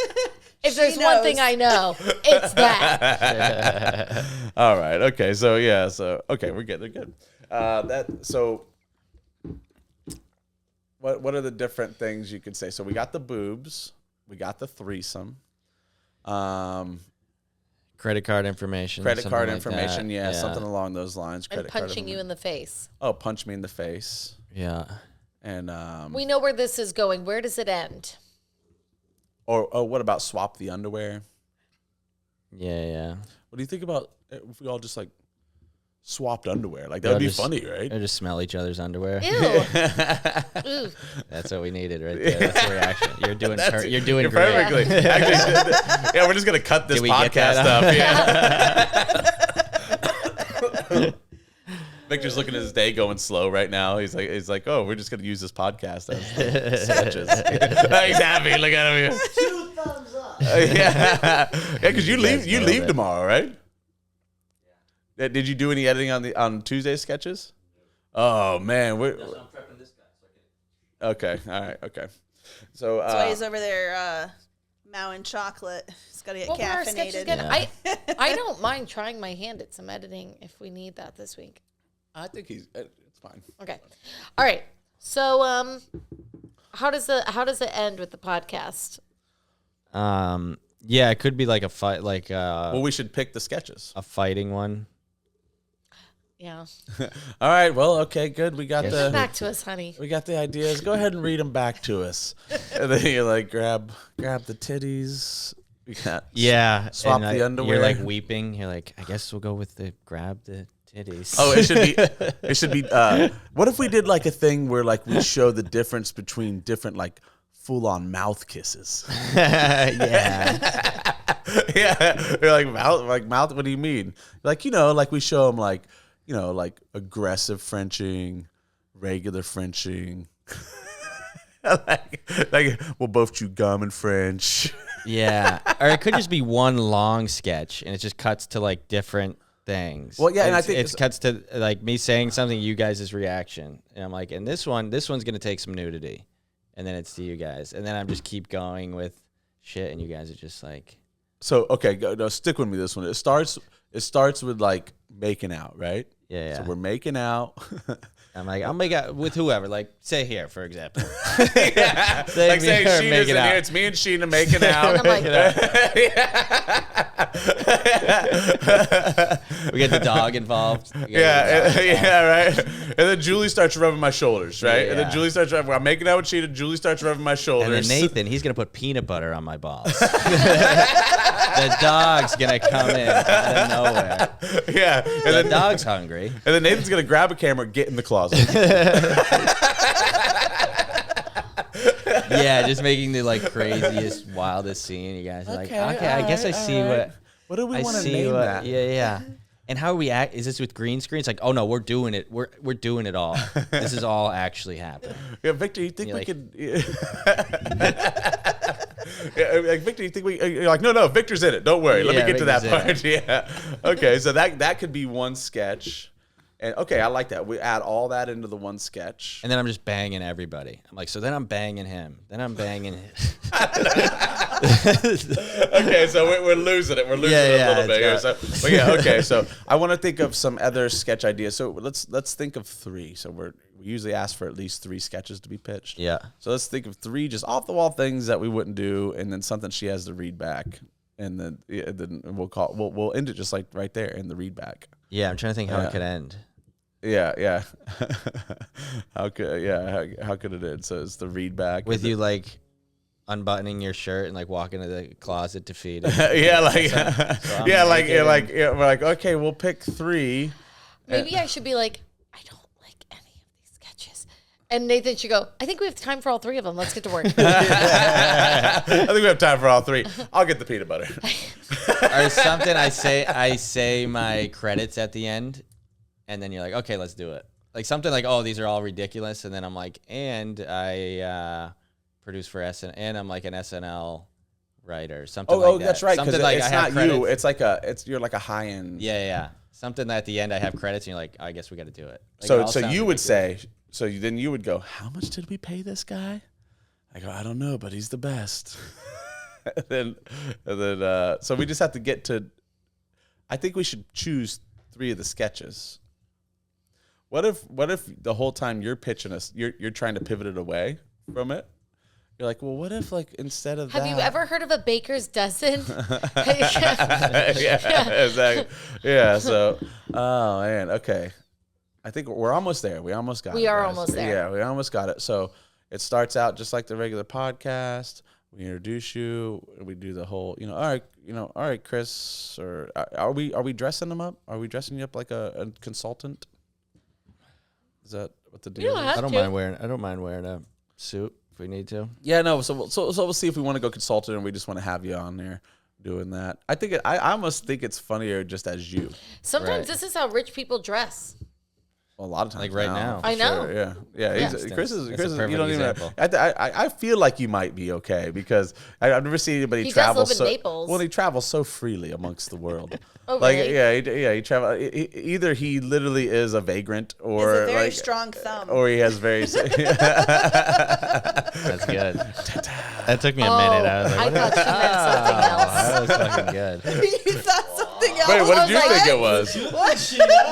Speaker 2: If there's one thing I know, it's that.
Speaker 11: All right. Okay. So yeah. So okay, we're good. They're good. What are the different things you could say? So we got the boobs. We got the threesome.
Speaker 9: Credit card information.
Speaker 11: Credit card
Speaker 9: like
Speaker 11: information.
Speaker 9: that.
Speaker 11: Yeah, something along those lines.
Speaker 2: And punching you in the face.
Speaker 11: Oh, punch me in the face.
Speaker 9: Yeah.
Speaker 11: And
Speaker 2: we know where this is going. Where does it end?
Speaker 11: Or what about swap the underwear?
Speaker 9: Yeah.
Speaker 11: What do you think about if we all just like swapped underwear? Like that would be funny, right?
Speaker 9: Or just smell each other's underwear.
Speaker 2: Ew.
Speaker 9: That's what we needed right there. That's the reaction. You're doing great.
Speaker 11: Perfectly. Actually, yeah, we're just gonna cut this podcast up. Yeah. Victor's looking at his day going slow right now. He's like, oh, we're just gonna use this podcast as sketches. He's happy. Look at him.
Speaker 1: 2 thumbs up.
Speaker 11: Yeah, because you leave tomorrow, right? Yeah. Did you do any editing on Tuesday's sketches? Oh man, I'm prepping this guy. Okay, all right, okay. So
Speaker 1: that's why he's over there Mountain chocolate. It's got to get
Speaker 2: What were our sketches
Speaker 1: caffeinated.
Speaker 2: again? I don't mind trying my hand at some editing if we need that this week.
Speaker 11: I think it's fine.
Speaker 2: Okay. All right. So, how does it end with the podcast?
Speaker 9: Yeah, it could be like a fight, like
Speaker 11: Well, we should pick the sketches.
Speaker 9: a fighting one.
Speaker 2: Yeah.
Speaker 11: All right. Well, okay, good. We got
Speaker 2: Give them back to us, honey.
Speaker 11: We got the ideas. Go ahead and read them back to us. And then you like grab the titties. We got swap
Speaker 9: and
Speaker 11: the underwear.
Speaker 9: You're like weeping. You're like, I guess we'll go with the grab the titties.
Speaker 11: Oh, it should be. What if we did like a thing where like we show the difference between different like full-on mouth kisses?
Speaker 9: Yeah.
Speaker 11: Yeah. You're like mouth. What do you mean? Like, like we show them like, like aggressive Frenching, regular Frenching. like we'll both chew gum and French.
Speaker 9: Yeah. Or it could just be one long sketch and it just cuts to like different things.
Speaker 11: Well, yeah, and I
Speaker 9: It's-
Speaker 11: think
Speaker 9: it cuts to like me saying something, you guys' reaction. And I'm like, and this one's going to take some nudity. And then it's to you guys. And then I'm just keep going with shit and you guys are just like.
Speaker 11: So, okay, no, stick with me this one. It starts with like making out, right?
Speaker 9: Yeah.
Speaker 11: So we're making out.
Speaker 9: I'm like, I'll make out with whoever. Like, say here, for example.
Speaker 11: Yeah.
Speaker 9: Say
Speaker 11: Like
Speaker 9: me
Speaker 11: say
Speaker 9: or
Speaker 11: Sheena's
Speaker 9: make it
Speaker 11: in
Speaker 9: out.
Speaker 11: here. It's me and Sheena making out.
Speaker 2: I'm like,
Speaker 9: We get the dog involved.
Speaker 11: Yeah, right. And then Julie starts rubbing my shoulders, right? And then
Speaker 9: Yeah.
Speaker 11: Julie starts rubbing. I'm making out with Sheena. Julie starts rubbing my shoulders.
Speaker 9: And then Nathan, he's gonna put peanut butter on my balls. The dog's gonna come in out of nowhere.
Speaker 11: Yeah. And
Speaker 9: The dog's hungry.
Speaker 11: And then Nathan's gonna grab a camera, get in the closet.
Speaker 9: Yeah, just making the like craziest, wildest scene. You guys are like, okay, I guess I see what.
Speaker 11: What do we
Speaker 9: I
Speaker 11: want to
Speaker 9: see
Speaker 11: name
Speaker 9: what.
Speaker 11: that?
Speaker 9: Yeah. And how are we act? Is this with green screen? It's like, oh no, we're doing it. We're doing it all. This is all actually happening.
Speaker 11: Yeah, Victor, you think
Speaker 9: You're
Speaker 11: we
Speaker 9: like-
Speaker 11: could? Yeah, like Victor, you think we? You're like, no, Victor's in it. Don't worry. Let me
Speaker 9: Yeah,
Speaker 11: get to that
Speaker 9: Victor's
Speaker 11: part. Yeah. Okay, so that could be one sketch, and okay, I like that. We add all that into the one sketch.
Speaker 9: And then I'm just banging everybody. I'm like, so then I'm banging him. Then I'm banging him.
Speaker 11: Okay, so we're losing it. We're losing it a little bit here. So, but yeah, okay. So I want to think of some other sketch ideas. So let's think of 3. So we usually ask for at least 3 sketches to be pitched.
Speaker 9: Yeah.
Speaker 11: So let's think of 3 just off the wall things that we wouldn't do, and then something she has to read back, and then we'll end it just like right there in the read back.
Speaker 9: Yeah, I'm trying to think how it could end.
Speaker 11: Yeah. How could it end? So it's the read back
Speaker 9: With you like unbuttoning your shirt and like walking to the closet to feed it.
Speaker 11: Yeah, like
Speaker 9: I'm
Speaker 11: we're like, okay, we'll pick 3.
Speaker 2: maybe I should be like, I don't like any of these sketches. And Nathan should go, I think we have time for all 3 of them. Let's get to work.
Speaker 11: I think we have time for all 3. I'll get the peanut butter.
Speaker 9: Or something. I say my credits at the end, and then you're like, okay, let's do it. Like something like, oh, these are all ridiculous, and then I'm like, and I produce for SN, and I'm like an SNL writer, something like that.
Speaker 11: That's right. Because
Speaker 9: Something like
Speaker 11: it's
Speaker 9: I have
Speaker 11: not you.
Speaker 9: credits.
Speaker 11: It's you're like a high end.
Speaker 9: Yeah. Something that at the end I have credits, and you're like, I guess we got to do it. Like, it
Speaker 11: So
Speaker 9: all sounds
Speaker 11: you would
Speaker 9: ridiculous.
Speaker 11: say, then you would go, how much did we pay this guy? I go, I don't know, but he's the best. and then so we just have to get to. I think we should choose 3 of the sketches. What if the whole time you're pitching us, you're trying to pivot it away from it? You're like, well, what if like instead of
Speaker 2: Have you ever heard of a baker's dozen?
Speaker 11: Yeah, exactly. Yeah. So, oh man, okay. I think we're almost there. We almost got it.
Speaker 2: We are
Speaker 11: guys.
Speaker 2: almost there.
Speaker 11: Yeah, we almost got it. So it starts out just like the regular podcast. We introduce you. We do the whole, all right, Chris. Or are we dressing them up? Are we dressing you up like a consultant? Is that what the deal is?
Speaker 9: I don't mind wearing a suit if we need to.
Speaker 11: Yeah, no. So we'll see if we want to go consultant, and we just want to have you on there doing that. I think I almost think it's funnier just as you.
Speaker 2: Sometimes
Speaker 9: Right.
Speaker 2: this is how rich people dress.
Speaker 11: A lot of times,
Speaker 9: Like right now.
Speaker 2: I know.
Speaker 11: Sure, yeah. Chris is.
Speaker 9: That's a
Speaker 11: You
Speaker 9: perfect
Speaker 11: don't even.
Speaker 9: example.
Speaker 11: I feel like you might be okay because I've never seen anybody
Speaker 2: He does
Speaker 11: travel
Speaker 2: live in
Speaker 11: so.
Speaker 2: Naples.
Speaker 11: Well, he travels so freely amongst the world.
Speaker 2: Oh,
Speaker 11: like
Speaker 2: really?
Speaker 11: he travel. Either he literally is a vagrant, or
Speaker 1: It's a very
Speaker 11: like,
Speaker 1: strong thumb.
Speaker 11: or he has very.
Speaker 9: That's good. That took me a minute. I was like,
Speaker 2: I thought you meant something else.
Speaker 9: that was fucking good.
Speaker 1: You thought something else.
Speaker 11: Wait, what did you
Speaker 2: like,
Speaker 11: think it was?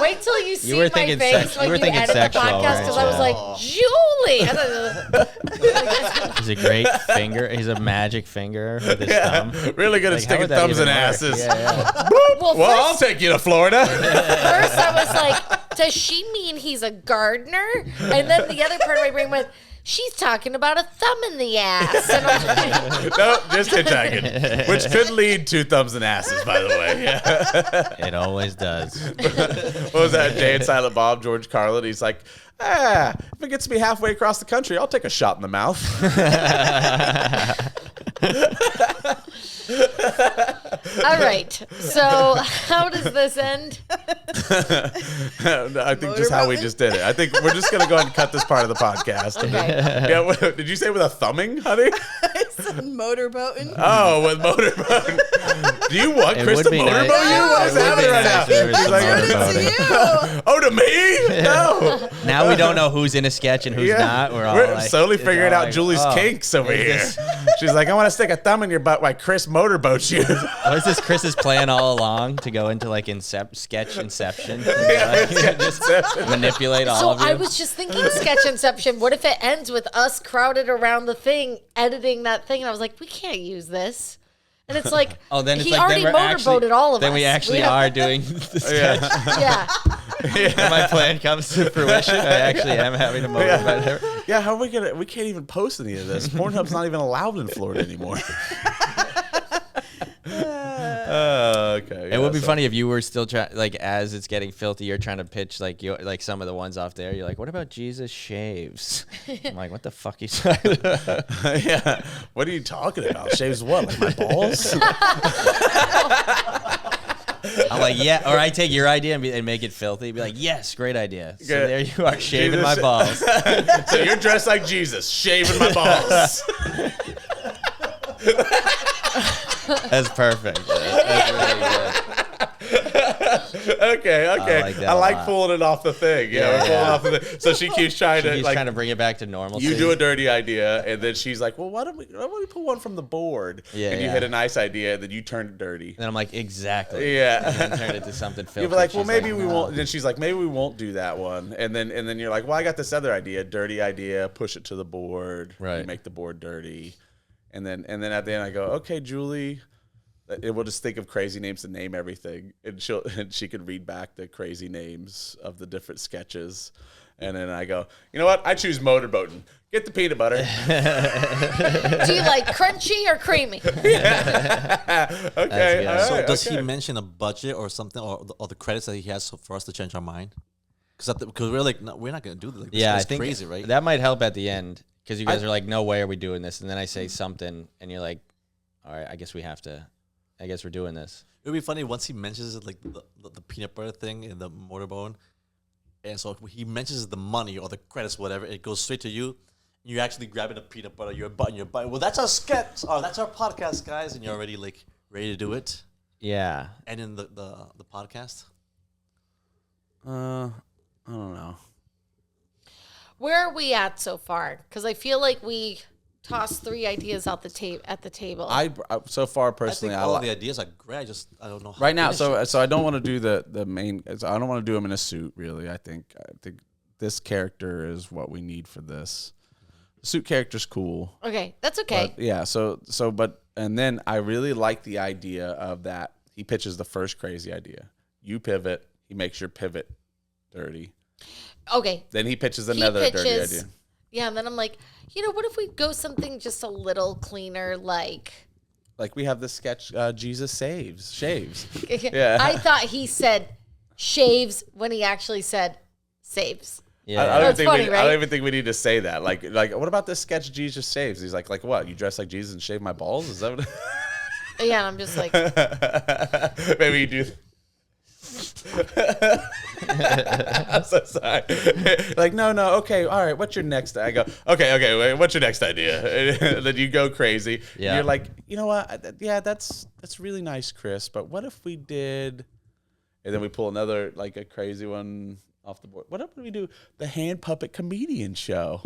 Speaker 2: Wait till you see
Speaker 9: were
Speaker 2: my
Speaker 9: thinking
Speaker 2: face
Speaker 9: sex-
Speaker 2: when
Speaker 9: you were
Speaker 2: you
Speaker 9: thinking
Speaker 2: edit
Speaker 9: sexual,
Speaker 2: the podcast because I was
Speaker 9: right?
Speaker 2: like, Julie. I don't know.
Speaker 9: He's a great finger. He's a magic finger with his thumb.
Speaker 11: Really good at
Speaker 9: Like, how
Speaker 11: sticking
Speaker 9: would that
Speaker 11: thumbs in
Speaker 9: even work?
Speaker 11: asses.
Speaker 9: Yeah.
Speaker 2: Well,
Speaker 11: Well, I'll
Speaker 2: first,
Speaker 11: take you to Florida.
Speaker 2: first I was like, does she mean he's a gardener? And then the other part of my brain went, she's talking about a thumb in the ass. And I'm like,
Speaker 11: No, just hitchhiking, which could lead to thumbs and asses, by the way. Yeah.
Speaker 9: It always does.
Speaker 11: What was that? Jay and Silent Bob, George Carlin. He's like, if it gets me halfway across the country, I'll take a shot in the mouth.
Speaker 2: all right. So how does this end?
Speaker 11: I think just how we just did it. I think we're just going to go ahead and cut this part of the podcast.
Speaker 2: Okay.
Speaker 11: Yeah, did you say with a thumbing, honey?
Speaker 1: I said motorboating.
Speaker 11: Oh, with motorboat. Do you want
Speaker 9: It
Speaker 11: Chris
Speaker 9: would
Speaker 11: to
Speaker 9: be
Speaker 11: motorboat
Speaker 9: nice.
Speaker 11: you? What's
Speaker 9: It would be
Speaker 11: happening right
Speaker 9: nice
Speaker 11: now?
Speaker 9: if there was
Speaker 11: He's
Speaker 9: some
Speaker 11: like,
Speaker 9: motorboating.
Speaker 11: oh, to me? No.
Speaker 9: Now we don't know who's in a sketch and who's not. We're all like,
Speaker 11: slowly
Speaker 9: it's
Speaker 11: figuring
Speaker 9: all
Speaker 11: out
Speaker 9: like,
Speaker 11: Julie's
Speaker 9: oh,
Speaker 11: kinks over
Speaker 9: is
Speaker 11: here.
Speaker 9: this-
Speaker 11: She's like, I want to stick a thumb in your butt while Chris motorboats you.
Speaker 9: Was this Chris's plan all along to go into like sketch inception? Just manipulate all
Speaker 2: So
Speaker 9: of you?
Speaker 2: I was just thinking sketch inception. What if it ends with us crowded around the thing, editing that thing? And I was like, we can't use this. And it's like,
Speaker 9: Oh, then it's
Speaker 2: he
Speaker 9: like
Speaker 2: already
Speaker 9: then we're actually,
Speaker 2: motorboated all of
Speaker 9: then
Speaker 2: us.
Speaker 9: we actually
Speaker 2: have-
Speaker 9: are doing the sketch.
Speaker 2: Yeah.
Speaker 9: When my plan comes to fruition, I actually am having a motorboat. her.
Speaker 11: Yeah, how are we gonna? We can't even post any of this. Pornhub's not even allowed in Florida anymore. Okay.
Speaker 9: It would be funny if you were still trying, like, as it's getting filthy, you're trying to pitch like some of the ones off there. You're like, what about Jesus shaves? I'm like, what the fuck you talking about?
Speaker 11: Yeah. What are you talking about? Shaves what? Like my balls?
Speaker 9: I'm like, yeah. Or I take your idea and make it filthy. Be like, yes, great idea. So
Speaker 11: Good.
Speaker 9: there you are, shaving
Speaker 11: Jesus.
Speaker 9: my balls.
Speaker 11: So you're dressed like Jesus, shaving my balls.
Speaker 9: That's perfect. That's really good.
Speaker 11: Okay.
Speaker 9: I like that
Speaker 11: I
Speaker 9: a
Speaker 11: like
Speaker 9: lot.
Speaker 11: pulling it off the thing.
Speaker 9: Yeah,
Speaker 11: We're pulling
Speaker 9: yeah.
Speaker 11: off the thing. So she keeps trying to
Speaker 9: She's
Speaker 11: like
Speaker 9: trying to bring it back to normalcy.
Speaker 11: you do a dirty idea, and then she's like, "Well, why don't we pull one from the board?"
Speaker 9: Yeah,
Speaker 11: and you
Speaker 9: yeah.
Speaker 11: hit a nice idea, and then you turn it dirty.
Speaker 9: And then I'm like, exactly.
Speaker 11: Yeah.
Speaker 9: And then turn it into something filthy.
Speaker 11: You'd be like, well,
Speaker 9: She's
Speaker 11: maybe we
Speaker 9: no.
Speaker 11: won't. And then she's like, maybe we won't do that one. And then you're like, well, I got this other idea, dirty idea. Push it to the board.
Speaker 9: Right.
Speaker 11: You make the board dirty. And then at the end, I go, okay, Julie. And we'll just think of crazy names to name everything, and she could read back the crazy names of the different sketches. And then I go, you know what? I choose motorboating. Get the peanut butter.
Speaker 2: Do you like crunchy or creamy?
Speaker 11: Okay. All right,
Speaker 10: So does he
Speaker 11: okay.
Speaker 10: mention a budget or something, or the credits that he has for us to change our mind? Because we're like, no, we're not gonna do this. Like, this
Speaker 9: Yeah, I
Speaker 10: is
Speaker 9: think
Speaker 10: crazy, right?
Speaker 9: that might help at the end because you guys are like, no way are we doing this, and then I say something, and you're like, all right, I guess we have to. I guess we're doing this.
Speaker 10: It would be funny once he mentions it, like the peanut butter thing in the motorbone, and so he mentions the money or the credits, whatever. It goes straight to you. You're actually grabbing the peanut butter, you're butting your butt. Well, that's our sketch. Oh, that's our podcast, guys, and you're already like ready to do it.
Speaker 9: Yeah.
Speaker 10: And in the podcast,
Speaker 11: I don't know.
Speaker 2: Where are we at so far? Because I feel like we tossed 3 ideas out at the table.
Speaker 11: I so far
Speaker 10: I
Speaker 11: personally,
Speaker 10: think all the ideas are great. I don't know how
Speaker 11: right now.
Speaker 10: to finish it.
Speaker 11: So I don't want to do the main. So I don't want to do him in a suit. Really, I think this character is what we need for this. The suit character's cool.
Speaker 2: Okay, that's okay.
Speaker 11: But yeah. And then I really like the idea of that. He pitches the first crazy idea. You pivot. He makes your pivot dirty.
Speaker 2: Okay.
Speaker 11: Then he pitches another dirty idea.
Speaker 2: Yeah, and then I'm like, what if we go something just a little cleaner, like
Speaker 11: Like we have this sketch, Jesus shaves. Yeah.
Speaker 2: I thought he said shaves when he actually said saves.
Speaker 9: Yeah.
Speaker 11: I don't
Speaker 2: That's
Speaker 11: think
Speaker 2: funny,
Speaker 11: I
Speaker 2: right?
Speaker 11: don't even think we need to say that. Like, what about this sketch Jesus shaves? He's like what? You dress like Jesus and shave my balls? Is that what?
Speaker 2: Yeah, and I'm just like,
Speaker 11: Maybe you do. I'm so sorry. Like, no, okay, all right, what's your next? I go, okay, wait, what's your next idea? And then you go crazy.
Speaker 9: Yeah.
Speaker 11: You're like, you know what? Yeah, that's really nice, Chris, but what if we did, and then we pull another, like a crazy one off the board. What if we do the hand puppet comedian show?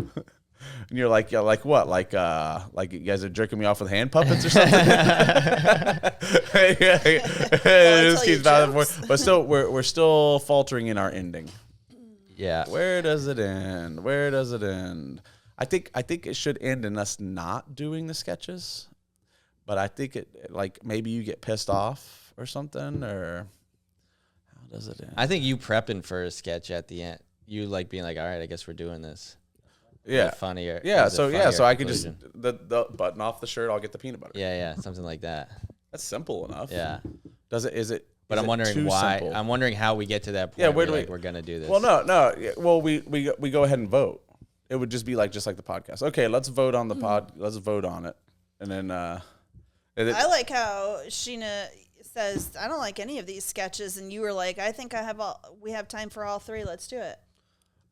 Speaker 11: And you're like, what? Like you guys are jerking me off with hand puppets or something? This keeps back and forth. But still, we're still faltering in our ending.
Speaker 9: Yeah.
Speaker 11: Where does it end? I think it should end in us not doing the sketches. But I think it, like, maybe you get pissed off or something, or how does it end?
Speaker 9: I think you prepping for a sketch at the end. You like being like, all right, I guess we're doing this.
Speaker 11: Yeah.
Speaker 9: Funnier.
Speaker 11: So I could just the button off the shirt. I'll get the peanut butter.
Speaker 9: Yeah, something like that.
Speaker 11: That's simple enough.
Speaker 9: Yeah.
Speaker 11: Is it?
Speaker 9: But I'm wondering why. Simple? I'm wondering how we get to that point.
Speaker 11: Yeah, where do
Speaker 9: we're gonna do this?
Speaker 11: Well, no. Well, we go ahead and vote. It would just be like the podcast. Okay, let's vote on the pod. Let's vote on it, and then. I
Speaker 1: like how Sheena says, "I don't like any of these sketches," and you were like, "I think we have time for all three. Let's do it."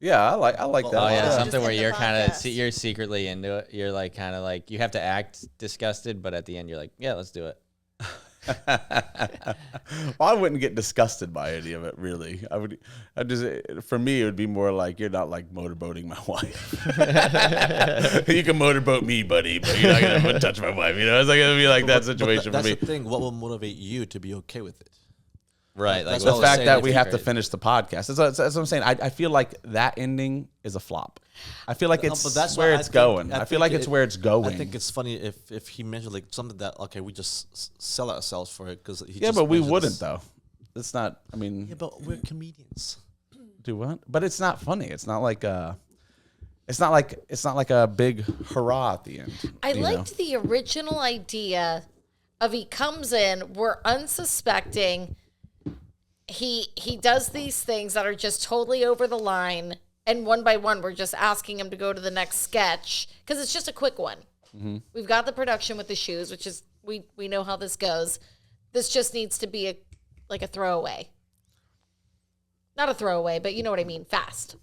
Speaker 11: Yeah, I like that.
Speaker 9: Oh yeah, something where you're kind of you're secretly into it. You're like kind of like you have to act disgusted, but at the end you're like, yeah, let's do it.
Speaker 11: Well, I wouldn't get disgusted by any of it, really. For me, it would be more like you're not like motorboating my wife. You can motorboat me, buddy, but you're not gonna touch my wife. You know, it's like gonna be like that situation for me.
Speaker 10: That's the thing. What will motivate you to be okay with it?
Speaker 9: Right,
Speaker 11: like the fact that we have to finish the podcast. That's what I'm saying. I feel like that ending is a flop. I feel like that's where it's going. I feel like it's where it's going.
Speaker 10: I think it's funny if he mentioned like something that we just sell ourselves for it because
Speaker 11: but we wouldn't though. It's not. I mean,
Speaker 10: yeah, but we're comedians.
Speaker 11: Do what? But it's not funny. It's not like a big hurrah at the end.
Speaker 2: I liked the original idea of he comes in, we're unsuspecting. He does these things that are just totally over the line, and one by one, we're just asking him to go to the next sketch because it's just a quick one. Mm-hmm. We've got the production with the shoes, which is we know how this goes. This just needs to be a throwaway, not a throwaway, but you know what I mean. Fast.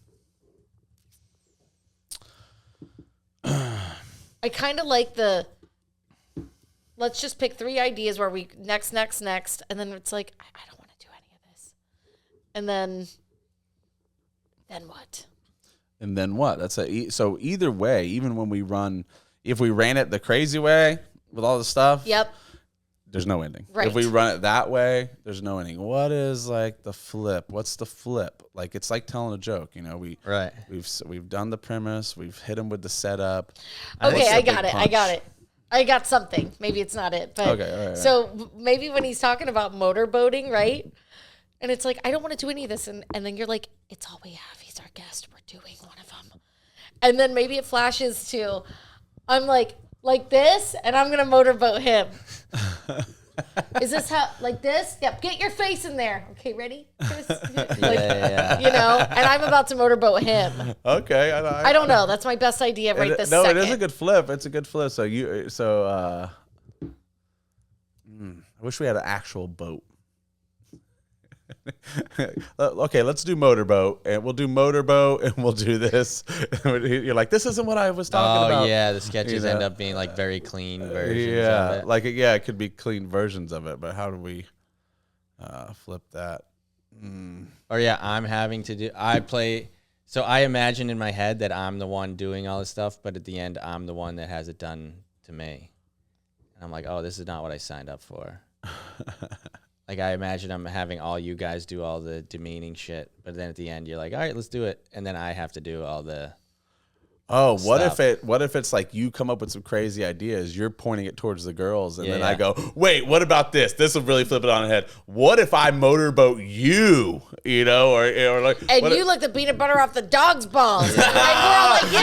Speaker 2: I kind of like let's just pick 3 ideas where we next, and then it's like I don't. And then what?
Speaker 11: And then what? So either way, even when we run, if we ran it the crazy way with all the stuff,
Speaker 2: yep,
Speaker 11: there's no ending.
Speaker 2: Right.
Speaker 11: If we run it that way, there's no ending. What is like the flip? What's the flip? Like it's like telling a joke, you know. We've done the premise, we've hit them with the setup.
Speaker 2: Okay, I got it. I got something. Maybe it's not it, but
Speaker 11: okay. All right,
Speaker 2: so maybe when he's talking about motorboating, right? And it's like, I don't want to do any of this. And then you're like, it's all we have. He's our guest. We're doing one of them. And then maybe it flashes to, I'm like this, and I'm going to motorboat him. Is this how, like this? Yep. Get your face in there. Okay, ready, Chris?
Speaker 11: Yeah.
Speaker 2: You know, and I'm about to motorboat him.
Speaker 11: Okay.
Speaker 2: I don't know. That's my best idea right this second.
Speaker 11: No, it is a good flip. It's a good flip. I wish we had an actual boat. Okay, let's do motorboat, and we'll do motorboat, and we'll do this. You're like, this isn't what I was talking about.
Speaker 9: Oh yeah, the sketches end up being like very clean versions.
Speaker 11: Yeah,
Speaker 9: of it.
Speaker 11: it could be clean versions of it, but how do we flip that?
Speaker 9: Or yeah, I'm having to do. So I imagine in my head that I'm the one doing all this stuff, but at the end, I'm the one that has it done to me, and I'm like, oh, this is not what I signed up for. Like, I imagine I'm having all you guys do all the demeaning shit, but then at the end, you're like, all right, let's do it. And then I have to do all the
Speaker 11: what if it's like you come up with some crazy ideas, you're pointing it towards the girls, and then I go, wait, what about this? This will really flip it on the head. What if I motorboat you? You know, or like,
Speaker 2: and you lick the peanut butter off the dog's balls. And we're all like, yeah!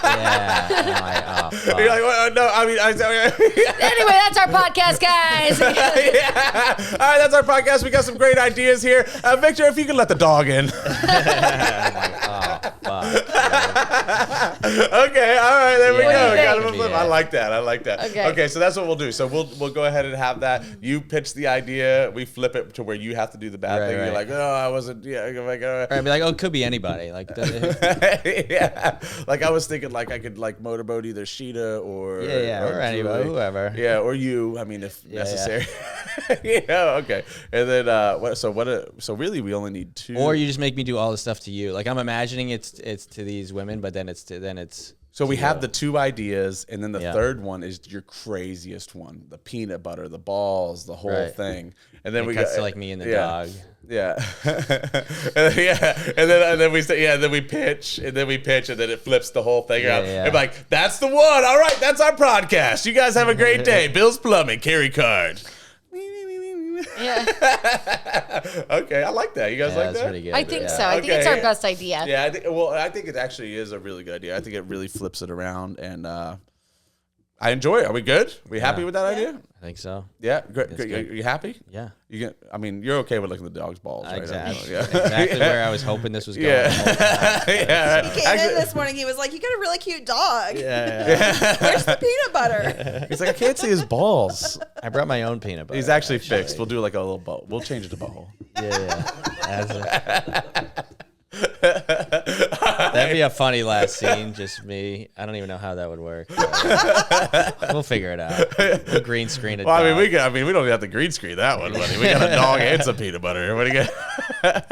Speaker 9: Yeah.
Speaker 11: You're like, well, no, I mean,
Speaker 2: anyway, that's our podcast, guys.
Speaker 11: Yeah. All right, that's our podcast. We got some great ideas here. Victor, if you could let the dog in.
Speaker 9: Oh, fuck. Okay, all right, there we go. Got him a flip. I like that. Okay, so that's what we'll do. So we'll go ahead and have that. You pitch the idea, we flip it to where you have to do the bad thing. You're like, oh, I wasn't. Yeah, like,
Speaker 12: right, be like, oh, it could be anybody. Like,
Speaker 9: yeah, like I was thinking, like I could like motorboat either Sheeta or
Speaker 12: or anybody, whoever.
Speaker 9: Yeah, or you. I mean, if necessary. Okay. And then so really we only need 2.
Speaker 12: Or you just make me do all the stuff to you. Like I'm imagining it's to these women, but then it's.
Speaker 9: So we have the 2 ideas, and then the third one is your craziest one: the peanut butter, the balls, the whole thing. And then we
Speaker 12: cuts to like me and the dog.
Speaker 9: Yeah, and then we say, and then we pitch, and then it flips the whole thing around. And like, that's the one. All right, that's our podcast. You guys have a great day. Bill's Plumbing, carry card.
Speaker 2: Yeah.
Speaker 9: Okay, I like that. You guys like that?
Speaker 12: Pretty good.
Speaker 2: I think so. I think it's our best idea.
Speaker 9: Yeah, I think it actually is a really good idea. I think it really flips it around, and I enjoy it. Are we good? We happy with that idea?
Speaker 12: I think so.
Speaker 9: Yeah, great. Are you happy?
Speaker 12: Yeah.
Speaker 9: You're okay with looking at the dog's balls, right?
Speaker 12: Exactly. Exactly where I was hoping this was going.
Speaker 9: Yeah.
Speaker 1: He came in this morning. He was like, "You got a really cute dog.
Speaker 12: Yeah.
Speaker 1: Where's the peanut butter?"
Speaker 9: He's like, "I can't see his balls."
Speaker 12: I brought my own peanut butter.
Speaker 9: He's actually fixed. We'll do like a little bow. We'll change it to butthole.
Speaker 12: That'd be a funny last scene, just me. I don't even know how that would work. We'll figure it out. We'll green screen it.
Speaker 9: Well, we don't even have to green screen that one, buddy. We got a dog and some peanut butter. What do you got?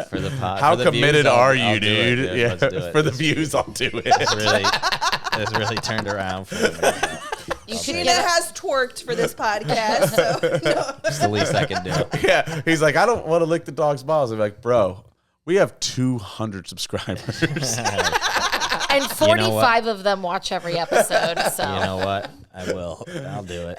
Speaker 12: For the pot.
Speaker 9: How
Speaker 12: for the
Speaker 9: committed
Speaker 12: views,
Speaker 9: are
Speaker 12: I'll
Speaker 9: you,
Speaker 12: do it,
Speaker 9: dude?
Speaker 12: Let's do it.
Speaker 9: For the views, I'll do it.
Speaker 12: It's really turned around for me.
Speaker 1: Sheena has twerked for this podcast, so
Speaker 12: It's the least I can do.
Speaker 9: Yeah, he's like, I don't want to lick the dog's balls. I'm like, bro, we have 200 subscribers.
Speaker 2: And 45 of them watch every episode. So
Speaker 12: You know what? I will. I'll do it.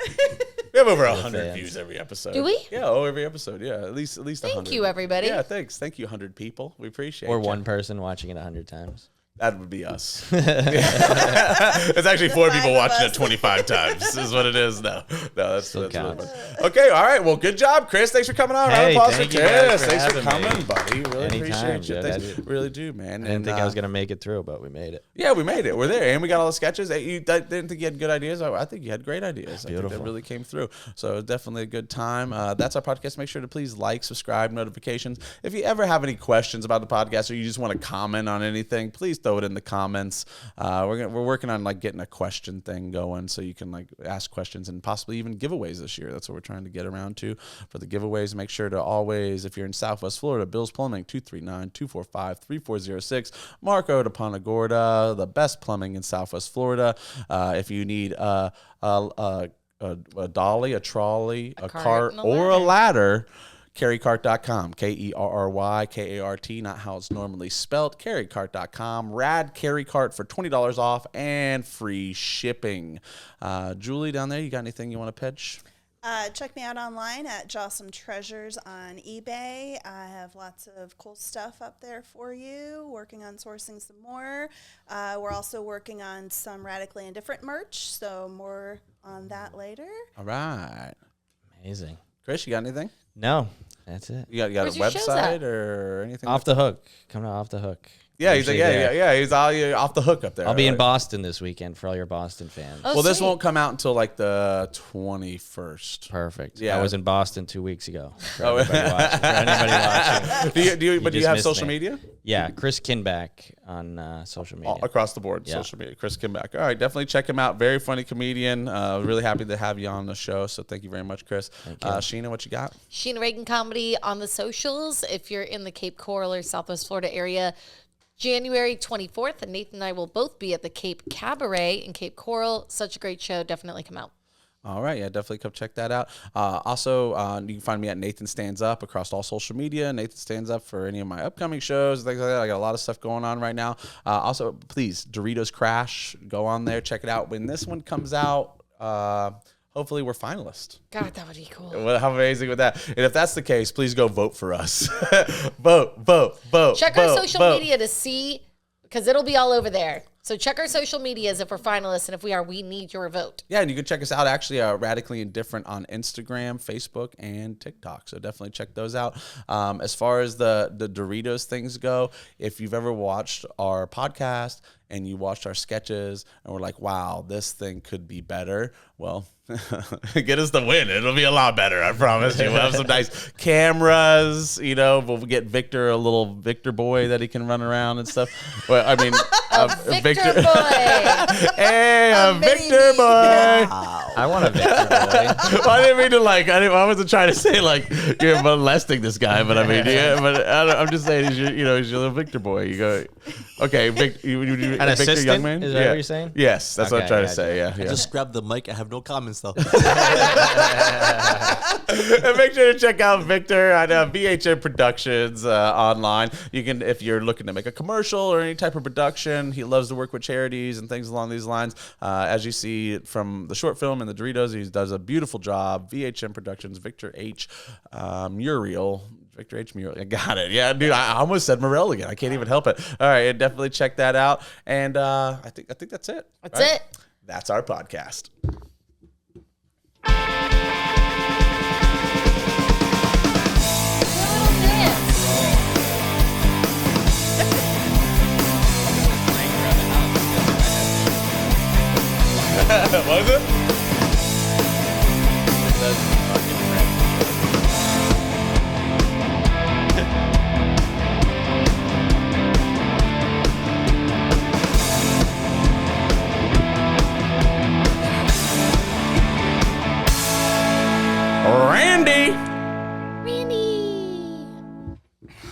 Speaker 9: We have over 100 views every episode.
Speaker 2: Do we?
Speaker 9: Yeah, every episode. Yeah, at least 100.
Speaker 2: Thank you, everybody.
Speaker 9: Yeah, thanks. Thank you, 100 people. We appreciate it.
Speaker 12: Or one person watching it 100 times.
Speaker 9: That would be us. It's actually 4 people watching it 25 times is what it is now. No, that's really fun. Okay, all right. Well, good job, Chris. Thanks for coming on.
Speaker 12: Hey,
Speaker 9: round of applause
Speaker 12: thank
Speaker 9: for
Speaker 12: you guys
Speaker 9: Chris.
Speaker 12: for
Speaker 9: Thanks for
Speaker 12: having
Speaker 9: coming,
Speaker 12: me.
Speaker 9: buddy. Really
Speaker 12: Anytime,
Speaker 9: appreciate you.
Speaker 12: Joe.
Speaker 9: Thanks. Really do, man.
Speaker 12: I didn't think I was going to make it through, but we made it.
Speaker 9: Yeah, we made it. We're there. And we got all the sketches. You didn't think you had good ideas? I think you had great ideas. I think that really came through. So it was definitely a good time. That's our podcast. Make sure to please like, subscribe, notifications. If you ever have any questions about the podcast or you just want to comment on anything, please throw it in the comments. We're working on like getting a question thing going so you can like ask questions and possibly even giveaways this year. That's what we're trying to get around to for the giveaways. Make sure to always, if you're in Southwest Florida, Bill's Plumbing, 239-245-3406. Marco de Punta Gorda, the best plumbing in Southwest Florida. If you need a dolly, a trolley, a cart, or a ladder, carrycart.com, KERRYKART, not how it's normally spelled. Carrycart.com, rad carry cart for $20 off and free shipping. Julie, down there, you got anything you want to pitch?
Speaker 1: check me out online at Jawsome Treasures on eBay. I have lots of cool stuff up there for you, working on sourcing some more. We're also working on some Radically Indifferent merch, so more on that later.
Speaker 9: All right.
Speaker 12: Amazing.
Speaker 9: Chris, you got anything?
Speaker 12: No, that's it.
Speaker 9: You got a website or anything?
Speaker 12: Off the Hook. Come to Off the Hook.
Speaker 9: Yeah, he's like, yeah. He's all off the hook up there.
Speaker 12: I'll be in Boston this weekend for all your Boston fans.
Speaker 9: Oh, well, this won't come out until like the 21st.
Speaker 12: Perfect.
Speaker 9: Yeah,
Speaker 12: I was in Boston 2 weeks ago. For anybody watching.
Speaker 9: Do you have social media?
Speaker 12: Yeah, Chris Kinback on social media.
Speaker 9: All across the board, social media. Chris Kinback. All right, definitely check him out. Very funny comedian. Really happy to have you on the show. So thank you very much, Chris. Sheena, what you got?
Speaker 2: Sheena Reagan Comedy on the socials. If you're in the Cape Coral or Southwest Florida area, January 24th, and Nathan and I will both be at the Cape Cabaret in Cape Coral. Such a great show. Definitely come out.
Speaker 9: All right. Yeah, definitely come check that out. Also, you can find me at Nathan Stands Up across all social media. Nathan Stands Up for any of my upcoming shows, things like that. I got a lot of stuff going on right now. Also, please, Doritos Crash. Go on there. Check it out. When this one comes out, hopefully we're finalists.
Speaker 2: God, that would be cool.
Speaker 9: Well, how amazing would that? And if that's the case, please go vote for us. vote.
Speaker 2: Check our social media to see, because it'll be all over there. So check our social medias if we're finalists, and if we are, we need your vote.
Speaker 9: Yeah, and you can check us out, actually, Radically Indifferent on Instagram, Facebook, and TikTok. So definitely check those out. As far as the Doritos things go, if you've ever watched our podcast
Speaker 11: and you watched our sketches and we're like, wow, this thing could be better. Well, get us the win. It'll be a lot better. I promise you. We'll have some nice cameras, you know, we'll get Victor a little Victor boy that he can run around and stuff. Well, I mean,
Speaker 2: Victor boy.
Speaker 11: Hey, a Victor boy.
Speaker 12: I want a Victor boy.
Speaker 11: Well, I didn't mean to I wasn't trying to say like you're molesting this guy, but I mean, yeah, but I'm just saying he's your little Victor boy. You go, okay,
Speaker 12: An
Speaker 11: Victor
Speaker 12: assistant?
Speaker 11: young man?
Speaker 12: Is that what you're saying?
Speaker 11: Yes, that's what I'm
Speaker 12: Okay,
Speaker 11: trying to
Speaker 12: gotcha.
Speaker 11: say. Yeah,
Speaker 10: I
Speaker 11: yeah.
Speaker 10: just grabbed the mic. I have no comments though.
Speaker 11: And make sure to check out Victor at VHM Productions online. You can, if you're looking to make a commercial or any type of production, he loves to work with charities and things along these lines. As you see from the short film and the Doritos, he does a beautiful job. VHM Productions, Victor H. Muriel. Victor H. Muriel. I got it. Yeah, dude, I almost said Morel again. I can't even help it. All right, definitely check that out. And I think that's it.
Speaker 2: That's it.
Speaker 11: That's our podcast. Was it?